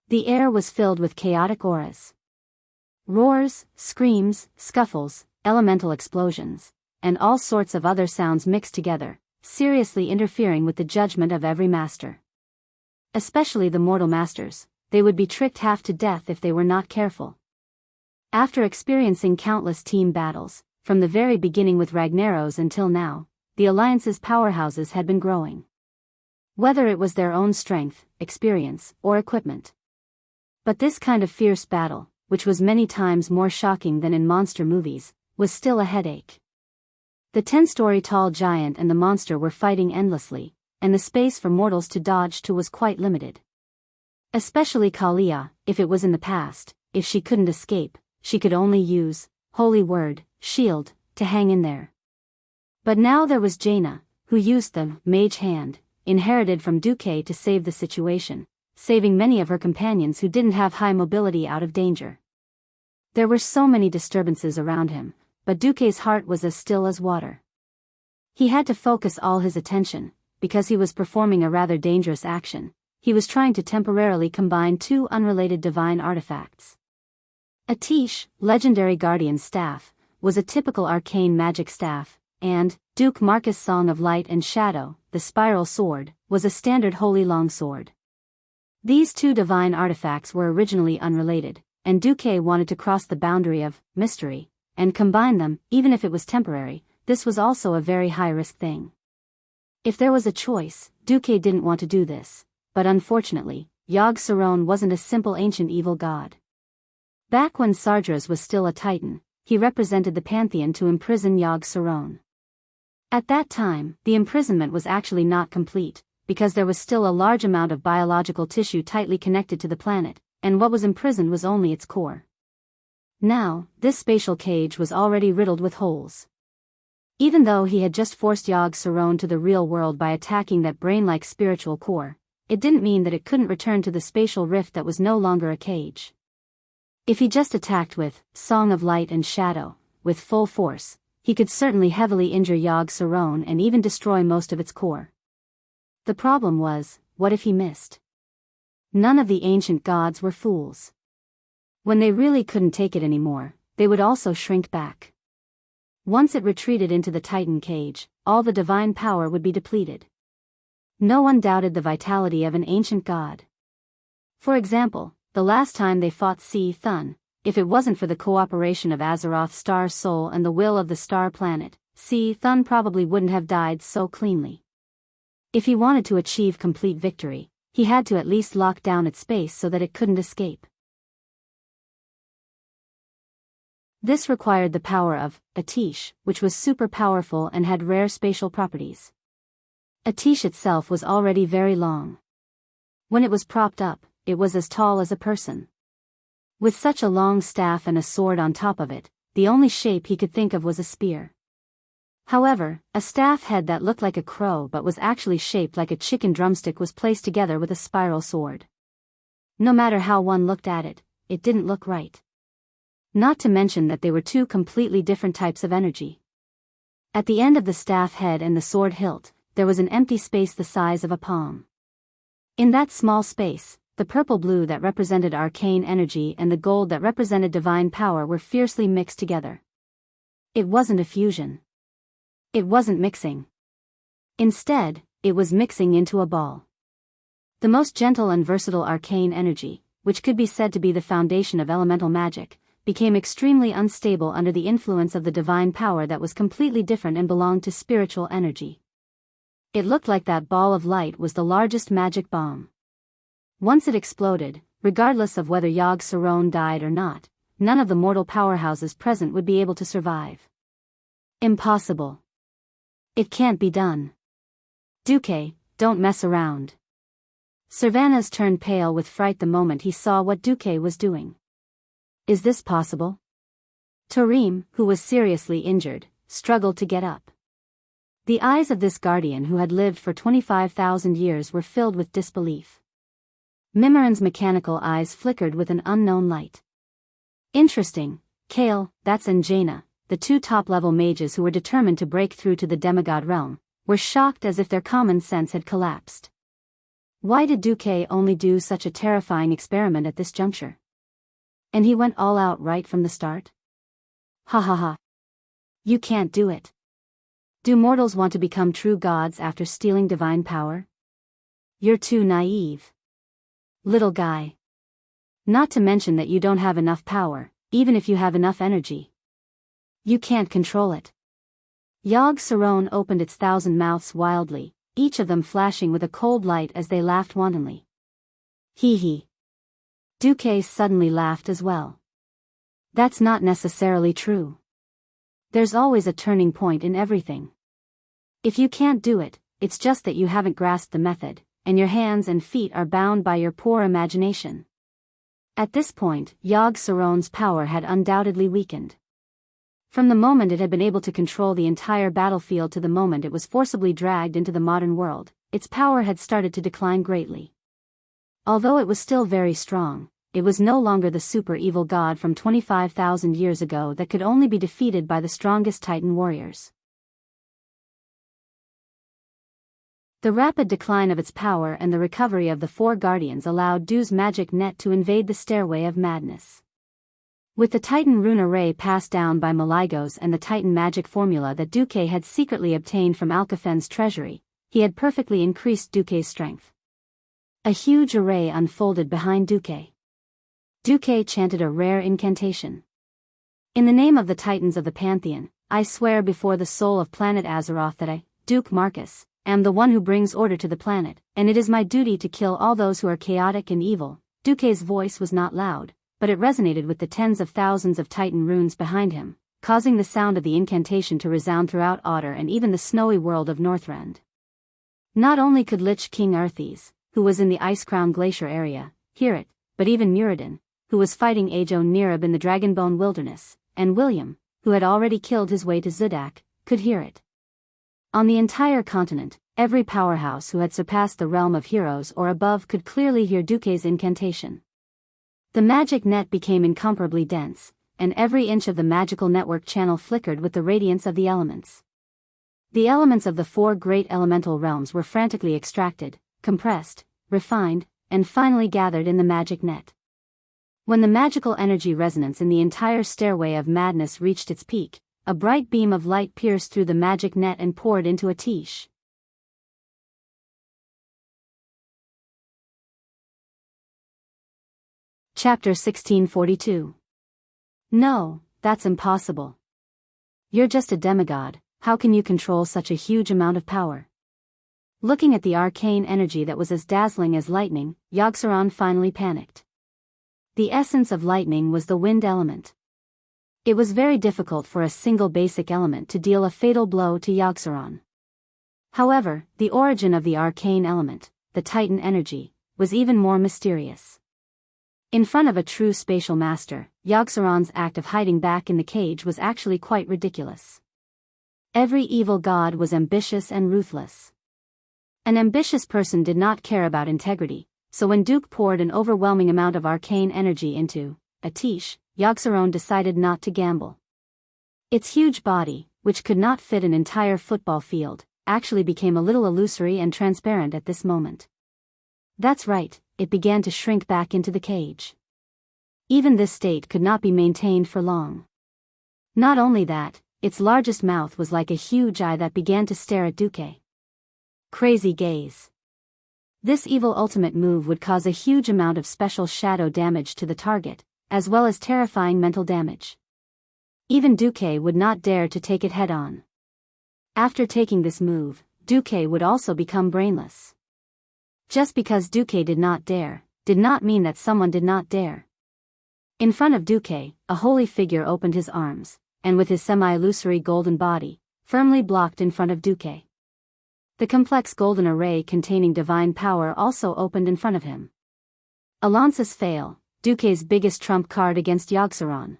The air was filled with chaotic auras. Roars, screams, scuffles, elemental explosions, and all sorts of other sounds mixed together, seriously interfering with the judgment of every master. Especially the mortal masters, they would be tricked half to death if they were not careful. After experiencing countless team battles, from the very beginning with Ragnaros until now, the Alliance's powerhouses had been growing. Whether it was their own strength, experience, or equipment. But this kind of fierce battle, which was many times more shocking than in monster movies, was still a headache. The 10-story tall giant and the monster were fighting endlessly, and the space for mortals to dodge to was quite limited. Especially Kalia, if it was in the past, if she couldn't escape, she could only use Holy Word, Shield, to hang in there. But now there was Jaina, who used the Mage Hand, inherited from Duque to save the situation, saving many of her companions who didn't have high mobility out of danger. There were so many disturbances around him, but Duque's heart was as still as water. He had to focus all his attention, because he was performing a rather dangerous action. He was trying to temporarily combine 2 unrelated divine artifacts. Atish, legendary guardian staff, was a typical arcane magic staff, and Duke Marcus' Song of Light and Shadow, the spiral sword, was a standard holy longsword. These 2 divine artifacts were originally unrelated, and Duque wanted to cross the boundary of mystery and combine them, even if it was temporary. This was also a very high-risk thing. If there was a choice, Duque didn't want to do this, but unfortunately, Yogg-Saron wasn't a simple ancient evil god. Back when Sardras was still a titan, he represented the pantheon to imprison Yogg-Saron. At that time, the imprisonment was actually not complete, because there was still a large amount of biological tissue tightly connected to the planet, and what was imprisoned was only its core. Now, this spatial cage was already riddled with holes. Even though he had just forced Yogg-Saron to the real world by attacking that brain-like spiritual core, it didn't mean that it couldn't return to the spatial rift that was no longer a cage. If he just attacked with Song of Light and Shadow, with full force, he could certainly heavily injure Yogg-Saron and even destroy most of its core. The problem was, what if he missed? None of the ancient gods were fools. When they really couldn't take it anymore, they would also shrink back. Once it retreated into the Titan cage, all the divine power would be depleted. No one doubted the vitality of an ancient god. For example, the last time they fought Si-Thun, if it wasn't for the cooperation of Azeroth's star soul and the will of the star planet, Si-Thun probably wouldn't have died so cleanly. If he wanted to achieve complete victory, he had to at least lock down its space so that it couldn't escape. This required the power of Atish, which was super powerful and had rare spatial properties. Atish itself was already very long. When it was propped up, it was as tall as a person. With such a long staff and a sword on top of it, the only shape he could think of was a spear. However, a staff head that looked like a crow but was actually shaped like a chicken drumstick was placed together with a spiral sword. No matter how one looked at it, it didn't look right. Not to mention that they were two completely different types of energy. At the end of the staff head and the sword hilt, there was an empty space the size of a palm. In that small space, the purple-blue that represented arcane energy and the gold that represented divine power were fiercely mixed together. It wasn't a fusion. It wasn't mixing. Instead, it was mixing into a ball. The most gentle and versatile arcane energy, which could be said to be the foundation of elemental magic, became extremely unstable under the influence of the divine power that was completely different and belonged to spiritual energy. It looked like that ball of light was the largest magic bomb. Once it exploded, regardless of whether Yogg-Saron died or not, none of the mortal powerhouses present would be able to survive. Impossible. It can't be done. Duque, don't mess around. Cervantes turned pale with fright the moment he saw what Duque was doing. Is this possible? Tarim, who was seriously injured, struggled to get up. The eyes of this guardian who had lived for 25,000 years were filled with disbelief. Mimiran's mechanical eyes flickered with an unknown light. Interesting, Kale, that's Jaina, the two top-level mages who were determined to break through to the demigod realm, were shocked as if their common sense had collapsed. Why did Duque only do such a terrifying experiment at this juncture? And he went all out right from the start? Ha ha ha. You can't do it. Do mortals want to become true gods after stealing divine power? You're too naive. Little guy. Not to mention that you don't have enough power, even if you have enough energy. You can't control it. Yogg-Saron opened its 1,000 mouths wildly, each of them flashing with a cold light as they laughed wantonly. Hee hee. Duque suddenly laughed as well. That's not necessarily true. There's always a turning point in everything. If you can't do it, it's just that you haven't grasped the method, and your hands and feet are bound by your poor imagination. At this point, Yogg-Saron's power had undoubtedly weakened. From the moment it had been able to control the entire battlefield to the moment it was forcibly dragged into the modern world, its power had started to decline greatly. Although it was still very strong, it was no longer the super evil god from 25,000 years ago that could only be defeated by the strongest Titan warriors. The rapid decline of its power and the recovery of the four guardians allowed Du's magic net to invade the stairway of madness. With the Titan rune array passed down by Maligos and the Titan magic formula that Duque had secretly obtained from Alcafen's treasury, he had perfectly increased Duque's strength. A huge array unfolded behind Duque. Duque chanted a rare incantation. In the name of the Titans of the Pantheon, I swear before the soul of planet Azeroth that I, Duke Marcus, am the one who brings order to the planet, and it is my duty to kill all those who are chaotic and evil. Duque's voice was not loud, but it resonated with the tens of thousands of Titan runes behind him, causing the sound of the incantation to resound throughout Otter and even the snowy world of Northrend. Not only could Lich King Arthes, who was in the Ice-Crown Glacier area, hear it, but even Muradin, who was fighting Ajo Nirab in the Dragonbone Wilderness, and William, who had already killed his way to Zudak, could hear it. On the entire continent, every powerhouse who had surpassed the realm of heroes or above could clearly hear Duque's incantation. The magic net became incomparably dense, and every inch of the magical network channel flickered with the radiance of the elements. The elements of the four great elemental realms were frantically extracted, compressed, refined, and finally gathered in the magic net. When the magical energy resonance in the entire stairway of madness reached its peak, a bright beam of light pierced through the magic net and poured into Atish. Chapter 1642. No, that's impossible. You're just a demigod, how can you control such a huge amount of power? Looking at the arcane energy that was as dazzling as lightning, Yogg-Saron finally panicked. The essence of lightning was the wind element. It was very difficult for a single basic element to deal a fatal blow to Yogg-Saron. However, the origin of the arcane element, the Titan energy, was even more mysterious. In front of a true spatial master, Yogg-Saron's act of hiding back in the cage was actually quite ridiculous. Every evil god was ambitious and ruthless. An ambitious person did not care about integrity, so when Duke poured an overwhelming amount of arcane energy into Atish, Yogg-Saron decided not to gamble. Its huge body, which could not fit an entire football field, actually became a little illusory and transparent at this moment. That's right, it began to shrink back into the cage. Even this state could not be maintained for long. Not only that, its largest mouth was like a huge eye that began to stare at Duque. Crazy gaze. This evil ultimate move would cause a huge amount of special shadow damage to the target, as well as terrifying mental damage. Even Duque would not dare to take it head-on. After taking this move, Duque would also become brainless. Just because Duque did not dare, did not mean that someone did not dare. In front of Duque, a holy figure opened his arms, and with his semi-illusory golden body, firmly blocked in front of Duque. The complex golden array containing divine power also opened in front of him. Alonce's fail, Duque's biggest trump card against Yogg-Saron.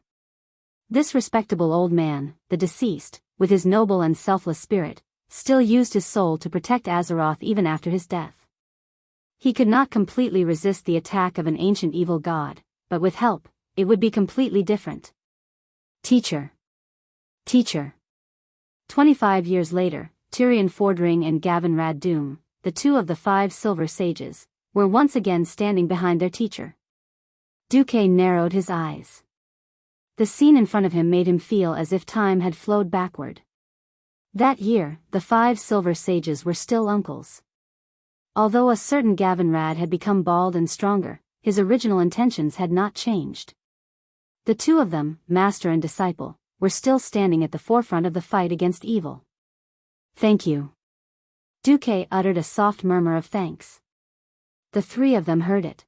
This respectable old man, the deceased, with his noble and selfless spirit, still used his soul to protect Azeroth even after his death. He could not completely resist the attack of an ancient evil god, but with help, it would be completely different. Teacher. Teacher. 25 years later, Tyrion Fordring and Gavin Rad-Doom, the two of the 5 silver sages, were once again standing behind their teacher. Duque narrowed his eyes. The scene in front of him made him feel as if time had flowed backward. That year, the 5 silver sages were still uncles. Although a certain Gavin Rad had become bald and stronger, his original intentions had not changed. The two of them, master and disciple, were still standing at the forefront of the fight against evil. Thank you. Duque uttered a soft murmur of thanks. The 3 of them heard it.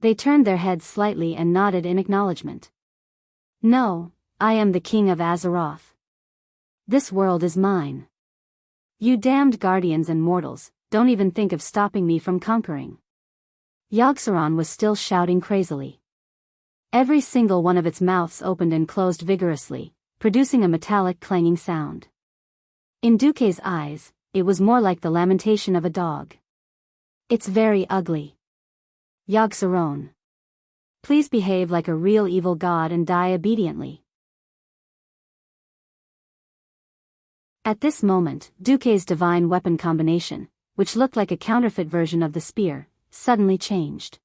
They turned their heads slightly and nodded in acknowledgement. No, I am the king of Azeroth. This world is mine. You damned guardians and mortals, don't even think of stopping me from conquering. Yogg-Saron was still shouting crazily. Every single one of its mouths opened and closed vigorously, producing a metallic clanging sound. In Duque's eyes, it was more like the lamentation of a dog. It's very ugly. Yogg-Saron. Please behave like a real evil god and die obediently. At this moment, Duque's divine weapon combination, which looked like a counterfeit version of the spear, suddenly changed.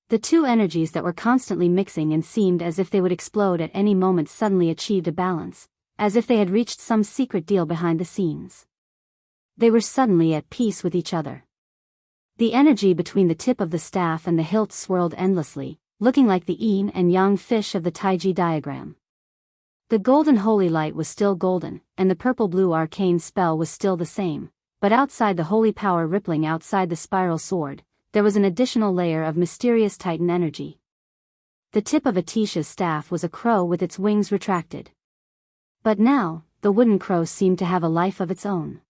The two energies that were constantly mixing and seemed as if they would explode at any moment suddenly achieved a balance, as if they had reached some secret deal behind the scenes. They were suddenly at peace with each other. The energy between the tip of the staff and the hilt swirled endlessly, looking like the yin and yang fish of the Taiji diagram. The golden holy light was still golden, and the purple-blue arcane spell was still the same, but outside the holy power rippling outside the spiral sword, there was an additional layer of mysterious Titan energy. The tip of Atish's staff was a crow with its wings retracted. But now, the wooden crow seemed to have a life of its own.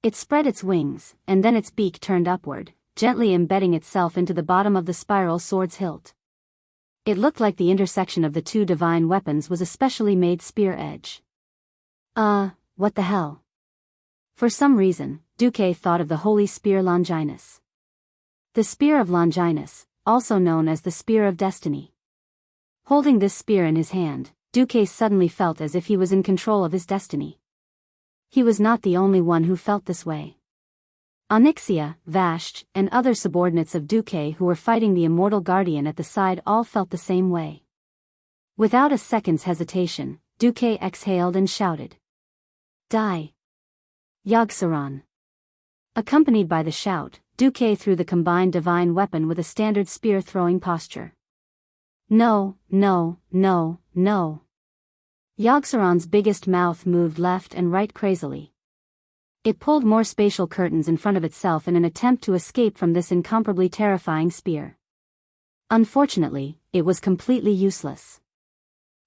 It spread its wings, and then its beak turned upward, gently embedding itself into the bottom of the spiral sword's hilt. It looked like the intersection of the two divine weapons was a specially made spear edge. What the hell? For some reason, Duque thought of the holy spear Longinus. The spear of Longinus, also known as the spear of destiny. Holding this spear in his hand, Duque suddenly felt as if he was in control of his destiny. He was not the only one who felt this way. Onyxia, Vashti, and other subordinates of Duque who were fighting the immortal guardian at the side all felt the same way. Without a second's hesitation, Duque exhaled and shouted. Die! Yogg-Saron. Accompanied by the shout, Duque threw the combined divine weapon with a standard spear-throwing posture. No, no, no, no. Yogg-Saron's biggest mouth moved left and right crazily. It pulled more spatial curtains in front of itself in an attempt to escape from this incomparably terrifying spear. Unfortunately, it was completely useless.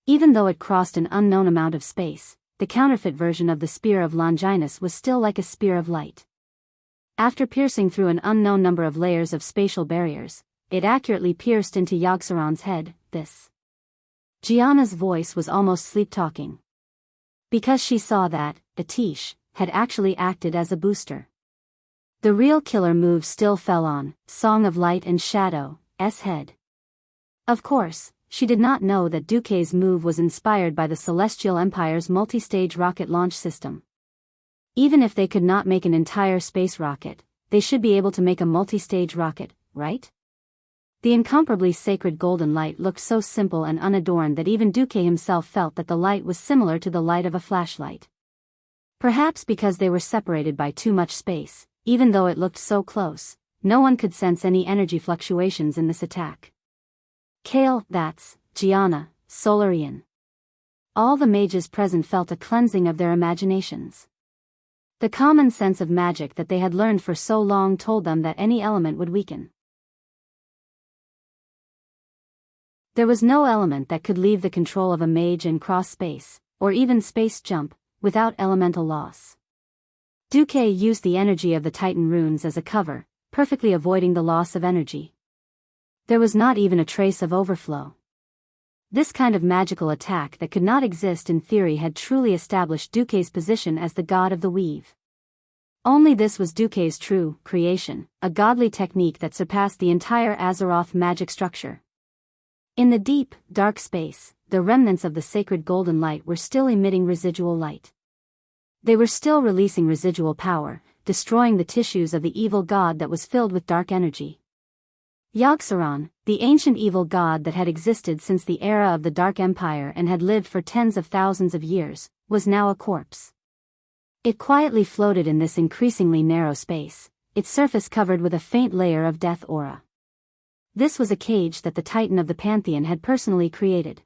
Even though it crossed an unknown amount of space, the counterfeit version of the spear of Longinus was still like a spear of light. After piercing through an unknown number of layers of spatial barriers, it accurately pierced into Yogg-Saron's head. Gianna's voice was almost sleep-talking. Because she saw that, Atish, had actually acted as a booster. The real killer move still fell on Song of Light and Shadow's head. Of course, she did not know that Duque's move was inspired by the Celestial Empire's multi-stage rocket launch system. Even if they could not make an entire space rocket, they should be able to make a multi-stage rocket, right? The incomparably sacred golden light looked so simple and unadorned that even Duque himself felt that the light was similar to the light of a flashlight. Perhaps because they were separated by too much space, even though it looked so close, no one could sense any energy fluctuations in this attack. Kale, that's, Gianna, Solarian. All the mages present felt a cleansing of their imaginations. The common sense of magic that they had learned for so long told them that any element would weaken. There was no element that could leave the control of a mage and cross space, or even space jump, without elemental loss. Duque used the energy of the Titan runes as a cover, perfectly avoiding the loss of energy. There was not even a trace of overflow. This kind of magical attack that could not exist in theory had truly established Duque's position as the god of the weave. Only this was Duque's true creation, a godly technique that surpassed the entire Azeroth magic structure. In the deep, dark space, the remnants of the sacred golden light were still emitting residual light. They were still releasing residual power, destroying the tissues of the evil god that was filled with dark energy. Yogg-Saron, the ancient evil god that had existed since the era of the Dark Empire and had lived for tens of thousands of years, was now a corpse. It quietly floated in this increasingly narrow space, its surface covered with a faint layer of death aura. This was a cage that the Titan of the Pantheon had personally created.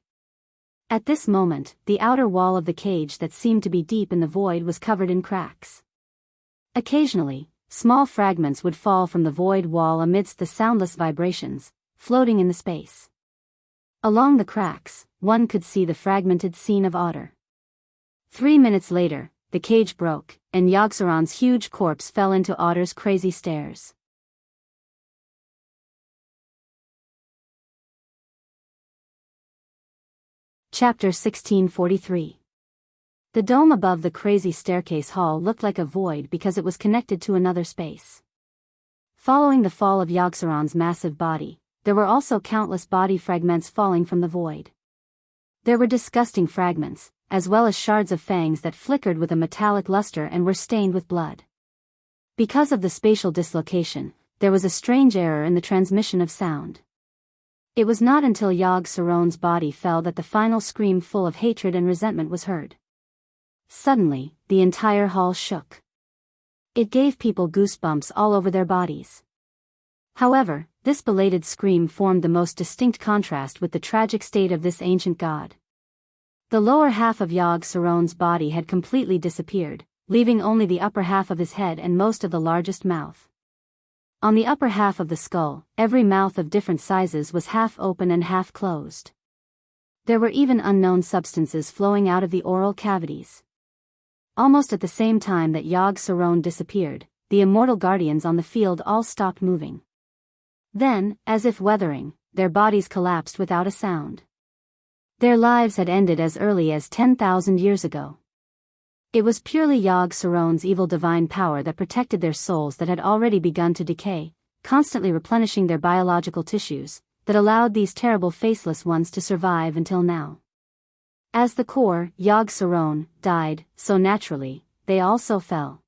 At this moment, the outer wall of the cage that seemed to be deep in the void was covered in cracks. Occasionally, small fragments would fall from the void wall amidst the soundless vibrations, floating in the space. Along the cracks, one could see the fragmented scene of Otter. 3 minutes later, the cage broke, and Yogg-Saron's huge corpse fell into Otter's crazy stares. Chapter 1643. The dome above the crazy staircase hall looked like a void because it was connected to another space. Following the fall of Yogg-Saron's massive body, there were also countless body fragments falling from the void. There were disgusting fragments, as well as shards of fangs that flickered with a metallic luster and were stained with blood. Because of the spatial dislocation, there was a strange error in the transmission of sound. It was not until Yogg-Saron's body fell that the final scream full of hatred and resentment was heard. Suddenly, the entire hall shook. It gave people goosebumps all over their bodies. However, this belated scream formed the most distinct contrast with the tragic state of this ancient god. The lower half of Yogg-Saron's body had completely disappeared, leaving only the upper half of his head and most of the largest mouth. On the upper half of the skull, every mouth of different sizes was half open and half closed. There were even unknown substances flowing out of the oral cavities. Almost at the same time that Yog Sothoth disappeared, the immortal guardians on the field all stopped moving. Then, as if weathering, their bodies collapsed without a sound. Their lives had ended as early as 10,000 years ago. It was purely Yog Sothoth's evil divine power that protected their souls that had already begun to decay, constantly replenishing their biological tissues, that allowed these terrible faceless ones to survive until now. As the core, Yog Sothoth, died, so naturally, they also fell.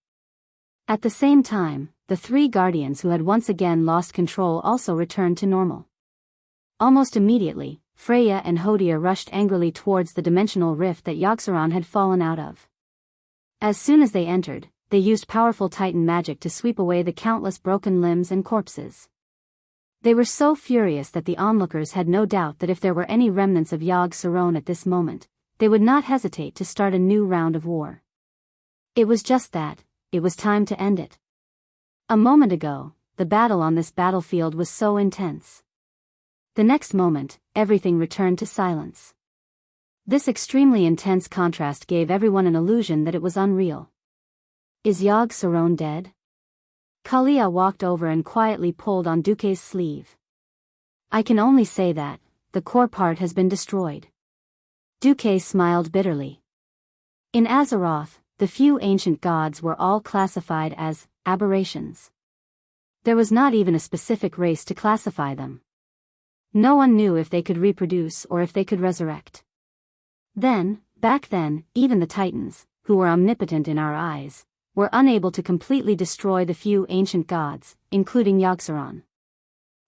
At the same time, the three guardians who had once again lost control also returned to normal. Almost immediately, Freya and Hodir rushed angrily towards the dimensional rift that Yog Sothoth had fallen out of. As soon as they entered, they used powerful Titan magic to sweep away the countless broken limbs and corpses. They were so furious that the onlookers had no doubt that if there were any remnants of Yog Sothoth at this moment, they would not hesitate to start a new round of war. It was just that, it was time to end it. A moment ago, the battle on this battlefield was so intense. The next moment, everything returned to silence. This extremely intense contrast gave everyone an illusion that it was unreal. Is Yog Sothoth dead? Kalia walked over and quietly pulled on Duke's sleeve. I can only say that, the core part has been destroyed. Duke smiled bitterly. In Azeroth, the few ancient gods were all classified as aberrations. There was not even a specific race to classify them. No one knew if they could reproduce or if they could resurrect. Back then, even the Titans, who were omnipotent in our eyes, were unable to completely destroy the few ancient gods, including Yog Sothoth.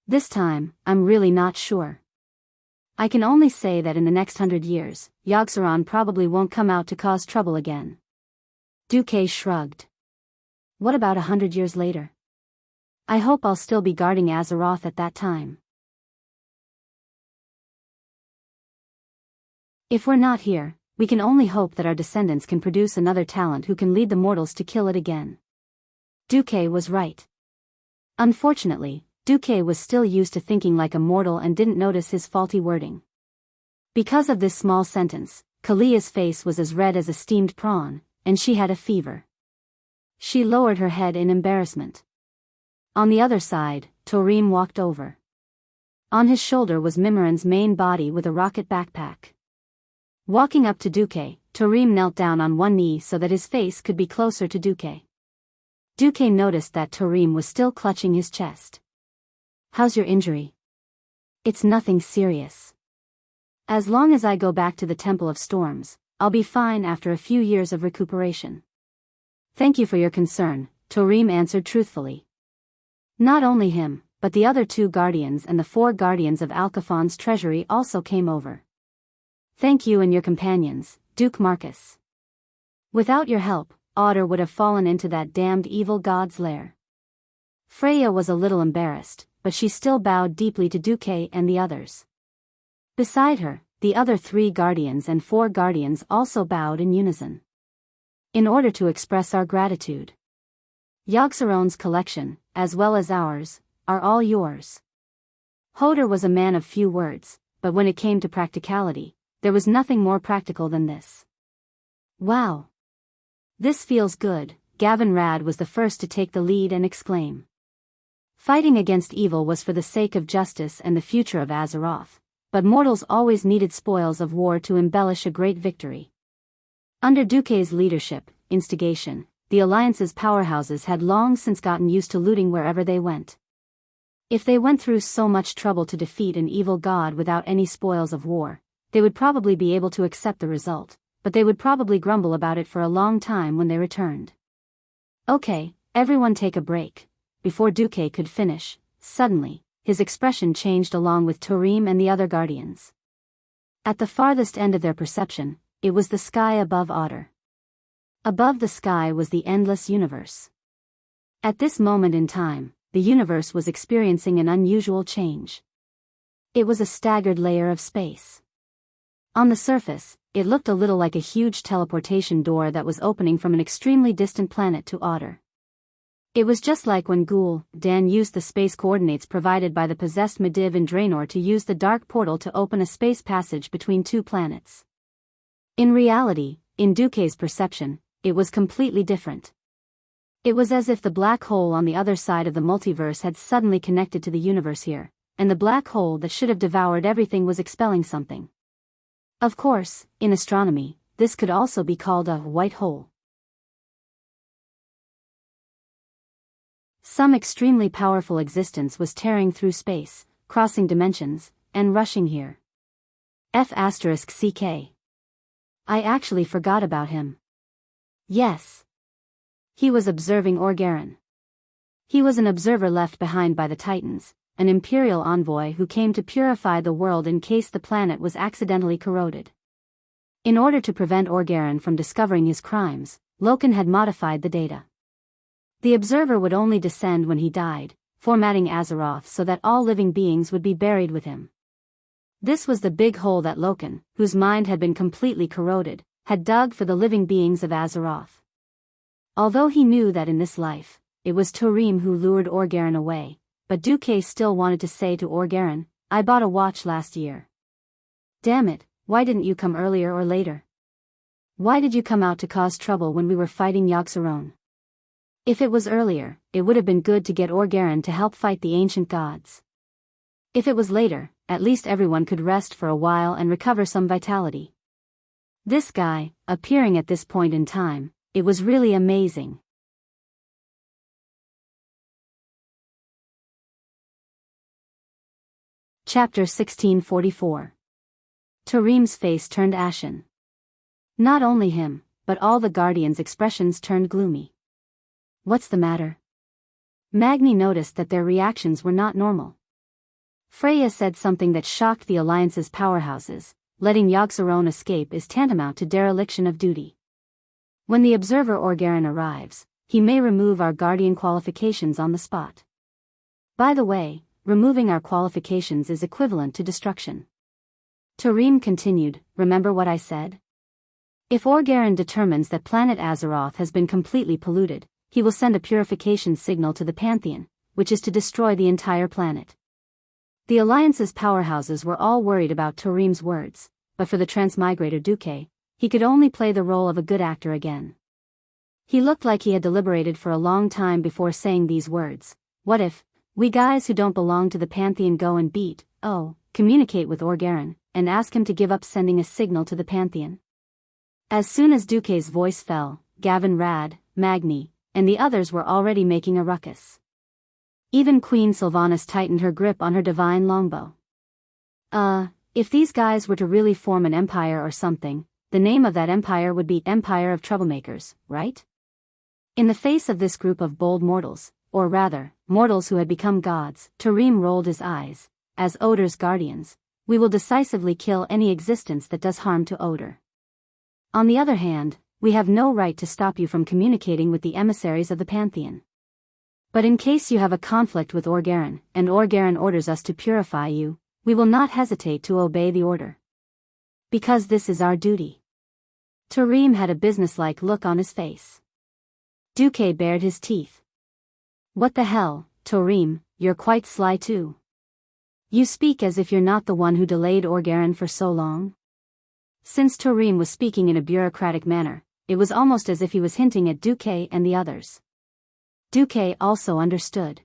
This time, I'm really not sure. I can only say that in the next 100 years, Yog Sothoth probably won't come out to cause trouble again. Duke shrugged. What about 100 years later? I hope I'll still be guarding Azeroth at that time. If we're not here, we can only hope that our descendants can produce another talent who can lead the mortals to kill it again. Duke was right. Unfortunately, Duke was still used to thinking like a mortal and didn't notice his faulty wording. Because of this small sentence, Kalia's face was as red as a steamed prawn, and she had a fever. She lowered her head in embarrassment. On the other side, Torim walked over. On his shoulder was Mimiran's main body with a rocket backpack. Walking up to Duke, Torim knelt down on one knee so that his face could be closer to Duke. Duke noticed that Torim was still clutching his chest. How's your injury? It's nothing serious. As long as I go back to the Temple of Storms, I'll be fine after a few years of recuperation. Thank you for your concern, Torim answered truthfully. Not only him, but the other two guardians and the 4 guardians of Alcafon's treasury also came over. Thank you and your companions, Duke Marcus. Without your help, Otter would have fallen into that damned evil god's lair. Freya was a little embarrassed, but she still bowed deeply to Duke and the others. Beside her, the other 3 guardians and 4 guardians also bowed in unison. In order to express our gratitude. Yog Sothoth's collection, as well as ours, are all yours. Hodir was a man of few words, but when it came to practicality, there was nothing more practical than this. Wow! This feels good, Gavin Rad was the first to take the lead and exclaim. Fighting against evil was for the sake of justice and the future of Azeroth, but mortals always needed spoils of war to embellish a great victory. Under Duke's leadership, instigation, the Alliance's powerhouses had long since gotten used to looting wherever they went. If they went through so much trouble to defeat an evil god without any spoils of war, they would probably be able to accept the result, but they would probably grumble about it for a long time when they returned. Okay, everyone take a break. Before Duke could finish, suddenly, his expression changed along with Torim and the other guardians. At the farthest end of their perception, it was the sky above Otter. Above the sky was the endless universe. At this moment in time, the universe was experiencing an unusual change. It was a staggered layer of space. On the surface, it looked a little like a huge teleportation door that was opening from an extremely distant planet to Otter. It was just like when Dan used the space coordinates provided by the possessed Medivh in Draenor to use the dark portal to open a space passage between 2 planets. In reality, in Duke's perception, it was completely different. It was as if the black hole on the other side of the multiverse had suddenly connected to the universe here, and the black hole that should have devoured everything was expelling something. Of course, in astronomy, this could also be called a white hole. Some extremely powerful existence was tearing through space, crossing dimensions, and rushing here. F***CK. I actually forgot about him. Yes. He was observing Orgaron. He was an observer left behind by the Titans, an imperial envoy who came to purify the world in case the planet was accidentally corroded. In order to prevent Orgaron from discovering his crimes, Loken had modified the data. The observer would only descend when he died, formatting Azeroth so that all living beings would be buried with him. This was the big hole that Loken, whose mind had been completely corroded, had dug for the living beings of Azeroth. Although he knew that in this life, it was Tarim who lured Orgaron away, but Duque still wanted to say to Orgaron, "I bought a watch last year. Damn it, why didn't you come earlier or later? Why did you come out to cause trouble when we were fighting Yogg-Saron? If it was earlier, it would have been good to get Orgaron to help fight the ancient gods. If it was later, at least everyone could rest for a while and recover some vitality." This guy, appearing at this point in time, it was really amazing. Chapter 1644. Tarim's face turned ashen. Not only him, but all the Guardians' expressions turned gloomy. What's the matter? Magni noticed that their reactions were not normal. Freya said something that shocked the Alliance's powerhouses. Letting Yogg-Saron escape is tantamount to dereliction of duty. When the observer Orgaron arrives, he may remove our Guardian qualifications on the spot. By the way, removing our qualifications is equivalent to destruction. Tarim continued, "Remember what I said? If Orgaron determines that planet Azeroth has been completely polluted, he will send a purification signal to the Pantheon, which is to destroy the entire planet." The Alliance's powerhouses were all worried about Tarim's words, but for the transmigrator Duque, he could only play the role of a good actor again. He looked like he had deliberated for a long time before saying these words. What if, we guys who don't belong to the Pantheon go and communicate with Orgaron, and ask him to give up sending a signal to the Pantheon? As soon as Duque's voice fell, Gavin Rad, Magni, and the others were already making a ruckus. Even Queen Sylvanas tightened her grip on her divine longbow. If these guys were to really form an empire or something, the name of that empire would be Empire of Troublemakers, right? In the face of this group of bold mortals, or rather, mortals who had become gods, Tarim rolled his eyes. As Odor's guardians, we will decisively kill any existence that does harm to Odor. On the other hand, we have no right to stop you from communicating with the emissaries of the Pantheon. But in case you have a conflict with Orgaron, and Orgaron orders us to purify you, we will not hesitate to obey the order. Because this is our duty. Tarim had a businesslike look on his face. Duque bared his teeth. What the hell, Tarim, you're quite sly too. You speak as if you're not the one who delayed Orgaron for so long. Since Tarim was speaking in a bureaucratic manner, it was almost as if he was hinting at Duque and the others. Duque also understood.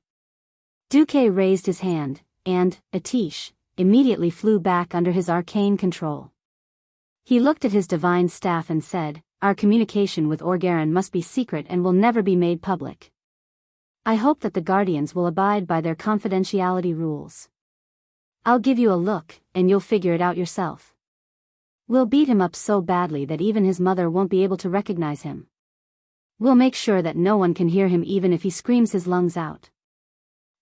Duque raised his hand, and, Atish, immediately flew back under his arcane control. He looked at his divine staff and said, "Our communication with Orgaron must be secret and will never be made public. I hope that the Guardians will abide by their confidentiality rules. I'll give you a look, and you'll figure it out yourself. We'll beat him up so badly that even his mother won't be able to recognize him. We'll make sure that no one can hear him even if he screams his lungs out.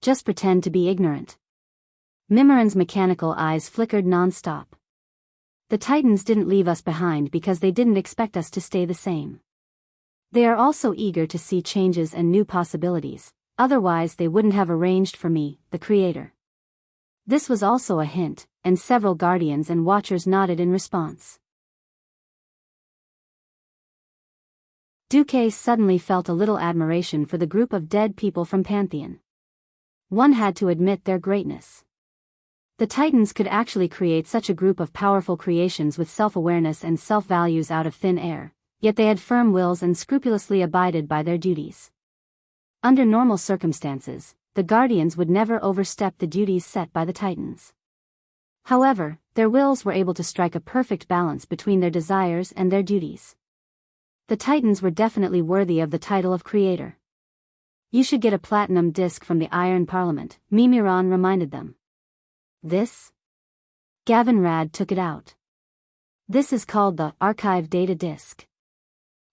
Just pretend to be ignorant." Mimiran's mechanical eyes flickered non-stop. The Titans didn't leave us behind because they didn't expect us to stay the same. They are also eager to see changes and new possibilities, otherwise they wouldn't have arranged for me, the Creator. This was also a hint, and several Guardians and Watchers nodded in response. Duque suddenly felt a little admiration for the group of dead people from Pantheon. One had to admit their greatness. The Titans could actually create such a group of powerful creations with self-awareness and self-values out of thin air, yet they had firm wills and scrupulously abided by their duties. Under normal circumstances, the guardians would never overstep the duties set by the Titans. However, their wills were able to strike a perfect balance between their desires and their duties. The Titans were definitely worthy of the title of creator. You should get a platinum disc from the Iron Parliament, Mimiron reminded them. This? Gavin Rad took it out. This is called the Archive Data Disc.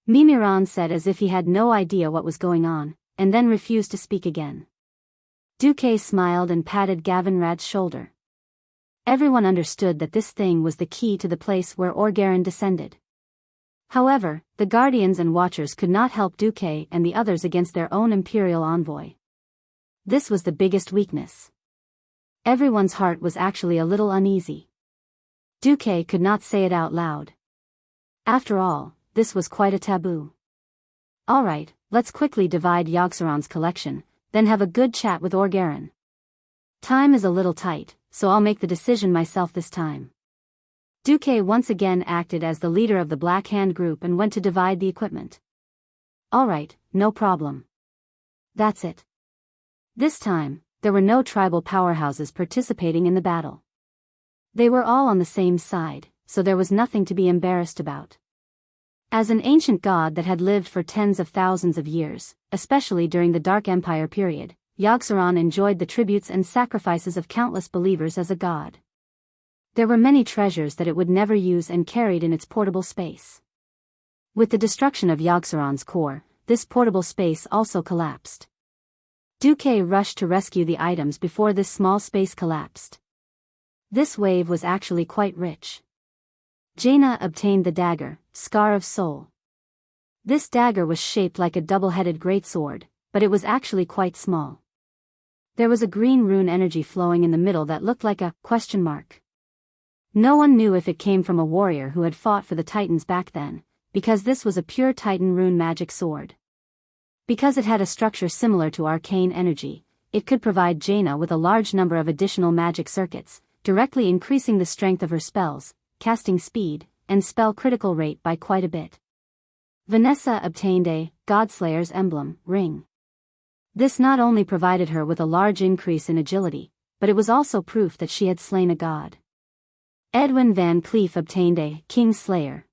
Mimiron said as if he had no idea what was going on, and then refused to speak again. Duque smiled and patted Gavin Rad's shoulder. Everyone understood that this thing was the key to the place where Orgaren descended. However, the Guardians and Watchers could not help Duque and the others against their own Imperial envoy. This was the biggest weakness. Everyone's heart was actually a little uneasy. Duque could not say it out loud. After all, this was quite a taboo. Alright, let's quickly divide Yogg-Saron's collection, then have a good chat with Orgaren. Time is a little tight, so I'll make the decision myself this time. Duque once again acted as the leader of the Black Hand group and went to divide the equipment. Alright, no problem. That's it. This time, there were no tribal powerhouses participating in the battle. They were all on the same side, so there was nothing to be embarrassed about. As an ancient god that had lived for tens of thousands of years, especially during the Dark Empire period, Yogg-Saron enjoyed the tributes and sacrifices of countless believers as a god. There were many treasures that it would never use and carried in its portable space. With the destruction of Yogg-Saron's core, this portable space also collapsed. Duque rushed to rescue the items before this small space collapsed. This wave was actually quite rich. Jaina obtained the dagger, Scar of Soul. This dagger was shaped like a double-headed greatsword, but it was actually quite small. There was a green rune energy flowing in the middle that looked like a question mark. No one knew if it came from a warrior who had fought for the Titans back then, because this was a pure Titan rune magic sword. Because it had a structure similar to arcane energy, it could provide Jaina with a large number of additional magic circuits, directly increasing the strength of her spells, casting speed, and spell critical rate by quite a bit. Vanessa obtained a Godslayer's emblem ring. This not only provided her with a large increase in agility, but it was also proof that she had slain a god. Edwin Van Cleef obtained a King Slayer.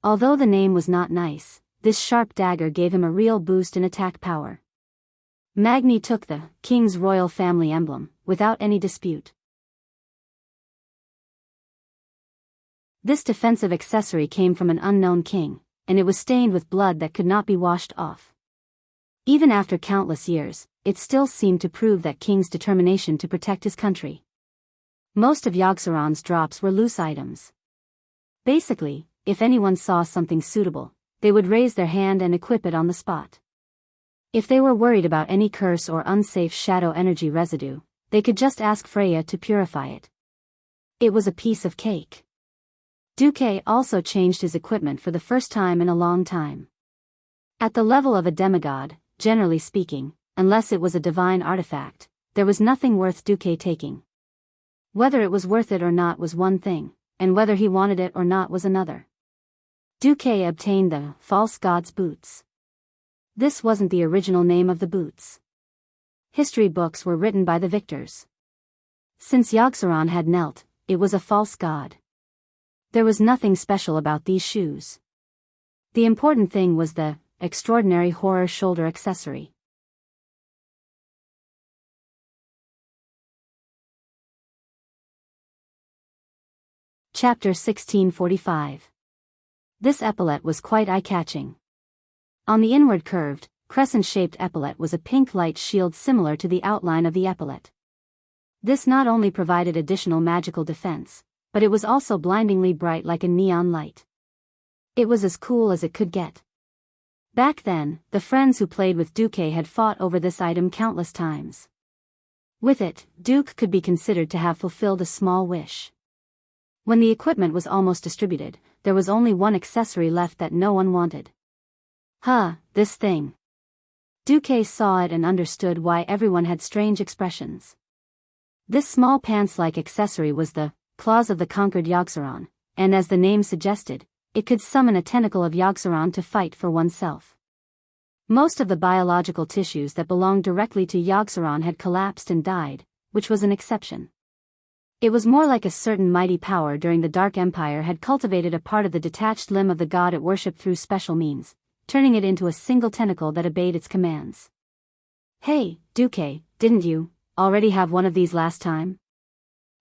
Although the name was not nice, this sharp dagger gave him a real boost in attack power. Magni took the King's Royal Family emblem, without any dispute. This defensive accessory came from an unknown king, and it was stained with blood that could not be washed off. Even after countless years, it still seemed to prove that king's determination to protect his country. Most of Yogg-Saron's drops were loose items. Basically, if anyone saw something suitable, they would raise their hand and equip it on the spot. If they were worried about any curse or unsafe shadow energy residue, they could just ask Freya to purify it. It was a piece of cake. Duque also changed his equipment for the first time in a long time. At the level of a demigod, generally speaking, unless it was a divine artifact, there was nothing worth Duque taking. Whether it was worth it or not was one thing, and whether he wanted it or not was another. Duque obtained the False God's Boots. This wasn't the original name of the boots. History books were written by the victors. Since Yogg-Saron had knelt, it was a false god. There was nothing special about these shoes. The important thing was the extraordinary horror shoulder accessory. Chapter 1645. This epaulet was quite eye-catching. On the inward curved, crescent-shaped epaulet was a pink light shield similar to the outline of the epaulet. This not only provided additional magical defense, but it was also blindingly bright like a neon light. It was as cool as it could get. Back then, the friends who played with Duque had fought over this item countless times. With it, Duke could be considered to have fulfilled a small wish. When the equipment was almost distributed, there was only one accessory left that no one wanted. This thing. Duque saw it and understood why everyone had strange expressions. This small pants-like accessory was the claws of the conquered Yogg-Saron, and as the name suggested, it could summon a tentacle of Yogg-Saron to fight for oneself. Most of the biological tissues that belonged directly to Yogg-Saron had collapsed and died, which was an exception. It was more like a certain mighty power during the Dark Empire had cultivated a part of the detached limb of the god it worshipped through special means, turning it into a single tentacle that obeyed its commands. Hey, Duque, didn't you already have one of these last time?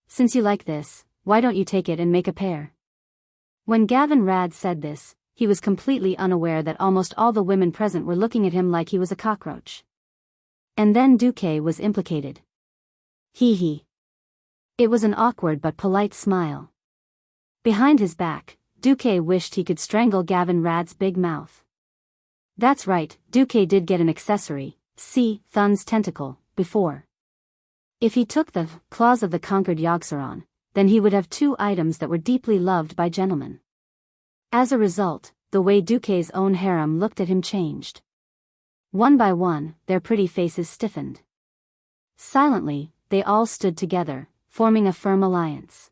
Since you like this, why don't you take it and make a pair? When Gavin Rad said this, he was completely unaware that almost all the women present were looking at him like he was a cockroach. And then Duque was implicated. Hee. It was an awkward but polite smile. Behind his back, Duque wished he could strangle Gavin Rad's big mouth. That's right, Duque did get an accessory, see, Thun's tentacle, before. If he took the claws of the conquered Yogg-Saron, then he would have two items that were deeply loved by gentlemen. As a result, the way Duque's own harem looked at him changed. One by one, their pretty faces stiffened. Silently, they all stood together, forming a firm alliance.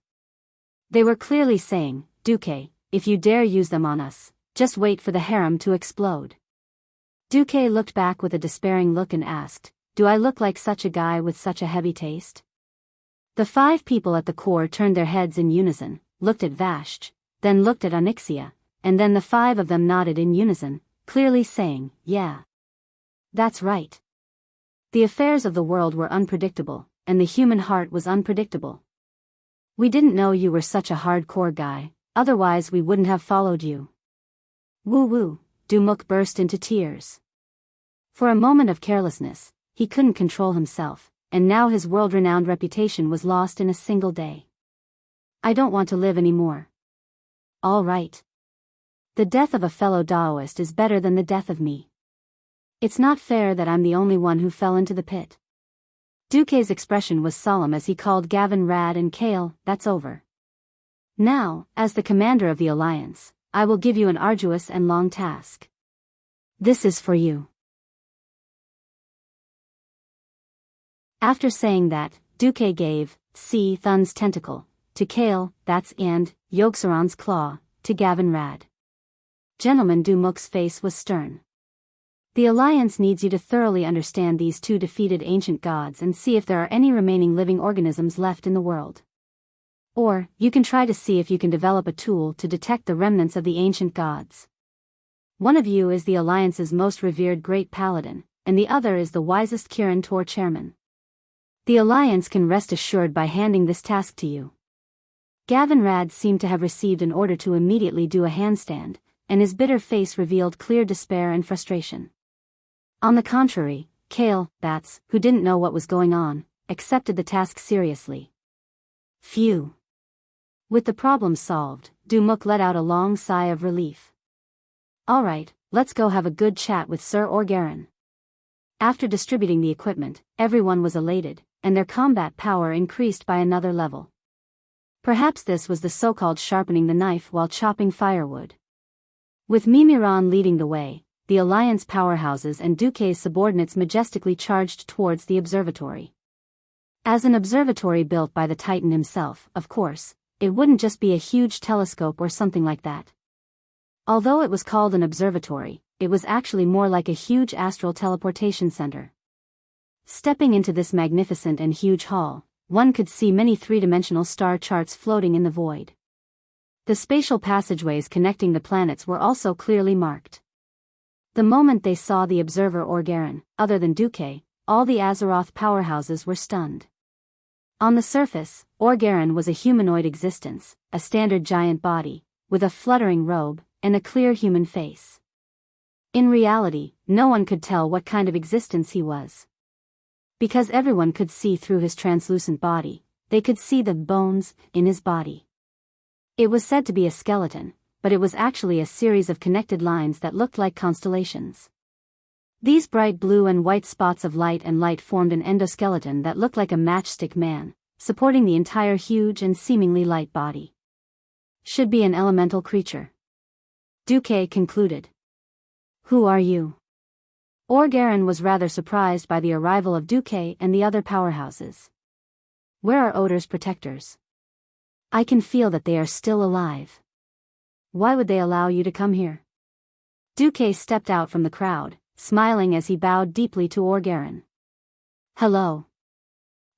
They were clearly saying, Duque, if you dare use them on us, just wait for the harem to explode. Duque looked back with a despairing look and asked, do I look like such a guy with such a heavy taste? The 5 people at the core turned their heads in unison, looked at Vashj, then looked at Onyxia, and then the 5 of them nodded in unison, clearly saying, yeah. That's right. The affairs of the world were unpredictable, and the human heart was unpredictable. We didn't know you were such a hardcore guy, otherwise we wouldn't have followed you. Woo, Dumuk burst into tears. For a moment of carelessness, he couldn't control himself, and now his world-renowned reputation was lost in a single day. I don't want to live anymore. All right. The death of a fellow Daoist is better than the death of me. It's not fair that I'm the only one who fell into the pit. Duque's expression was solemn as he called Gavin Rad and Kale, that's over. Now, as the commander of the Alliance, I will give you an arduous and long task. This is for you. After saying that, Duque gave, see Thun's tentacle, to Kale, that's and, Yogg-Saron's claw, to Gavin Rad. Gentleman Dumuk's face was stern. The Alliance needs you to thoroughly understand these 2 defeated ancient gods and see if there are any remaining living organisms left in the world. Or, you can try to see if you can develop a tool to detect the remnants of the ancient gods. One of you is the Alliance's most revered great paladin, and the other is the wisest Kirin Tor chairman. The Alliance can rest assured by handing this task to you. Gavin Rad seemed to have received an order to immediately do a handstand, and his bitter face revealed clear despair and frustration. On the contrary, Kale, Bats, who didn't know what was going on, accepted the task seriously. Phew. With the problem solved, Dumuk let out a long sigh of relief. All right, let's go have a good chat with Sir Orgarin. After distributing the equipment, everyone was elated, and their combat power increased by another level. Perhaps this was the so-called sharpening the knife while chopping firewood. With Mimiran leading the way, the Alliance powerhouses and Duque's subordinates majestically charged towards the observatory. As an observatory built by the Titan himself, of course, it wouldn't just be a huge telescope or something like that. Although it was called an observatory, it was actually more like a huge astral teleportation center. Stepping into this magnificent and huge hall, one could see many 3-dimensional star charts floating in the void. The spatial passageways connecting the planets were also clearly marked. The moment they saw the observer Orgarin, other than Duque, all the Azeroth powerhouses were stunned. On the surface, Orgarin was a humanoid existence, a standard giant body, with a fluttering robe, and a clear human face. In reality, no one could tell what kind of existence he was. Because everyone could see through his translucent body, they could see the bones in his body. It was said to be a skeleton, but it was actually a series of connected lines that looked like constellations. These bright blue and white spots of light and light formed an endoskeleton that looked like a matchstick man, supporting the entire huge and seemingly light body. Should be an elemental creature. Duque concluded. Who are you? Orgarin was rather surprised by the arrival of Duque and the other powerhouses. Where are Odor's protectors? I can feel that they are still alive. Why would they allow you to come here? Duque stepped out from the crowd, smiling as he bowed deeply to Orgarin. Hello.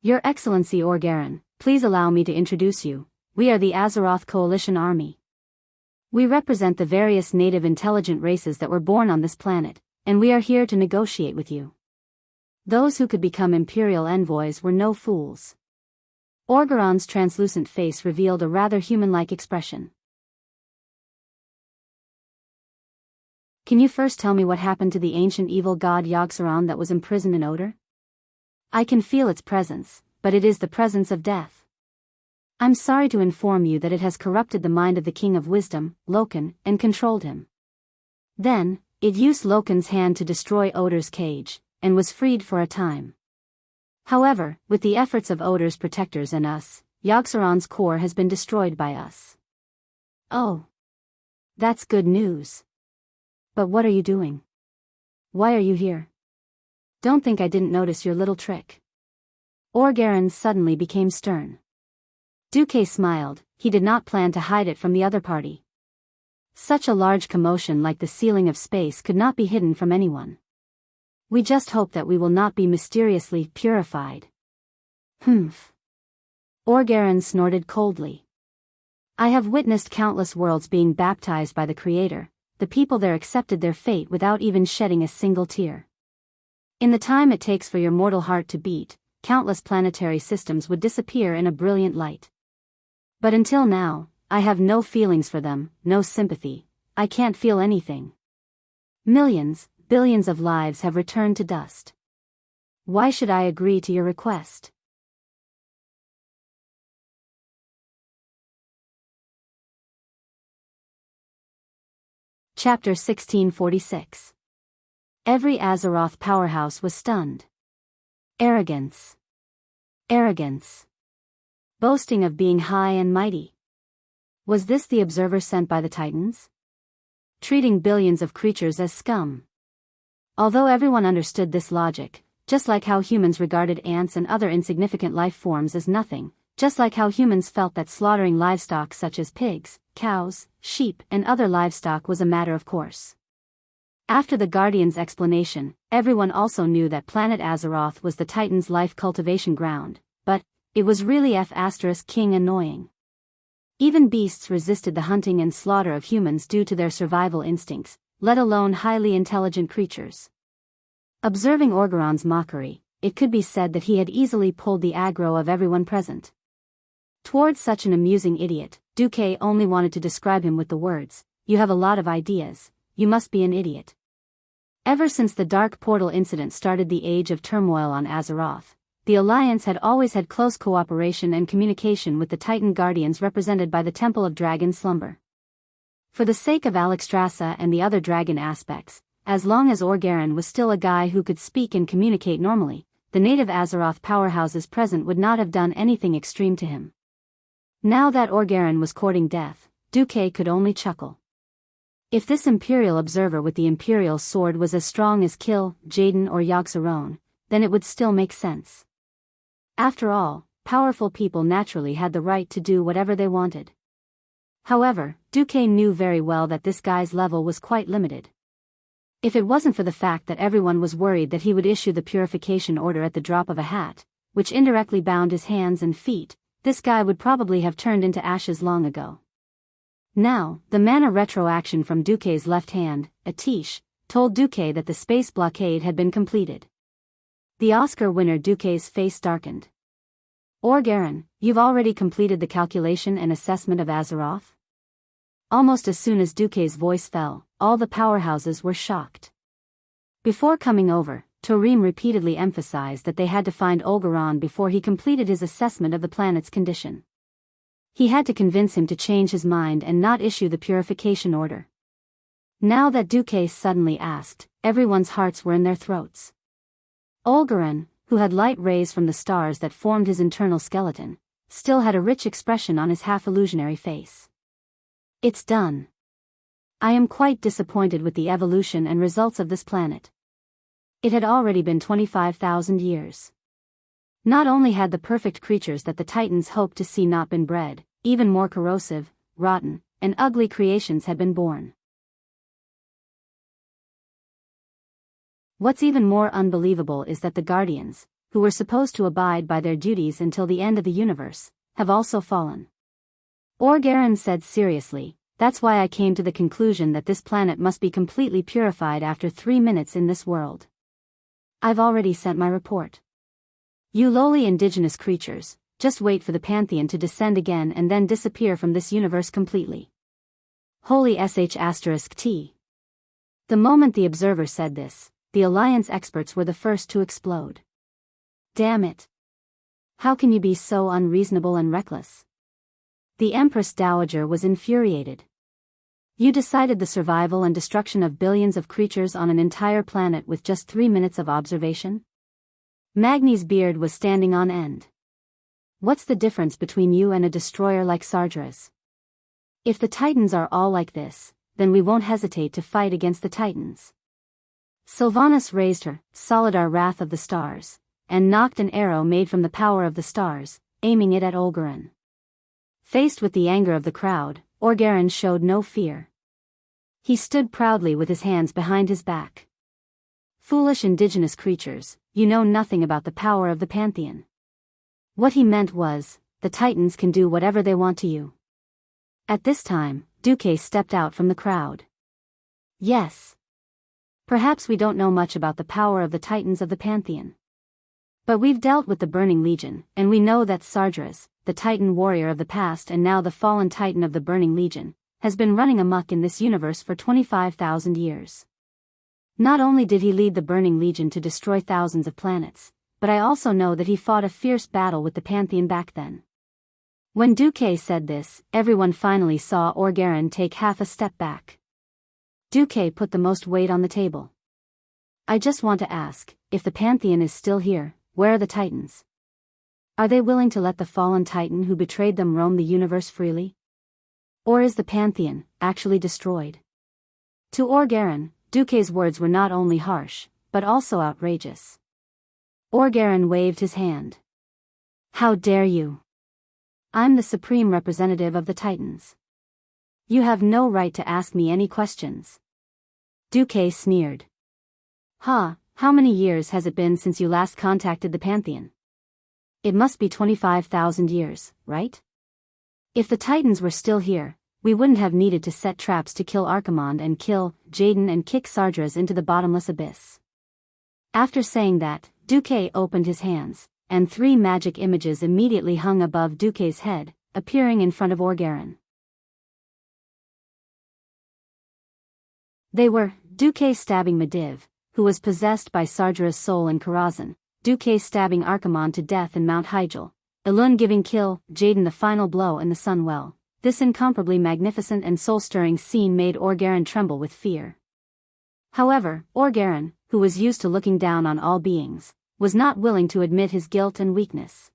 Your Excellency Orgarin, please allow me to introduce you. We are the Azeroth Coalition Army. We represent the various native intelligent races that were born on this planet, and we are here to negotiate with you. Those who could become Imperial envoys were no fools. Orgaron's translucent face revealed a rather human-like expression. Can you first tell me what happened to the ancient evil god Yogg-Saron that was imprisoned in odor? I can feel its presence, but it is the presence of death. I'm sorry to inform you that it has corrupted the mind of the King of Wisdom, Loken, and controlled him. Then, it used Loken's hand to destroy Odor's cage, and was freed for a time. However, with the efforts of Odor's protectors and us, Yogg-Saron's core has been destroyed by us. Oh. That's good news. But what are you doing? Why are you here? Don't think I didn't notice your little trick. Orgarin suddenly became stern. Duque smiled, he did not plan to hide it from the other party. Such a large commotion like the sealing of space could not be hidden from anyone. We just hope that we will not be mysteriously purified. Humph. Orgarin snorted coldly. I have witnessed countless worlds being baptized by the Creator. The people there accepted their fate without even shedding a single tear. In the time it takes for your mortal heart to beat, countless planetary systems would disappear in a brilliant light. But until now, I have no feelings for them, no sympathy. I can't feel anything. Millions, billions of lives have returned to dust. Why should I agree to your request? Chapter 1646. Every Azeroth powerhouse was stunned. Arrogance. Arrogance. Boasting of being high and mighty. Was this the observer sent by the Titans? Treating billions of creatures as scum. Although everyone understood this logic, just like how humans regarded ants and other insignificant life forms as nothing, just like how humans felt that slaughtering livestock such as pigs, cows, sheep, and other livestock was a matter of course. After the Guardian's explanation, everyone also knew that planet Azeroth was the Titan's life cultivation ground, but it was really King annoying. Even beasts resisted the hunting and slaughter of humans due to their survival instincts, let alone highly intelligent creatures. Observing Orgaron's mockery, it could be said that he had easily pulled the aggro of everyone present. Towards such an amusing idiot, Duque only wanted to describe him with the words, "You have a lot of ideas, you must be an idiot." Ever since the Dark Portal incident started the age of turmoil on Azeroth, the Alliance had always had close cooperation and communication with the Titan Guardians represented by the Temple of Dragon Slumber. For the sake of Alexstrasza and the other dragon aspects, as long as Orgarin was still a guy who could speak and communicate normally, the native Azeroth powerhouses present would not have done anything extreme to him. Now that Orgarin was courting death, Duque could only chuckle. If this Imperial observer with the Imperial sword was as strong as Kill, Jaden or Yogg-Saron, then it would still make sense. After all, powerful people naturally had the right to do whatever they wanted. However, Duque knew very well that this guy's level was quite limited. If it wasn't for the fact that everyone was worried that he would issue the purification order at the drop of a hat, which indirectly bound his hands and feet, this guy would probably have turned into ashes long ago. Now, the mana retroaction from Duque's left hand, Atish, told Duque that the space blockade had been completed. The Oscar winner Duque's face darkened. Orgarin, you've already completed the calculation and assessment of Azeroth? Almost as soon as Duque's voice fell, all the powerhouses were shocked. Before coming over, Torim repeatedly emphasized that they had to find Orgarin before he completed his assessment of the planet's condition. He had to convince him to change his mind and not issue the purification order. Now that Duque suddenly asked, everyone's hearts were in their throats. Orgarin, who had light rays from the stars that formed his internal skeleton, still had a rich expression on his half-illusionary face. It's done. I am quite disappointed with the evolution and results of this planet. It had already been 25,000 years. Not only had the perfect creatures that the Titans hoped to see not been bred, even more corrosive, rotten, and ugly creations had been born. What's even more unbelievable is that the guardians, who were supposed to abide by their duties until the end of the universe, have also fallen. Orgaron said seriously, "That's why I came to the conclusion that this planet must be completely purified after 3 minutes in this world. I've already sent my report. You lowly indigenous creatures, just wait for the Pantheon to descend again and then disappear from this universe completely." Holy *T. The moment the observer said this, the Alliance experts were the first to explode. Damn it! How can you be so unreasonable and reckless? The Empress Dowager was infuriated. You decided the survival and destruction of billions of creatures on an entire planet with just 3 minutes of observation? Magni's beard was standing on end. What's the difference between you and a destroyer like Sargeras? If the Titans are all like this, then we won't hesitate to fight against the Titans. Sylvanas raised her Solidar Wrath of the Stars, and knocked an arrow made from the power of the stars, aiming it at Orgaron. Faced with the anger of the crowd, Orgaron showed no fear. He stood proudly with his hands behind his back. Foolish indigenous creatures, you know nothing about the power of the Pantheon. What he meant was, the Titans can do whatever they want to you. At this time, Duque stepped out from the crowd. Yes. Perhaps we don't know much about the power of the Titans of the Pantheon. But we've dealt with the Burning Legion, and we know that Sargeras, the Titan warrior of the past and now the fallen Titan of the Burning Legion, has been running amok in this universe for 25,000 years. Not only did he lead the Burning Legion to destroy thousands of planets, but I also know that he fought a fierce battle with the Pantheon back then. When Duque said this, everyone finally saw Orgaron take half a step back. Duque put the most weight on the table. I just want to ask, if the Pantheon is still here, where are the Titans? Are they willing to let the fallen Titan who betrayed them roam the universe freely? Or is the Pantheon actually destroyed? To Orgaron, Duque's words were not only harsh, but also outrageous. Orgaron waved his hand. How dare you? I'm the supreme representative of the Titans. You have no right to ask me any questions. Duque sneered. How many years has it been since you last contacted the Pantheon? It must be 25,000 years, right? If the Titans were still here, we wouldn't have needed to set traps to kill Archimonde and kill Jaden and kick Sargeras into the bottomless abyss. After saying that, Duque opened his hands, and 3 magic images immediately hung above Duque's head, appearing in front of Orgaron. They were Duque stabbing Medivh, who was possessed by Sargeras' soul in Karazhan, Duque stabbing Archimonde to death in Mount Hyjal, Elun giving kill Jaden the final blow in the Sunwell. This incomparably magnificent and soul-stirring scene made Orgaron tremble with fear. However, Orgaron, who was used to looking down on all beings, was not willing to admit his guilt and weakness.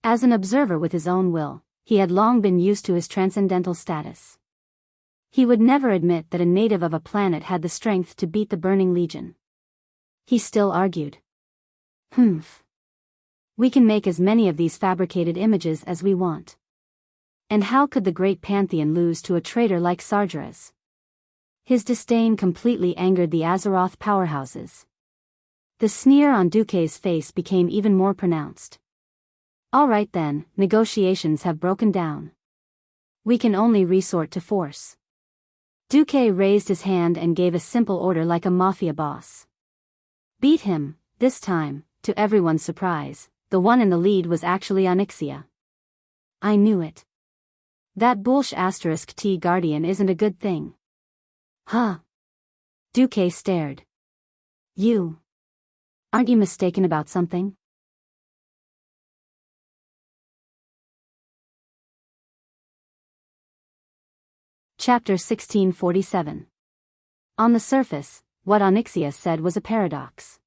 As an observer with his own will, he had long been used to his transcendental status. He would never admit that a native of a planet had the strength to beat the Burning Legion. He still argued. We can make as many of these fabricated images as we want. And how could the great Pantheon lose to a traitor like Sargeras? His disdain completely angered the Azeroth powerhouses. The sneer on Duque's face became even more pronounced. All right then, negotiations have broken down. We can only resort to force. Duque raised his hand and gave a simple order like a mafia boss. Beat him. This time, to everyone's surprise, the one in the lead was actually Onyxia. I knew it. That bullsh *T Guardian isn't a good thing. Duque stared. Aren't you mistaken about something? Chapter 1647. On the surface, what Onyxia said was a paradox.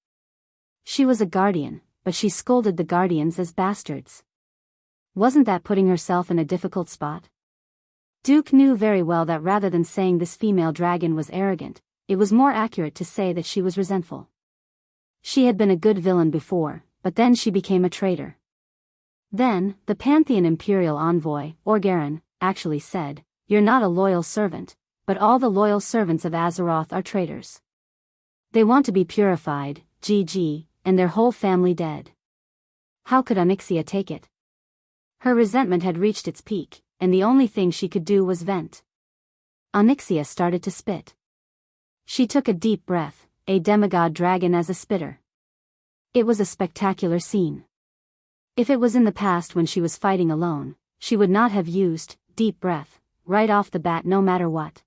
She was a guardian, but she scolded the guardians as bastards. Wasn't that putting herself in a difficult spot? Duke knew very well that rather than saying this female dragon was arrogant, it was more accurate to say that she was resentful. She had been a good villain before, but then she became a traitor. Then, the Pantheon Imperial Envoy, Orgaron, actually said, you're not a loyal servant, but all the loyal servants of Azeroth are traitors. They want to be purified, GG, and their whole family dead. How could Onyxia take it? Her resentment had reached its peak, and the only thing she could do was vent. Onyxia started to spit. She took a deep breath, a demigod dragon as a spitter. It was a spectacular scene. If it was in the past when she was fighting alone, she would not have used deep breath right off the bat no matter what.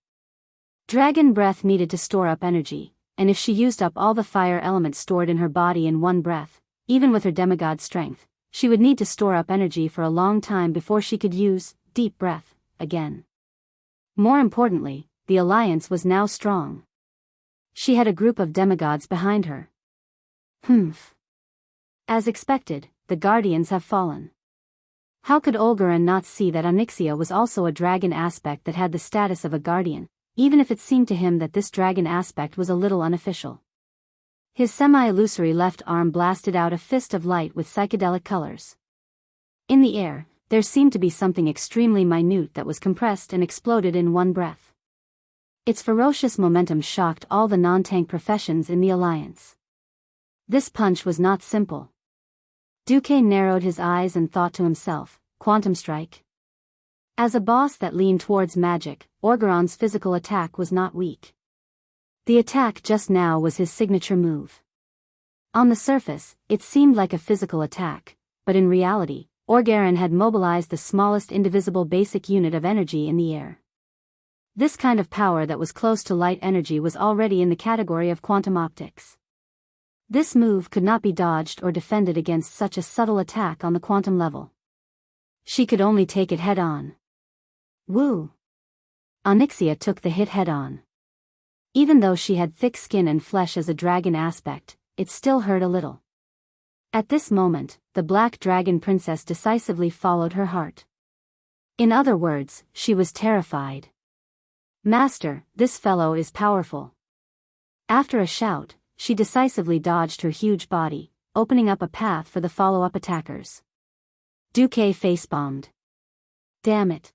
Dragon breath needed to store up energy, and if she used up all the fire elements stored in her body in one breath, even with her demigod strength, she would need to store up energy for a long time before she could use deep breath again. More importantly, the alliance was now strong. She had a group of demigods behind her. Humph. As expected, the Guardians have fallen. How could Olgaran not see that Onyxia was also a dragon aspect that had the status of a guardian, even if it seemed to him that this dragon aspect was a little unofficial? His semi-illusory left arm blasted out a fist of light with psychedelic colors. In the air, there seemed to be something extremely minute that was compressed and exploded in one breath. Its ferocious momentum shocked all the non-tank professions in the alliance. This punch was not simple. Duque narrowed his eyes and thought to himself, quantum strike. As a boss that leaned towards magic, Orgaron's physical attack was not weak. The attack just now was his signature move. On the surface, it seemed like a physical attack, but in reality, Orgaron had mobilized the smallest indivisible basic unit of energy in the air. This kind of power that was close to light energy was already in the category of quantum optics. This move could not be dodged or defended against such a subtle attack on the quantum level. She could only take it head-on. Woo! Onyxia took the hit head-on. Even though she had thick skin and flesh as a dragon aspect, it still hurt a little. At this moment, the Black Dragon Princess decisively followed her heart. In other words, she was terrified. Master, this fellow is powerful. After a shout, she decisively dodged her huge body, opening up a path for the follow-up attackers. Duque face-bombed. Damn it.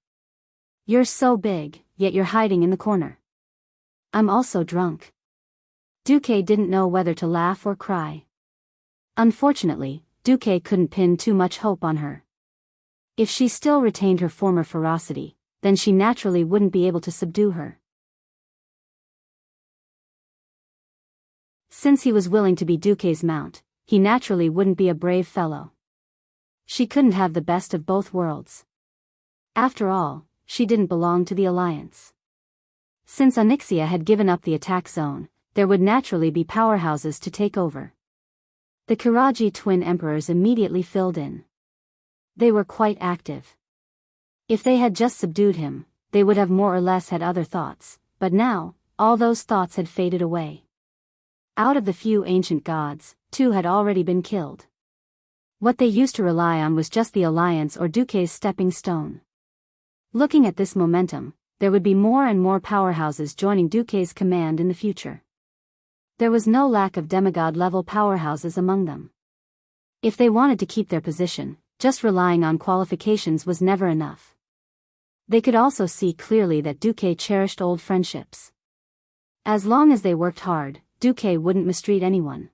You're so big, yet you're hiding in the corner. I'm also drunk. Duque didn't know whether to laugh or cry. Unfortunately, Duque couldn't pin too much hope on her. If she still retained her former ferocity, then she naturally wouldn't be able to subdue her. Since he was willing to be Duque's mount, he naturally wouldn't be a brave fellow. She couldn't have the best of both worlds. After all, she didn't belong to the Alliance. Since Onyxia had given up the attack zone, there would naturally be powerhouses to take over. The Kiraji twin emperors immediately filled in. They were quite active. If they had just subdued him, they would have more or less had other thoughts, but now, all those thoughts had faded away. Out of the few ancient gods, 2 had already been killed. What they used to rely on was just the Alliance or Duque's stepping stone. Looking at this momentum, there would be more and more powerhouses joining Duque's command in the future. There was no lack of demigod-level powerhouses among them. If they wanted to keep their position, just relying on qualifications was never enough. They could also see clearly that Duque cherished old friendships. As long as they worked hard, Duque wouldn't mistreat anyone.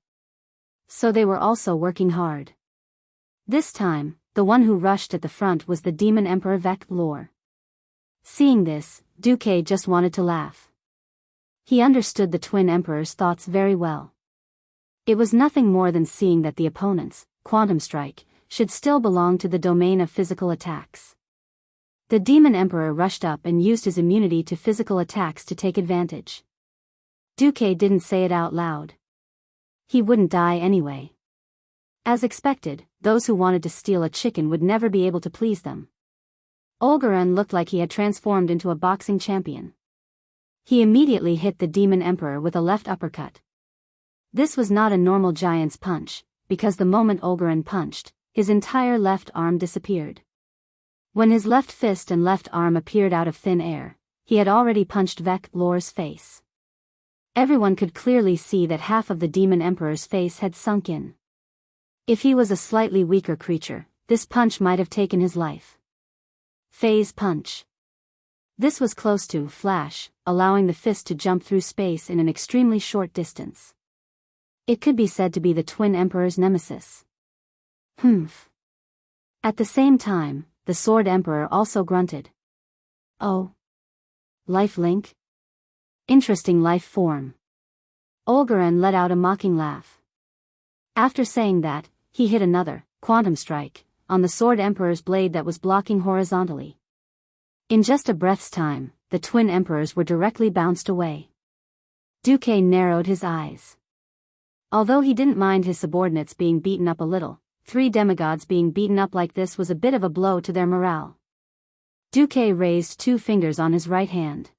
So they were also working hard. This time, the one who rushed at the front was the Demon Emperor Vec Lor. Seeing this, Duque just wanted to laugh. He understood the Twin Emperor's thoughts very well. It was nothing more than seeing that the opponents, Quantum Strike, should still belong to the domain of physical attacks. The Demon Emperor rushed up and used his immunity to physical attacks to take advantage. Duque didn't say it out loud. He wouldn't die anyway. As expected, those who wanted to steal a chicken would never be able to please them. Olgaran looked like he had transformed into a boxing champion. He immediately hit the Demon Emperor with a left uppercut. This was not a normal giant's punch, because the moment Olgaran punched, his entire left arm disappeared. When his left fist and left arm appeared out of thin air, he had already punched Vec Lor's face. Everyone could clearly see that half of the Demon Emperor's face had sunk in. If he was a slightly weaker creature, this punch might have taken his life. Phase punch. This was close to flash, allowing the fist to jump through space in an extremely short distance. It could be said to be the Twin Emperor's nemesis. Humph. At the same time, the Sword Emperor also grunted. Oh. Life link? Interesting life form. Olgaran let out a mocking laugh. After saying that, he hit another, quantum strike, on the Sword Emperor's blade that was blocking horizontally. In just a breath's time, the Twin Emperors were directly bounced away. Duque narrowed his eyes. Although he didn't mind his subordinates being beaten up a little, 3 demigods being beaten up like this was a bit of a blow to their morale. Duque raised 2 fingers on his right hand.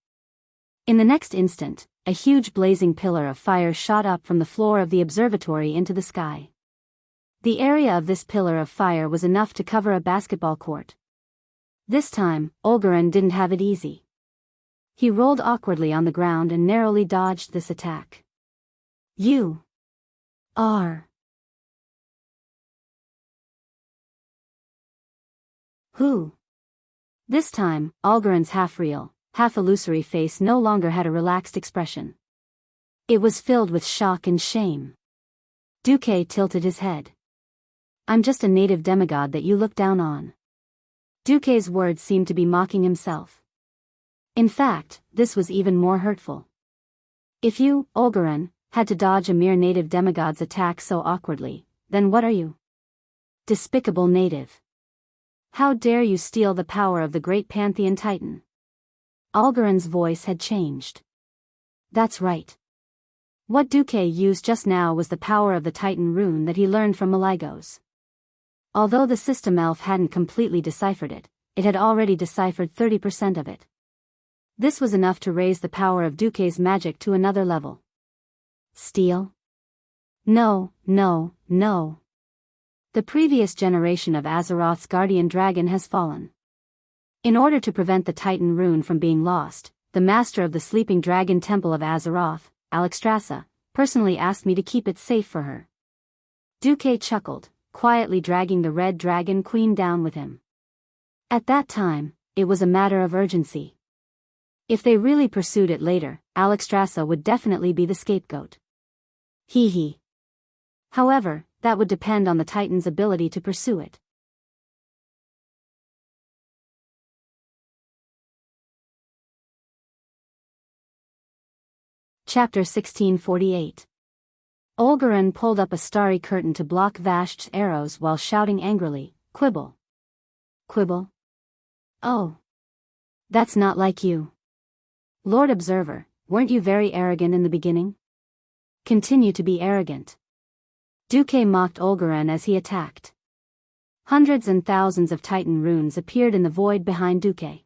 In the next instant, a huge blazing pillar of fire shot up from the floor of the observatory into the sky. The area of this pillar of fire was enough to cover a basketball court. This time, Olgaran didn't have it easy. He rolled awkwardly on the ground and narrowly dodged this attack. You are who? This time, Olgaran's half-real, half-illusory face no longer had a relaxed expression. It was filled with shock and shame. Duque tilted his head. I'm just a native demigod that you look down on. Duque's words seemed to be mocking himself. In fact, this was even more hurtful. If you, Olgaran, had to dodge a mere native demigod's attack so awkwardly, then what are you? Despicable native. How dare you steal the power of the great Pantheon Titan? Olgaran's voice had changed. That's right. What Duque used just now was the power of the Titan rune that he learned from Maligos. Although the system elf hadn't completely deciphered it, it had already deciphered 30% of it. This was enough to raise the power of Duque's magic to another level. Steal? No, no, no. The previous generation of Azeroth's guardian dragon has fallen. In order to prevent the Titan rune from being lost, the master of the sleeping dragon temple of Azeroth, Alexstrasza, personally asked me to keep it safe for her. Duque chuckled, quietly dragging the red dragon queen down with him. At that time, it was a matter of urgency. If they really pursued it later, Alexstrasza would definitely be the scapegoat. Hee hee. However, that would depend on the Titan's ability to pursue it. Chapter 1648. Olgaran pulled up a starry curtain to block Vasht's arrows while shouting angrily, "Quibble! Quibble? Oh. That's not like you. Lord Observer, weren't you very arrogant in the beginning? Continue to be arrogant." Duque mocked Olgaran as he attacked. Hundreds and thousands of Titan runes appeared in the void behind Duque.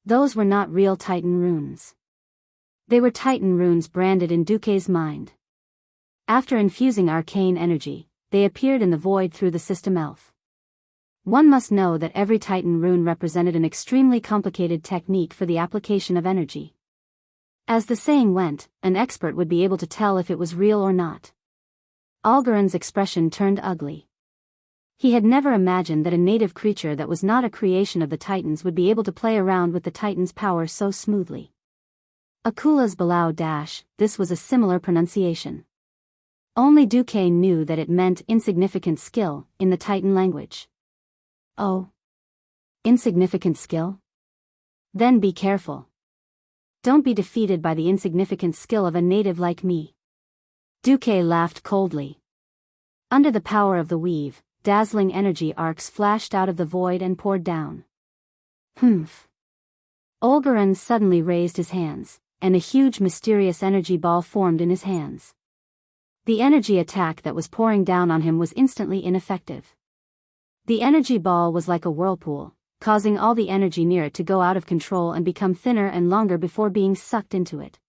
Those were not real Titan runes. They were Titan runes branded in Duque's mind. After infusing arcane energy, they appeared in the void through the system elf. One must know that every Titan rune represented an extremely complicated technique for the application of energy. As the saying went, an expert would be able to tell if it was real or not. Olgaran's expression turned ugly. He had never imagined that a native creature that was not a creation of the Titans would be able to play around with the Titan's power so smoothly. Akula's Bilao dash, this was a similar pronunciation. Only Duque knew that it meant insignificant skill, in the Titan language. Oh. Insignificant skill? Then be careful. Don't be defeated by the insignificant skill of a native like me. Duque laughed coldly. Under the power of the weave, dazzling energy arcs flashed out of the void and poured down. Humph. Olgaran suddenly raised his hands, and a huge mysterious energy ball formed in his hands. The energy attack that was pouring down on him was instantly ineffective. The energy ball was like a whirlpool, causing all the energy near it to go out of control and become thinner and longer before being sucked into it.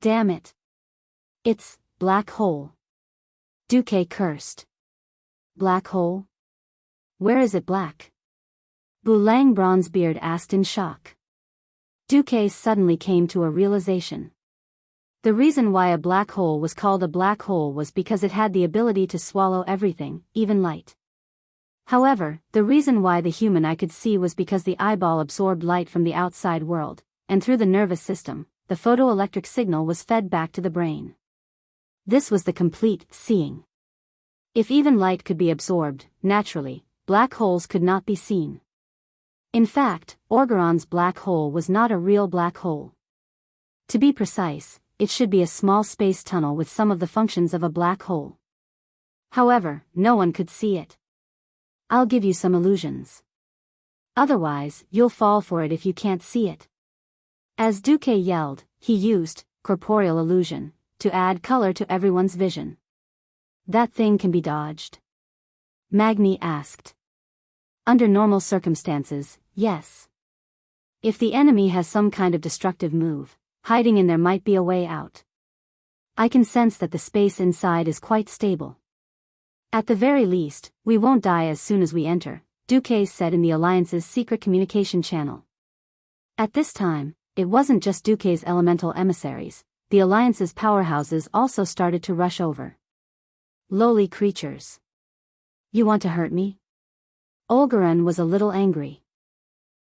Damn it. It's black hole. Duque cursed. Black hole? Where is it black? Bulang Bronzebeard asked in shock. Duque suddenly came to a realization. The reason why a black hole was called a black hole was because it had the ability to swallow everything, even light. However, the reason why the human eye could see was because the eyeball absorbed light from the outside world, and through the nervous system, the photoelectric signal was fed back to the brain. This was the complete seeing. If even light could be absorbed, naturally, black holes could not be seen. In fact, Orgeron's black hole was not a real black hole. To be precise, it should be a small space tunnel with some of the functions of a black hole. However, no one could see it. I'll give you some illusions. Otherwise, you'll fall for it if you can't see it. As Duque yelled, he used corporeal illusion to add color to everyone's vision. That thing can be dodged? Magni asked. Under normal circumstances, yes. If the enemy has some kind of destructive move, hiding in there might be a way out. I can sense that the space inside is quite stable. At the very least, we won't die as soon as we enter, Duque said in the Alliance's secret communication channel. At this time, it wasn't just Duque's elemental emissaries, the Alliance's powerhouses also started to rush over. Lowly creatures. You want to hurt me? Olgaran was a little angry.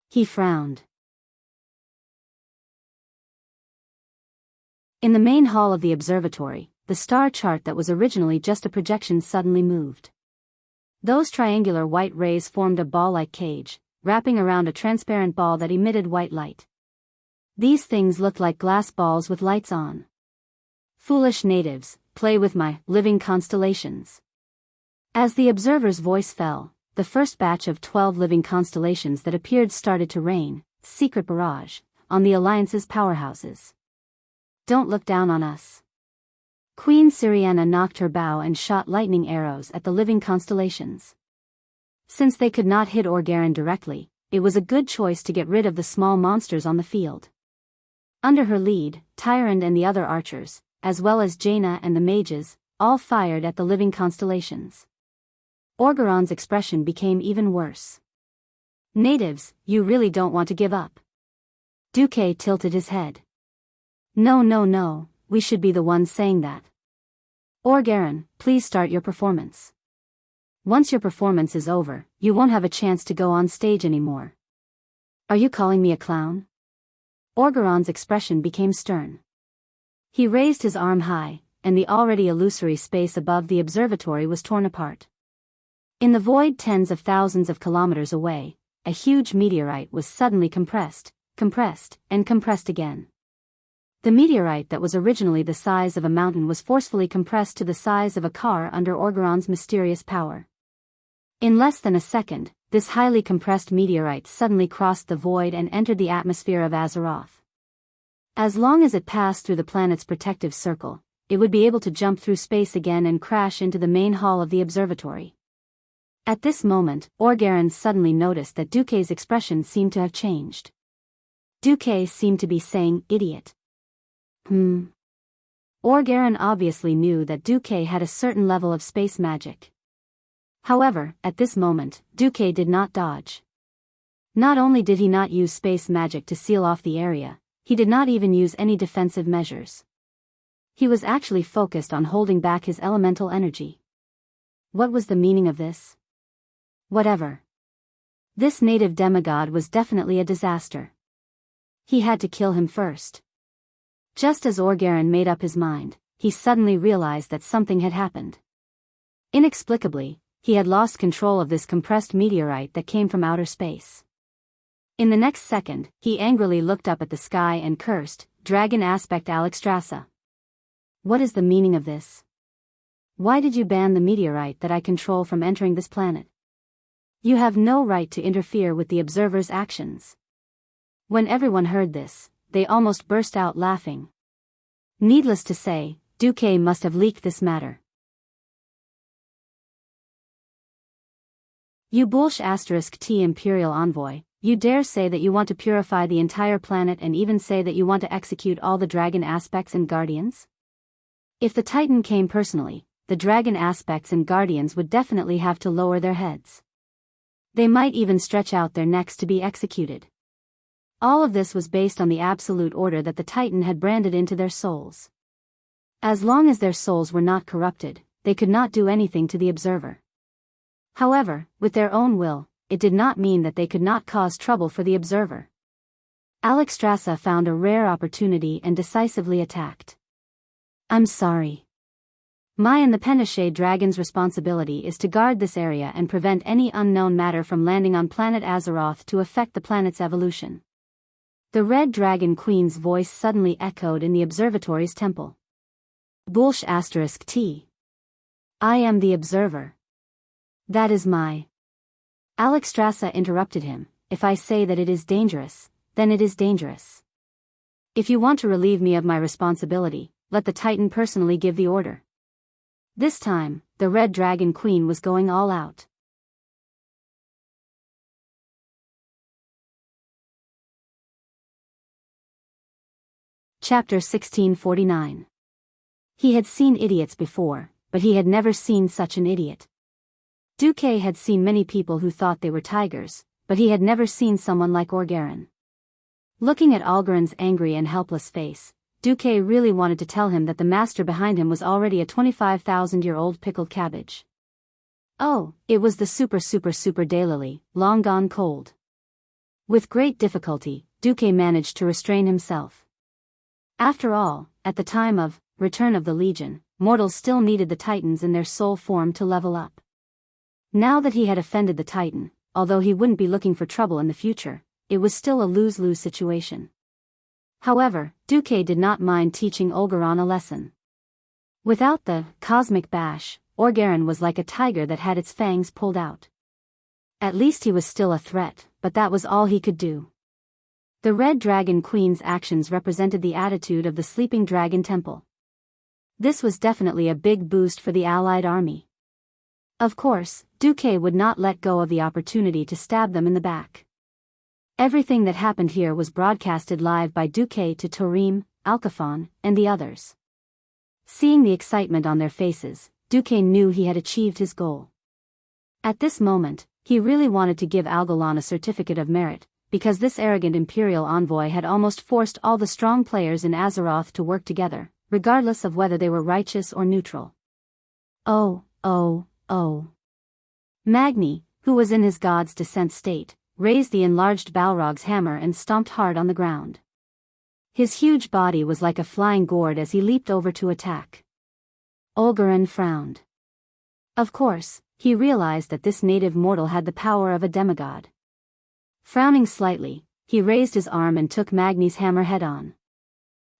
He frowned. In the main hall of the observatory, the star chart that was originally just a projection suddenly moved. Those triangular white rays formed a ball-like cage, wrapping around a transparent ball that emitted white light. These things looked like glass balls with lights on. Foolish natives, play with my living constellations. As the observer's voice fell, the first batch of 12 living constellations that appeared started to rain, secret barrage, on the Alliance's powerhouses. Don't look down on us. Queen Syriana knocked her bow and shot lightning arrows at the living constellations. Since they could not hit Orgaran directly, it was a good choice to get rid of the small monsters on the field. Under her lead, Tyrant and the other archers, as well as Jaina and the mages, all fired at the living constellations. Orgaron's expression became even worse. Natives, you really don't want to give up. Duque tilted his head. No, we should be the ones saying that. Orgaran, please start your performance. Once your performance is over, you won't have a chance to go on stage anymore. Are you calling me a clown? Orgaron's expression became stern. He raised his arm high, and the already illusory space above the observatory was torn apart. In the void tens of thousands of kilometers away, a huge meteorite was suddenly compressed, and compressed again. The meteorite that was originally the size of a mountain was forcefully compressed to the size of a car under Orgaron's mysterious power. In less than a second, this highly compressed meteorite suddenly crossed the void and entered the atmosphere of Azeroth. As long as it passed through the planet's protective circle, it would be able to jump through space again and crash into the main hall of the observatory. At this moment, Orgaran suddenly noticed that Duque's expression seemed to have changed. Duque seemed to be saying, idiot. Orgaran obviously knew that Duque had a certain level of space magic. However, at this moment, Duque did not dodge. Not only did he not use space magic to seal off the area, he did not even use any defensive measures. He was actually focused on holding back his elemental energy. What was the meaning of this? Whatever. This native demigod was definitely a disaster. He had to kill him first. Just as Orgaran made up his mind, he suddenly realized that something had happened. Inexplicably, he had lost control of this compressed meteorite that came from outer space. In the next second, he angrily looked up at the sky and cursed, "Dragon aspect Alexstrasza. What is the meaning of this? Why did you ban the meteorite that I control from entering this planet? You have no right to interfere with the observer's actions." When everyone heard this, they almost burst out laughing. Needless to say, Duque must have leaked this matter. You bullsh *T Imperial Envoy, you dare say that you want to purify the entire planet and even say that you want to execute all the dragon aspects and guardians? If the Titan came personally, the dragon aspects and guardians would definitely have to lower their heads. They might even stretch out their necks to be executed. All of this was based on the absolute order that the Titan had branded into their souls. As long as their souls were not corrupted, they could not do anything to the observer. However, with their own will, it did not mean that they could not cause trouble for the observer. Alexstrasza found a rare opportunity and decisively attacked. I'm sorry. My and the Penachet Dragon's responsibility is to guard this area and prevent any unknown matter from landing on planet Azeroth to affect the planet's evolution. The Red Dragon Queen's voice suddenly echoed in the observatory's temple. Bullsh *T. I am the observer. That is my... Alexstrasza interrupted him. If I say that it is dangerous, then it is dangerous. If you want to relieve me of my responsibility, let the Titan personally give the order. This time, the Red Dragon Queen was going all out. Chapter 1649. He had seen idiots before, but he had never seen such an idiot. Duque had seen many people who thought they were tigers, but he had never seen someone like Orgarin. Looking at Algarin's angry and helpless face, Duque really wanted to tell him that the master behind him was already a 25,000-year-old pickled cabbage. Oh, it was the super daylily, long gone cold. With great difficulty, Duque managed to restrain himself. After all, at the time of Return of the Legion, mortals still needed the Titans in their soul form to level up. Now that he had offended the Titan, although he wouldn't be looking for trouble in the future, it was still a lose-lose situation. However, Duque did not mind teaching Olgaron a lesson. Without the cosmic bash, Orgarin was like a tiger that had its fangs pulled out. At least he was still a threat, but that was all he could do. The Red Dragon Queen's actions represented the attitude of the Sleeping Dragon Temple. This was definitely a big boost for the allied army. Of course, Duque would not let go of the opportunity to stab them in the back. Everything that happened here was broadcasted live by Duque to Torim, Alcaphon, and the others. Seeing the excitement on their faces, Duque knew he had achieved his goal. At this moment, he really wanted to give Algalon a certificate of merit, because this arrogant imperial envoy had almost forced all the strong players in Azeroth to work together, regardless of whether they were righteous or neutral. Oh. Magni, who was in his god's descent state, raised the enlarged Balrog's hammer and stomped hard on the ground. His huge body was like a flying gourd as he leaped over to attack. Olgarin frowned. Of course, he realized that this native mortal had the power of a demigod. Frowning slightly, he raised his arm and took Magni's hammer head-on.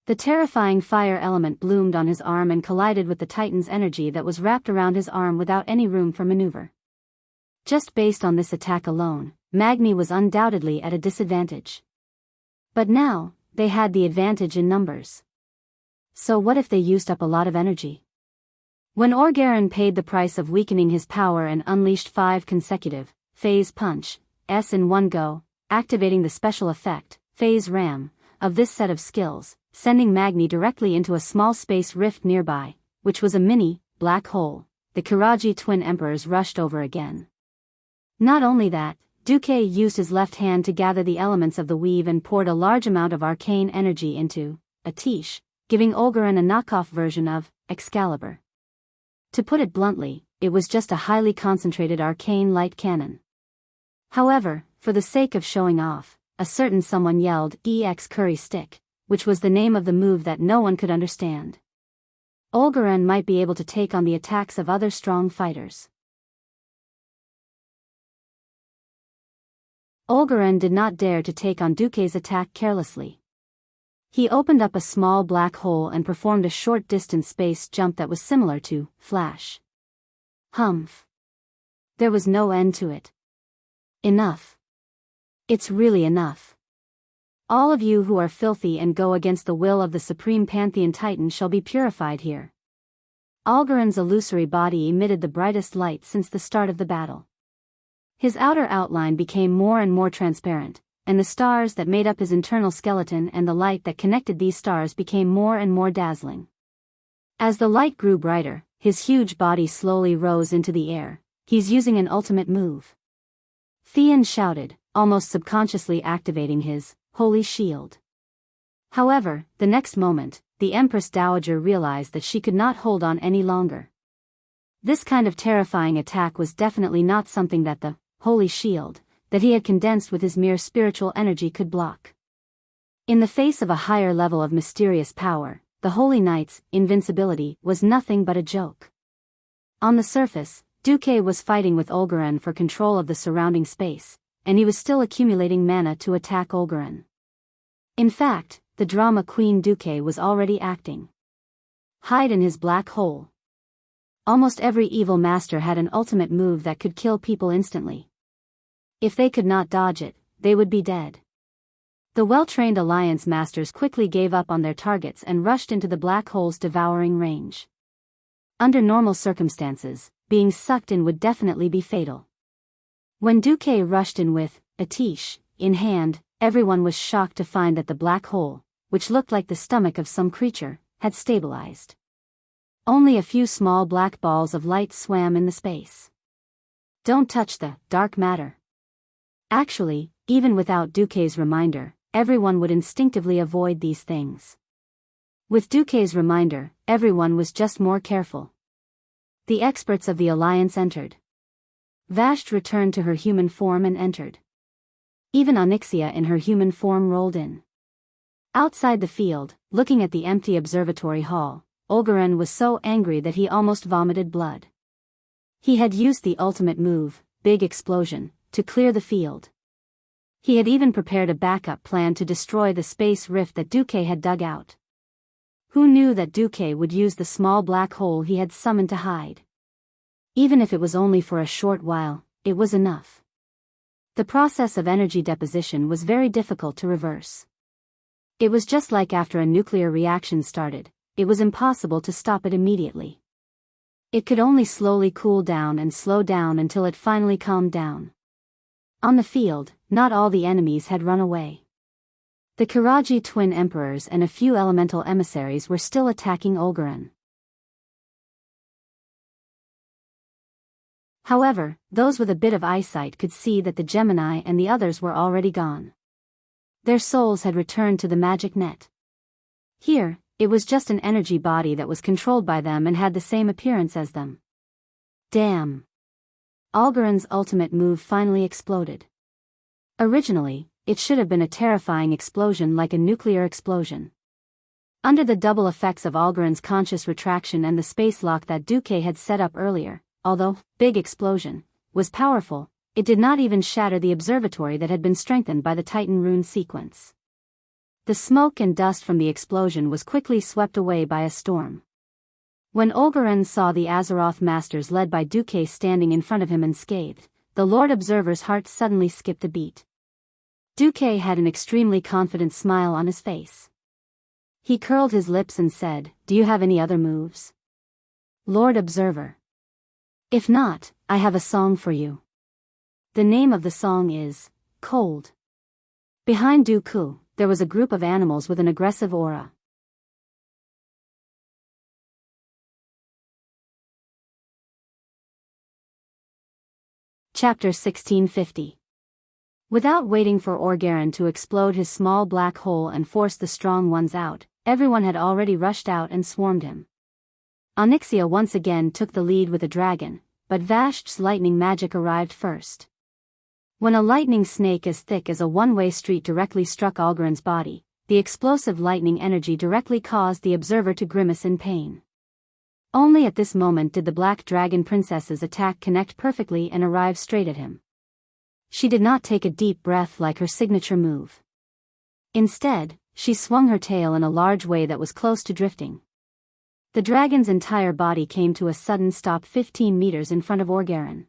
The terrifying fire element bloomed on his arm and collided with the Titan's energy that was wrapped around his arm without any room for maneuver. Just based on this attack alone, Magni was undoubtedly at a disadvantage. But now, they had the advantage in numbers. So what if they used up a lot of energy? When Orgarin paid the price of weakening his power and unleashed 5 consecutive phase punch in one go, activating the special effect, phase ram, of this set of skills, sending Magni directly into a small space rift nearby, which was a mini black hole, the Kiraji twin emperors rushed over again. Not only that, Duque used his left hand to gather the elements of the weave and poured a large amount of arcane energy into a Tish, giving Olgarin a knockoff version of Excalibur. To put it bluntly, it was just a highly concentrated arcane light cannon. However, for the sake of showing off, a certain someone yelled EX Curry Stick, which was the name of the move that no one could understand. Olgarin might be able to take on the attacks of other strong fighters. Olgarin did not dare to take on Duque's attack carelessly. He opened up a small black hole and performed a short-distance space jump that was similar to Flash. Humph. There was no end to it. Enough. It's really enough. All of you who are filthy and go against the will of the Supreme Pantheon Titan shall be purified here. Olgarin's illusory body emitted the brightest light since the start of the battle. His outer outline became more and more transparent, and the stars that made up his internal skeleton and the light that connected these stars became more and more dazzling. As the light grew brighter, his huge body slowly rose into the air. He's using an ultimate move. Theon shouted, almost subconsciously activating his holy shield. However, the next moment, the Empress Dowager realized that she could not hold on any longer. This kind of terrifying attack was definitely not something that the holy shield that he had condensed with his mere spiritual energy could block. In the face of a higher level of mysterious power, the Holy Knight's invincibility was nothing but a joke. On the surface, Duque was fighting with Olgaran for control of the surrounding space, and he was still accumulating mana to attack Olgaran. In fact, the drama queen Duque was already acting. Hide in his black hole. Almost every evil master had an ultimate move that could kill people instantly. If they could not dodge it, they would be dead. The well-trained Alliance masters quickly gave up on their targets and rushed into the black hole's devouring range. Under normal circumstances, being sucked in would definitely be fatal. When Duque rushed in with Atish in hand, everyone was shocked to find that the black hole, which looked like the stomach of some creature, had stabilized. Only a few small black balls of light swam in the space. Don't touch the dark matter. Actually, even without Duque's reminder, everyone would instinctively avoid these things. With Duque's reminder, everyone was just more careful. The experts of the Alliance entered. Vashti returned to her human form and entered. Even Onyxia in her human form rolled in. Outside the field, looking at the empty observatory hall, Olgaran was so angry that he almost vomited blood. He had used the ultimate move, Big Explosion, to clear the field. He had even prepared a backup plan to destroy the space rift that Duque had dug out. Who knew that Duque would use the small black hole he had summoned to hide? Even if it was only for a short while, it was enough. The process of energy deposition was very difficult to reverse. It was just like after a nuclear reaction started, it was impossible to stop it immediately. It could only slowly cool down and slow down until it finally calmed down. On the field, not all the enemies had run away. The Kiraji twin emperors and a few elemental emissaries were still attacking Olgaran. However, those with a bit of eyesight could see that the Gemini and the others were already gone. Their souls had returned to the magic net. Here, it was just an energy body that was controlled by them and had the same appearance as them. Damn! Olgaran's ultimate move finally exploded. Originally, it should have been a terrifying explosion like a nuclear explosion. Under the double effects of Olgaran's conscious retraction and the space lock that Duque had set up earlier, although Big Explosion was powerful, it did not even shatter the observatory that had been strengthened by the Titan rune sequence. The smoke and dust from the explosion was quickly swept away by a storm. When Olgaran saw the Azeroth masters led by Duque standing in front of him unscathed, the Lord Observer's heart suddenly skipped a beat. Duque had an extremely confident smile on his face. He curled his lips and said, "Do you have any other moves, Lord Observer? If not, I have a song for you." The name of the song is Cold. Behind Dooku, there was a group of animals with an aggressive aura. Chapter 1650. Without waiting for Orgaran to explode his small black hole and force the strong ones out, everyone had already rushed out and swarmed him. Onyxia once again took the lead with a dragon, but Vashti's lightning magic arrived first. When a lightning snake as thick as a one-way street directly struck Olgaran's body, the explosive lightning energy directly caused the observer to grimace in pain. Only at this moment did the Black Dragon Princess's attack connect perfectly and arrive straight at him. She did not take a deep breath like her signature move. Instead, she swung her tail in a large way that was close to drifting. The dragon's entire body came to a sudden stop 15 meters in front of Orgaran.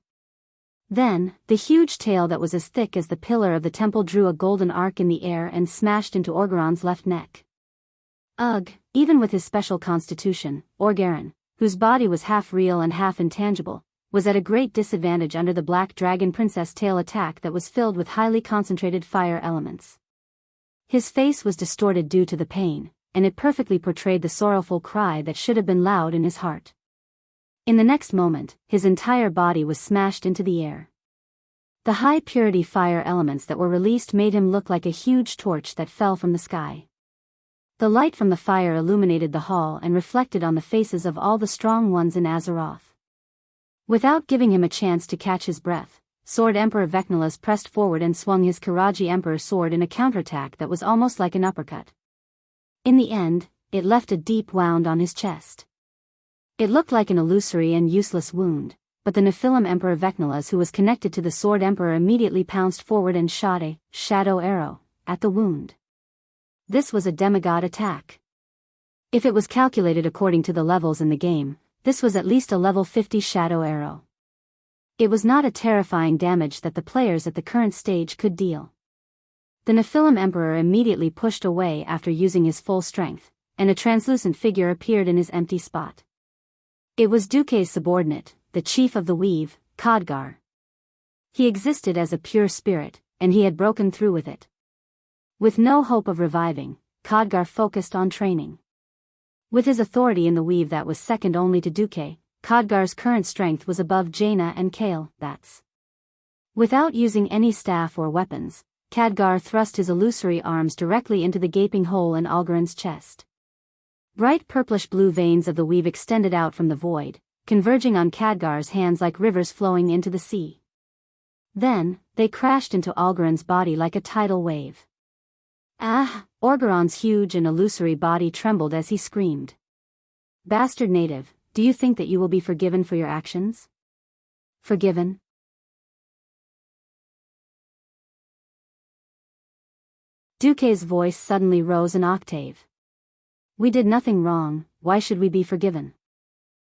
Then, the huge tail that was as thick as the pillar of the temple drew a golden arc in the air and smashed into Orgaran's left neck. Ugh, even with his special constitution, Orgaran, whose body was half real and half intangible, was at a great disadvantage under the Black Dragon Princess tail attack that was filled with highly concentrated fire elements. His face was distorted due to the pain, and it perfectly portrayed the sorrowful cry that should have been loud in his heart. In the next moment, his entire body was smashed into the air. The high-purity fire elements that were released made him look like a huge torch that fell from the sky. The light from the fire illuminated the hall and reflected on the faces of all the strong ones in Azeroth. Without giving him a chance to catch his breath, Sword Emperor Vecnalas pressed forward and swung his Karaji Emperor sword in a counterattack that was almost like an uppercut. In the end, it left a deep wound on his chest. It looked like an illusory and useless wound, but the Nephilim Emperor Vecnalas, who was connected to the Sword Emperor, immediately pounced forward and shot a shadow arrow at the wound. This was a demigod attack. If it was calculated according to the levels in the game, this was at least a level 50 shadow arrow. It was not a terrifying damage that the players at the current stage could deal. The Nephilim Emperor immediately pushed away after using his full strength, and a translucent figure appeared in his empty spot. It was Duke's subordinate, the chief of the Weave, Khadgar. He existed as a pure spirit, and he had broken through with it. With no hope of reviving, Khadgar focused on training. With his authority in the Weave that was second only to Duke, Khadgar's current strength was above Jaina and Kale, that's. Without using any staff or weapons, Khadgar thrust his illusory arms directly into the gaping hole in Algarin's chest. Bright purplish-blue veins of the Weave extended out from the void, converging on Khadgar's hands like rivers flowing into the sea. Then, they crashed into Algarin's body like a tidal wave. Ah! Orgaron's huge and illusory body trembled as he screamed. Bastard native, do you think that you will be forgiven for your actions? Forgiven? Duke's voice suddenly rose an octave. We did nothing wrong, why should we be forgiven?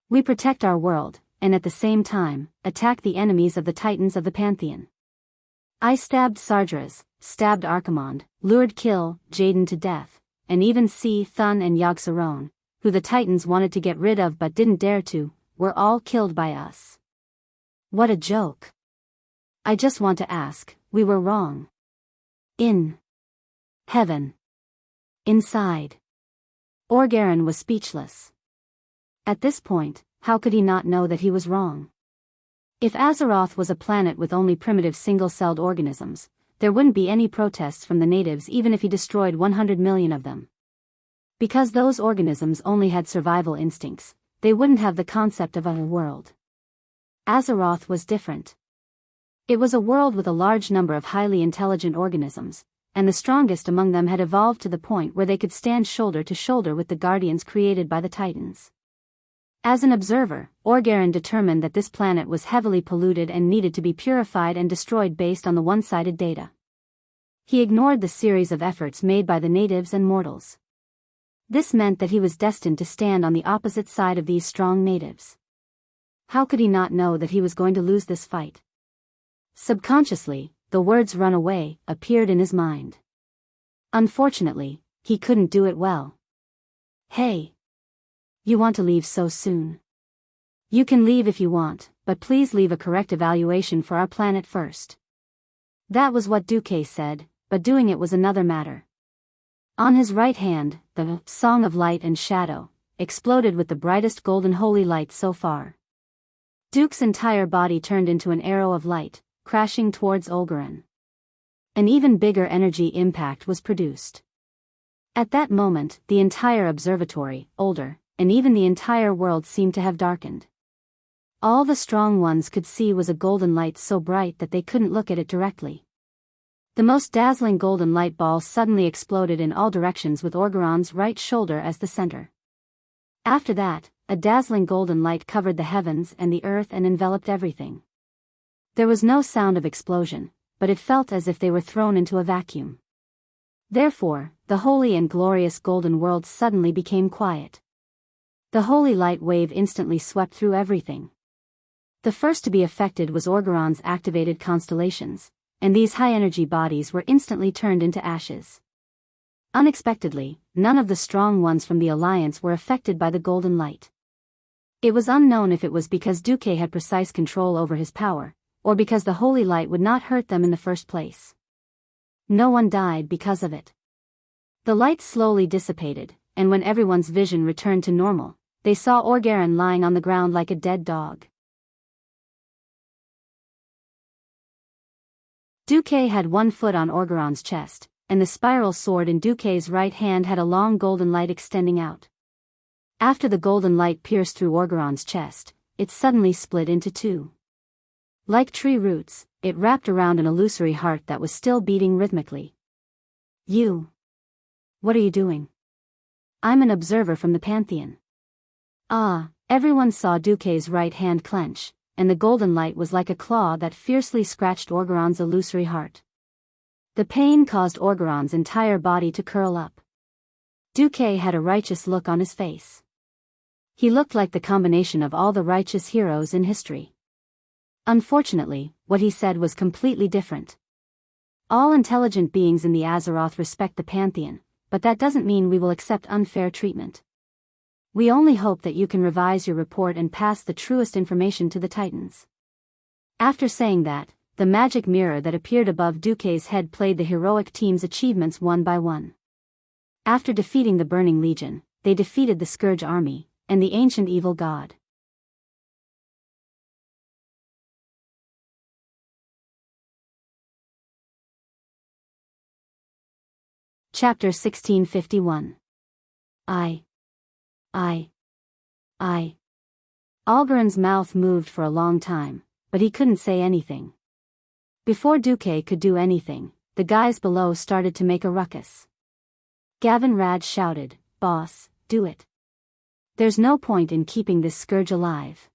We protect our world, and at the same time, attack the enemies of the Titans of the Pantheon. I stabbed Sargeras, stabbed Archimond, lured Kill, Jaden to death, and even Si Thun and Yogg-Saron, who the Titans wanted to get rid of but didn't dare to, were all killed by us. What a joke. I just want to ask, we were wrong. In heaven. Inside. Orgaron was speechless. At this point, how could he not know that he was wrong? If Azeroth was a planet with only primitive single-celled organisms, there wouldn't be any protests from the natives even if he destroyed 100 million of them. Because those organisms only had survival instincts, they wouldn't have the concept of a world. Azeroth was different. It was a world with a large number of highly intelligent organisms, and the strongest among them had evolved to the point where they could stand shoulder to shoulder with the Guardians created by the Titans. As an observer, Orgaron determined that this planet was heavily polluted and needed to be purified and destroyed based on the one-sided data. He ignored the series of efforts made by the natives and mortals. This meant that he was destined to stand on the opposite side of these strong natives. How could he not know that he was going to lose this fight? Subconsciously, the words "run away" appeared in his mind. Unfortunately, he couldn't do it well. Hey! You want to leave so soon? You can leave if you want, but please leave a correct evaluation for our planet first. That was what Duque said, but doing it was another matter. On his right hand, the Song of Light and Shadow exploded with the brightest golden holy light so far. Duke's entire body turned into an arrow of light, crashing towards Orgaron. An even bigger energy impact was produced. At that moment, the entire observatory, older, and even the entire world seemed to have darkened. All the strong ones could see was a golden light so bright that they couldn't look at it directly. The most dazzling golden light ball suddenly exploded in all directions with Orgaron's right shoulder as the center. After that, a dazzling golden light covered the heavens and the earth and enveloped everything. There was no sound of explosion, but it felt as if they were thrown into a vacuum. Therefore, the holy and glorious golden world suddenly became quiet. The holy light wave instantly swept through everything. The first to be affected was Orgaron's activated constellations, and these high-energy bodies were instantly turned into ashes. Unexpectedly, none of the strong ones from the Alliance were affected by the golden light. It was unknown if it was because Duque had precise control over his power, or because the holy light would not hurt them in the first place. No one died because of it. The light slowly dissipated, and when everyone's vision returned to normal, they saw Orgaron lying on the ground like a dead dog. Duque had one foot on Orgaron's chest, and the spiral sword in Duque's right hand had a long golden light extending out. After the golden light pierced through Orgaron's chest, it suddenly split into two. Like tree roots, it wrapped around an illusory heart that was still beating rhythmically. You. What are you doing? I'm an observer from the Pantheon. Ah, everyone saw Duque's right hand clench, and the golden light was like a claw that fiercely scratched Orgeron's illusory heart. The pain caused Orgeron's entire body to curl up. Duque had a righteous look on his face. He looked like the combination of all the righteous heroes in history. Unfortunately, what he said was completely different. All intelligent beings in the Azeroth respect the Pantheon, but that doesn't mean we will accept unfair treatment. We only hope that you can revise your report and pass the truest information to the Titans. After saying that, the magic mirror that appeared above Duque's head played the heroic team's achievements one by one. After defeating the Burning Legion, they defeated the Scourge Army, and the ancient evil god. Chapter 1651. I. Algeron's mouth moved for a long time, but he couldn't say anything. Before Duque could do anything, the guys below started to make a ruckus. Gavin Rad shouted, "Boss, do it. There's no point in keeping this scourge alive.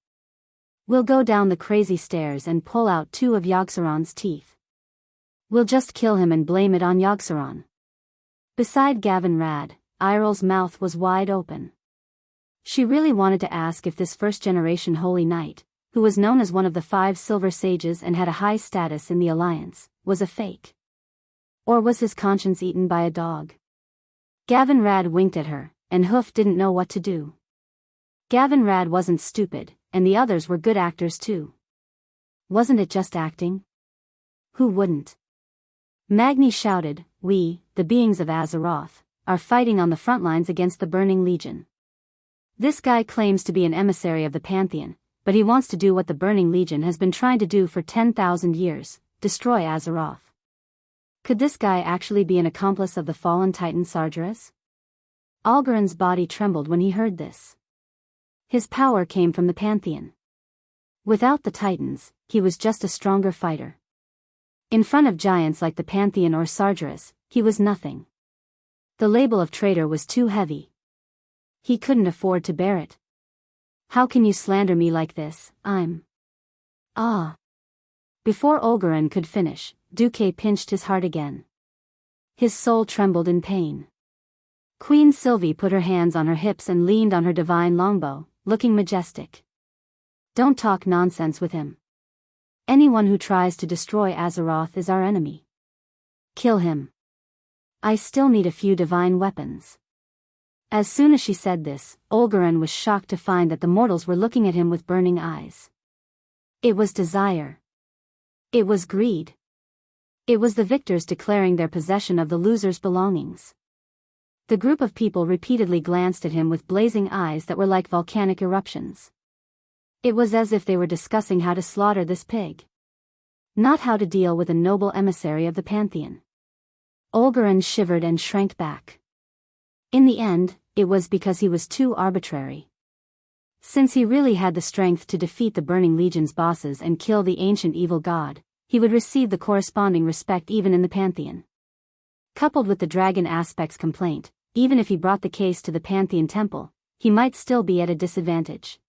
We'll go down the crazy stairs and pull out two of Yogg-Saron's teeth. We'll just kill him and blame it on Yogg-Saron." Beside Gavin Rad, Irel's mouth was wide open. She really wanted to ask if this first-generation Holy Knight, who was known as one of the 5 Silver Sages and had a high status in the Alliance, was a fake. Or was his conscience eaten by a dog? Gavin Rad winked at her, and Hoof didn't know what to do. Gavin Rad wasn't stupid, and the others were good actors too. Wasn't it just acting? Who wouldn't? Magni shouted, "We, the beings of Azeroth, are fighting on the front lines against the Burning Legion. This guy claims to be an emissary of the Pantheon, but he wants to do what the Burning Legion has been trying to do for 10,000 years, destroy Azeroth. Could this guy actually be an accomplice of the fallen Titan Sargeras?" Algeron's body trembled when he heard this. His power came from the Pantheon. Without the Titans, he was just a stronger fighter. In front of giants like the Pantheon or Sargeras, he was nothing. The label of traitor was too heavy. He couldn't afford to bear it. "How can you slander me like this? I'm..." "Ah." Before Olgeron could finish, Duque pinched his heart again. His soul trembled in pain. Queen Sylvie put her hands on her hips and leaned on her divine longbow, looking majestic. "Don't talk nonsense with him. Anyone who tries to destroy Azeroth is our enemy. Kill him. I still need a few divine weapons." As soon as she said this, Olgeron was shocked to find that the mortals were looking at him with burning eyes. It was desire. It was greed. It was the victors declaring their possession of the losers' belongings. The group of people repeatedly glanced at him with blazing eyes that were like volcanic eruptions. It was as if they were discussing how to slaughter this pig. Not how to deal with a noble emissary of the Pantheon. Olgeron shivered and shrank back. In the end, it was because he was too arbitrary. Since he really had the strength to defeat the Burning Legion's bosses and kill the ancient evil god, he would receive the corresponding respect even in the Pantheon. Coupled with the Dragon Aspect's complaint, even if he brought the case to the Pantheon Temple, he might still be at a disadvantage.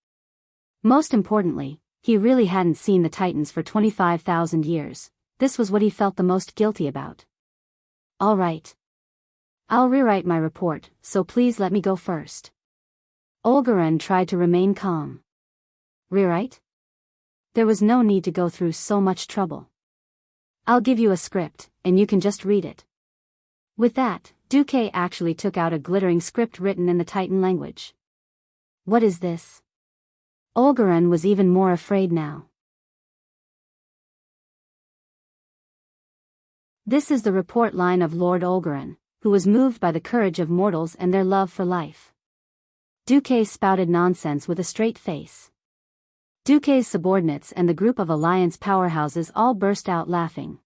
Most importantly, he really hadn't seen the Titans for 25,000 years. This was what he felt the most guilty about. "All right. I'll rewrite my report, so please let me go first." Olgeron tried to remain calm. "Rewrite? There was no need to go through so much trouble. I'll give you a script, and you can just read it." With that, Duque actually took out a glittering script written in the Titan language. "What is this?" Olgeron was even more afraid now. This is the report line of Lord Olgeron, who was moved by the courage of mortals and their love for life. Duque spouted nonsense with a straight face. Duque's subordinates and the group of Alliance powerhouses all burst out laughing.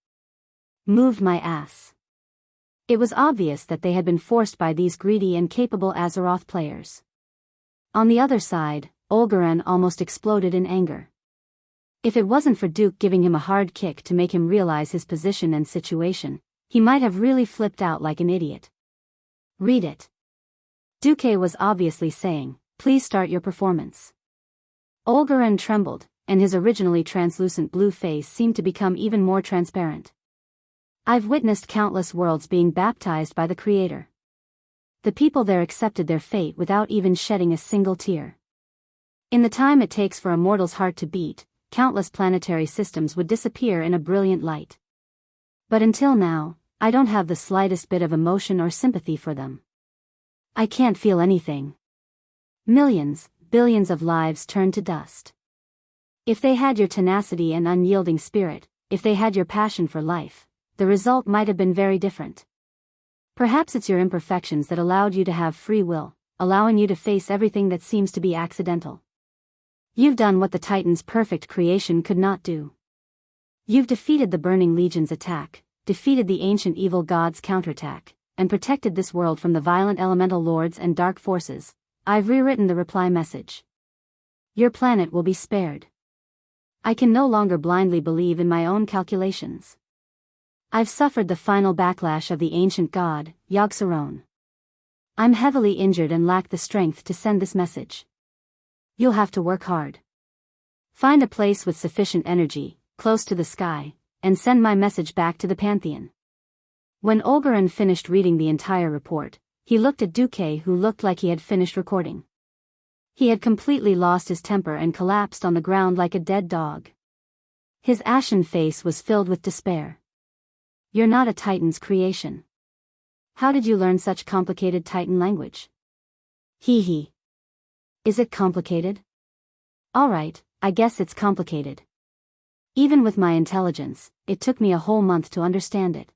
Moved my ass. It was obvious that they had been forced by these greedy and capable Azeroth players. On the other side, Olgaran almost exploded in anger. If it wasn't for Duke giving him a hard kick to make him realize his position and situation, he might have really flipped out like an idiot. Read it. Duque was obviously saying, please start your performance. Olgaran trembled, and his originally translucent blue face seemed to become even more transparent. I've witnessed countless worlds being baptized by the Creator. The people there accepted their fate without even shedding a single tear. In the time it takes for a mortal's heart to beat, countless planetary systems would disappear in a brilliant light. But until now, I don't have the slightest bit of emotion or sympathy for them. I can't feel anything. Millions, billions of lives turned to dust. If they had your tenacity and unyielding spirit, if they had your passion for life, the result might have been very different. Perhaps it's your imperfections that allowed you to have free will, allowing you to face everything that seems to be accidental. You've done what the Titan's perfect creation could not do. You've defeated the Burning Legion's attack, defeated the ancient evil god's counterattack, and protected this world from the violent elemental lords and dark forces. I've rewritten the reply message. Your planet will be spared. I can no longer blindly believe in my own calculations. I've suffered the final backlash of the ancient god, Yogg-Saron. I'm heavily injured and lack the strength to send this message. You'll have to work hard. Find a place with sufficient energy, close to the sky, and send my message back to the Pantheon. When Olgaran finished reading the entire report, he looked at Duque, who looked like he had finished recording. He had completely lost his temper and collapsed on the ground like a dead dog. His ashen face was filled with despair. You're not a Titan's creation. How did you learn such complicated Titan language? Hee. Is it complicated? Alright, I guess it's complicated. Even with my intelligence, it took me a whole month to understand it.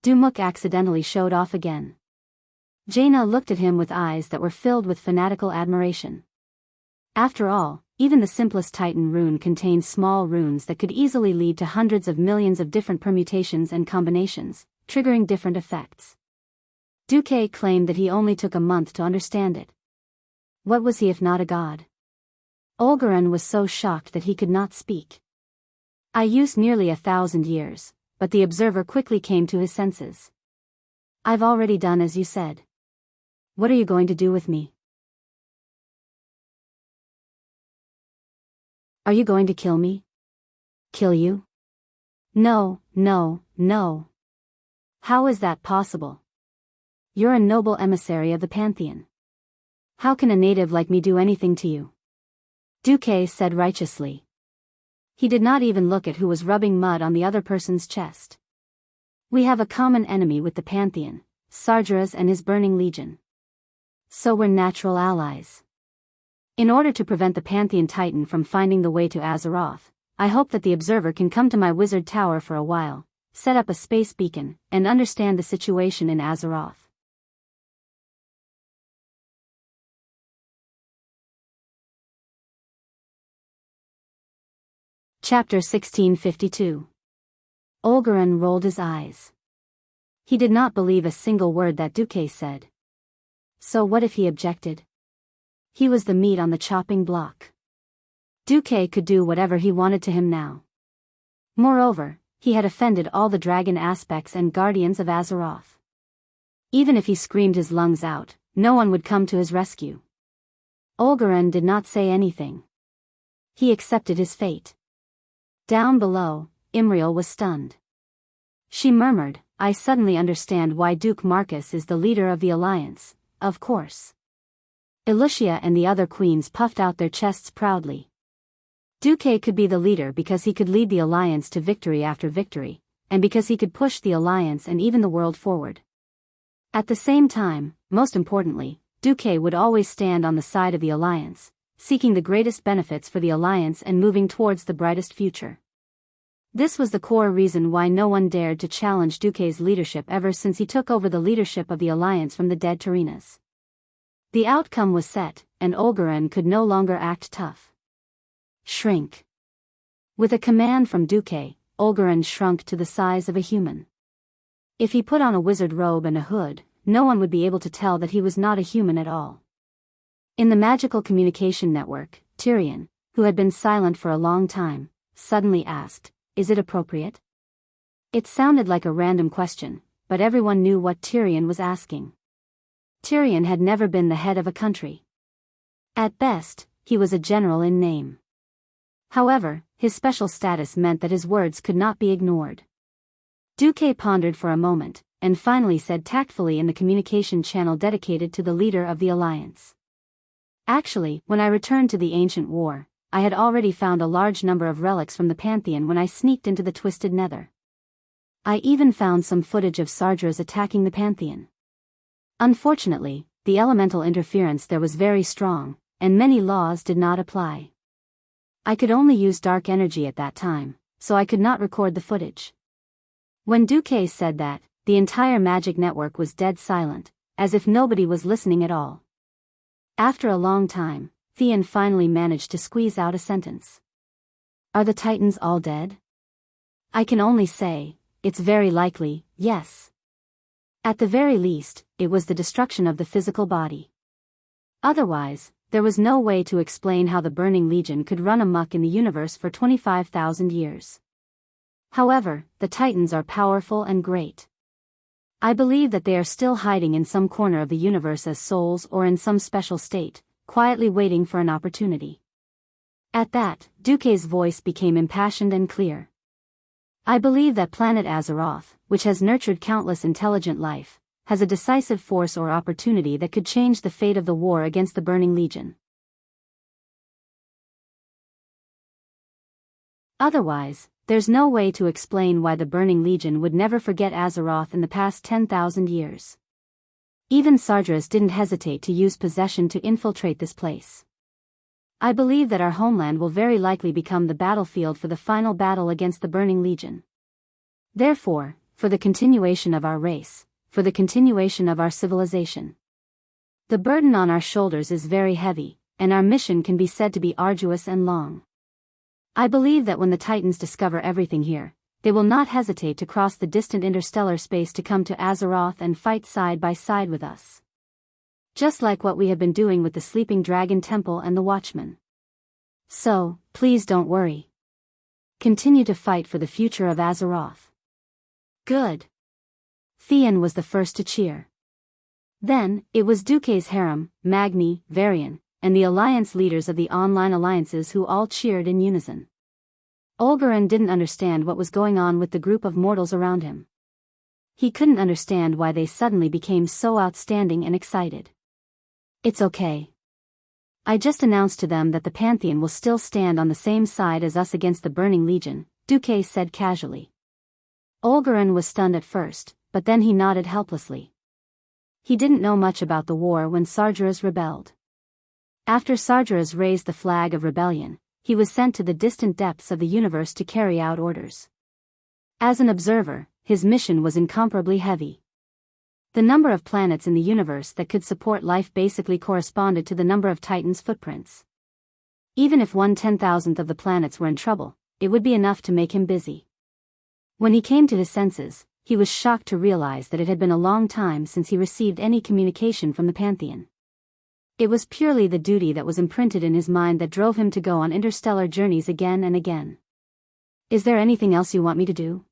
Dumuk accidentally showed off again. Jaina looked at him with eyes that were filled with fanatical admiration. After all, even the simplest Titan rune contained small runes that could easily lead to hundreds of millions of different permutations and combinations, triggering different effects. Duque claimed that he only took a month to understand it. What was he if not a god? Olgaran was so shocked that he could not speak. I used nearly 1,000 years, but the observer quickly came to his senses. I've already done as you said. What are you going to do with me? Are you going to kill me? Kill you? No. How is that possible? You're a noble emissary of the Pantheon. How can a native like me do anything to you? Duque said righteously. He did not even look at who was rubbing mud on the other person's chest. We have a common enemy with the Pantheon, Sargeras and his Burning Legion. So we're natural allies. In order to prevent the Pantheon Titan from finding the way to Azeroth, I hope that the observer can come to my wizard tower for a while, set up a space beacon, and understand the situation in Azeroth. Chapter 1652. Olgaran rolled his eyes. He did not believe a single word that Duque said. So what if he objected? He was the meat on the chopping block. Duque could do whatever he wanted to him now. Moreover, he had offended all the dragon aspects and guardians of Azeroth. Even if he screamed his lungs out, no one would come to his rescue. Olgaran did not say anything. He accepted his fate. Down below, Imriel was stunned. She murmured, I suddenly understand why Duke Marcus is the leader of the Alliance, of course. Elucia and the other queens puffed out their chests proudly. Duque could be the leader because he could lead the Alliance to victory after victory, and because he could push the Alliance and even the world forward. At the same time, most importantly, Duque would always stand on the side of the Alliance, seeking the greatest benefits for the Alliance and moving towards the brightest future. This was the core reason why no one dared to challenge Duque's leadership ever since he took over the leadership of the Alliance from the dead Terinas. The outcome was set, and Olgaran could no longer act tough. Shrink. With a command from Duque, Olgaran shrunk to the size of a human. If he put on a wizard robe and a hood, no one would be able to tell that he was not a human at all. In the magical communication network, Tyrion, who had been silent for a long time, suddenly asked, "Is it appropriate?" It sounded like a random question, but everyone knew what Tyrion was asking. Tyrion had never been the head of a country. At best, he was a general in name. However, his special status meant that his words could not be ignored. Duque pondered for a moment, and finally said tactfully in the communication channel dedicated to the leader of the alliance. "Actually, when I returned to the ancient war, I had already found a large number of relics from the Pantheon when I sneaked into the Twisted Nether. I even found some footage of Sargeras attacking the Pantheon. Unfortunately, the elemental interference there was very strong, and many laws did not apply. I could only use dark energy at that time, so I could not record the footage." When Duque said that, the entire magic network was dead silent, as if nobody was listening at all. After a long time, Theon finally managed to squeeze out a sentence. "Are the Titans all dead?" "I can only say, it's very likely, yes. At the very least, it was the destruction of the physical body. Otherwise, there was no way to explain how the Burning Legion could run amok in the universe for 25,000 years. However, the Titans are powerful and great. I believe that they are still hiding in some corner of the universe as souls or in some special state, quietly waiting for an opportunity." At that, Duque's voice became impassioned and clear. "I believe that planet Azeroth, which has nurtured countless intelligent life, has a decisive force or opportunity that could change the fate of the war against the Burning Legion. Otherwise, there's no way to explain why the Burning Legion would never forget Azeroth in the past 10,000 years. Even Sargeras didn't hesitate to use possession to infiltrate this place. I believe that our homeland will very likely become the battlefield for the final battle against the Burning Legion. Therefore, for the continuation of our race, for the continuation of our civilization. The burden on our shoulders is very heavy, and our mission can be said to be arduous and long. I believe that when the Titans discover everything here, they will not hesitate to cross the distant interstellar space to come to Azeroth and fight side by side with us. Just like what we have been doing with the Sleeping Dragon Temple and the Watchmen. So, please don't worry. Continue to fight for the future of Azeroth." "Good." Theon was the first to cheer. Then, it was Duque's harem, Magni, Varian, and the alliance leaders of the online alliances who all cheered in unison. Olgaran didn't understand what was going on with the group of mortals around him. He couldn't understand why they suddenly became so outstanding and excited. "It's okay. I just announced to them that the Pantheon will still stand on the same side as us against the Burning Legion," Duque said casually. Olgaran was stunned at first, but then he nodded helplessly. He didn't know much about the war when Sargeras rebelled. After Sargeras raised the flag of rebellion, he was sent to the distant depths of the universe to carry out orders. As an observer, his mission was incomparably heavy. The number of planets in the universe that could support life basically corresponded to the number of Titans' footprints. Even if 1/10,000th of the planets were in trouble, it would be enough to make him busy. When he came to his senses, he was shocked to realize that it had been a long time since he received any communication from the Pantheon. It was purely the duty that was imprinted in his mind that drove him to go on interstellar journeys again and again. "Is there anything else you want me to do?"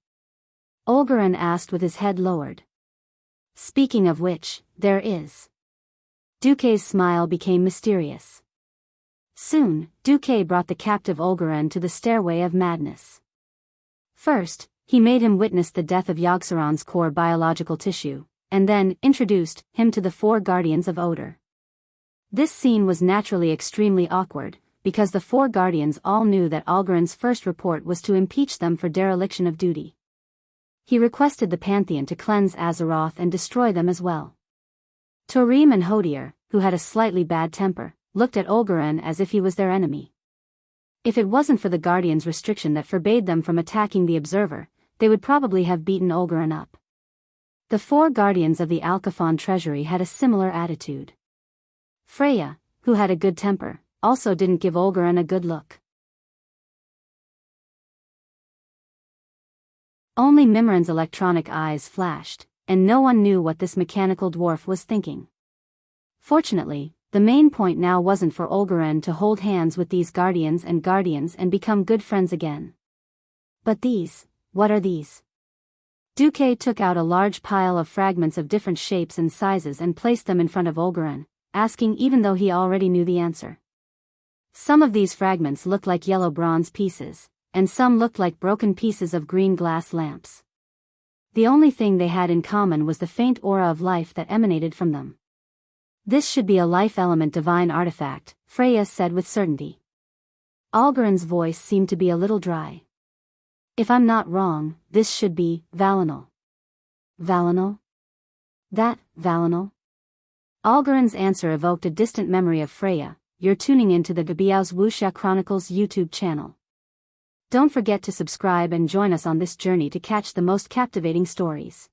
Olgaran asked with his head lowered. "Speaking of which, there is." Duque's smile became mysterious. Soon, Duque brought the captive Olgaran to the stairway of madness. First, he made him witness the death of Yogg-Saron's core biological tissue, and then introduced him to the 4 Guardians of Odor. This scene was naturally extremely awkward, because the 4 Guardians all knew that Olgaran's first report was to impeach them for dereliction of duty. He requested the Pantheon to cleanse Azeroth and destroy them as well. Tarim and Hodier, who had a slightly bad temper, looked at Olgaran as if he was their enemy. If it wasn't for the Guardians' restriction that forbade them from attacking the Observer, they would probably have beaten Olgaran up. The 4 Guardians of the Alcaphon treasury had a similar attitude. Freya, who had a good temper, also didn't give Olgaran a good look. Only Mimran's electronic eyes flashed, and no one knew what this mechanical dwarf was thinking. Fortunately, The main point now wasn't for Olgaren to hold hands with these guardians and become good friends again. But these, what are these? Duque took out a large pile of fragments of different shapes and sizes and placed them in front of Olgaren, asking even though he already knew the answer. Some of these fragments looked like yellow bronze pieces, and some looked like broken pieces of green glass lamps. The only thing they had in common was the faint aura of life that emanated from them. This should be a life element divine artifact, Freya said with certainty. Olgaren's voice seemed to be a little dry. If I'm not wrong, this should be Valinal. Valinal? That, Valinal? Olgaren's answer evoked a distant memory of Freya. You're tuning into the Biyao's Wuxia Chronicles YouTube channel. Don't forget to subscribe and join us on this journey to catch the most captivating stories.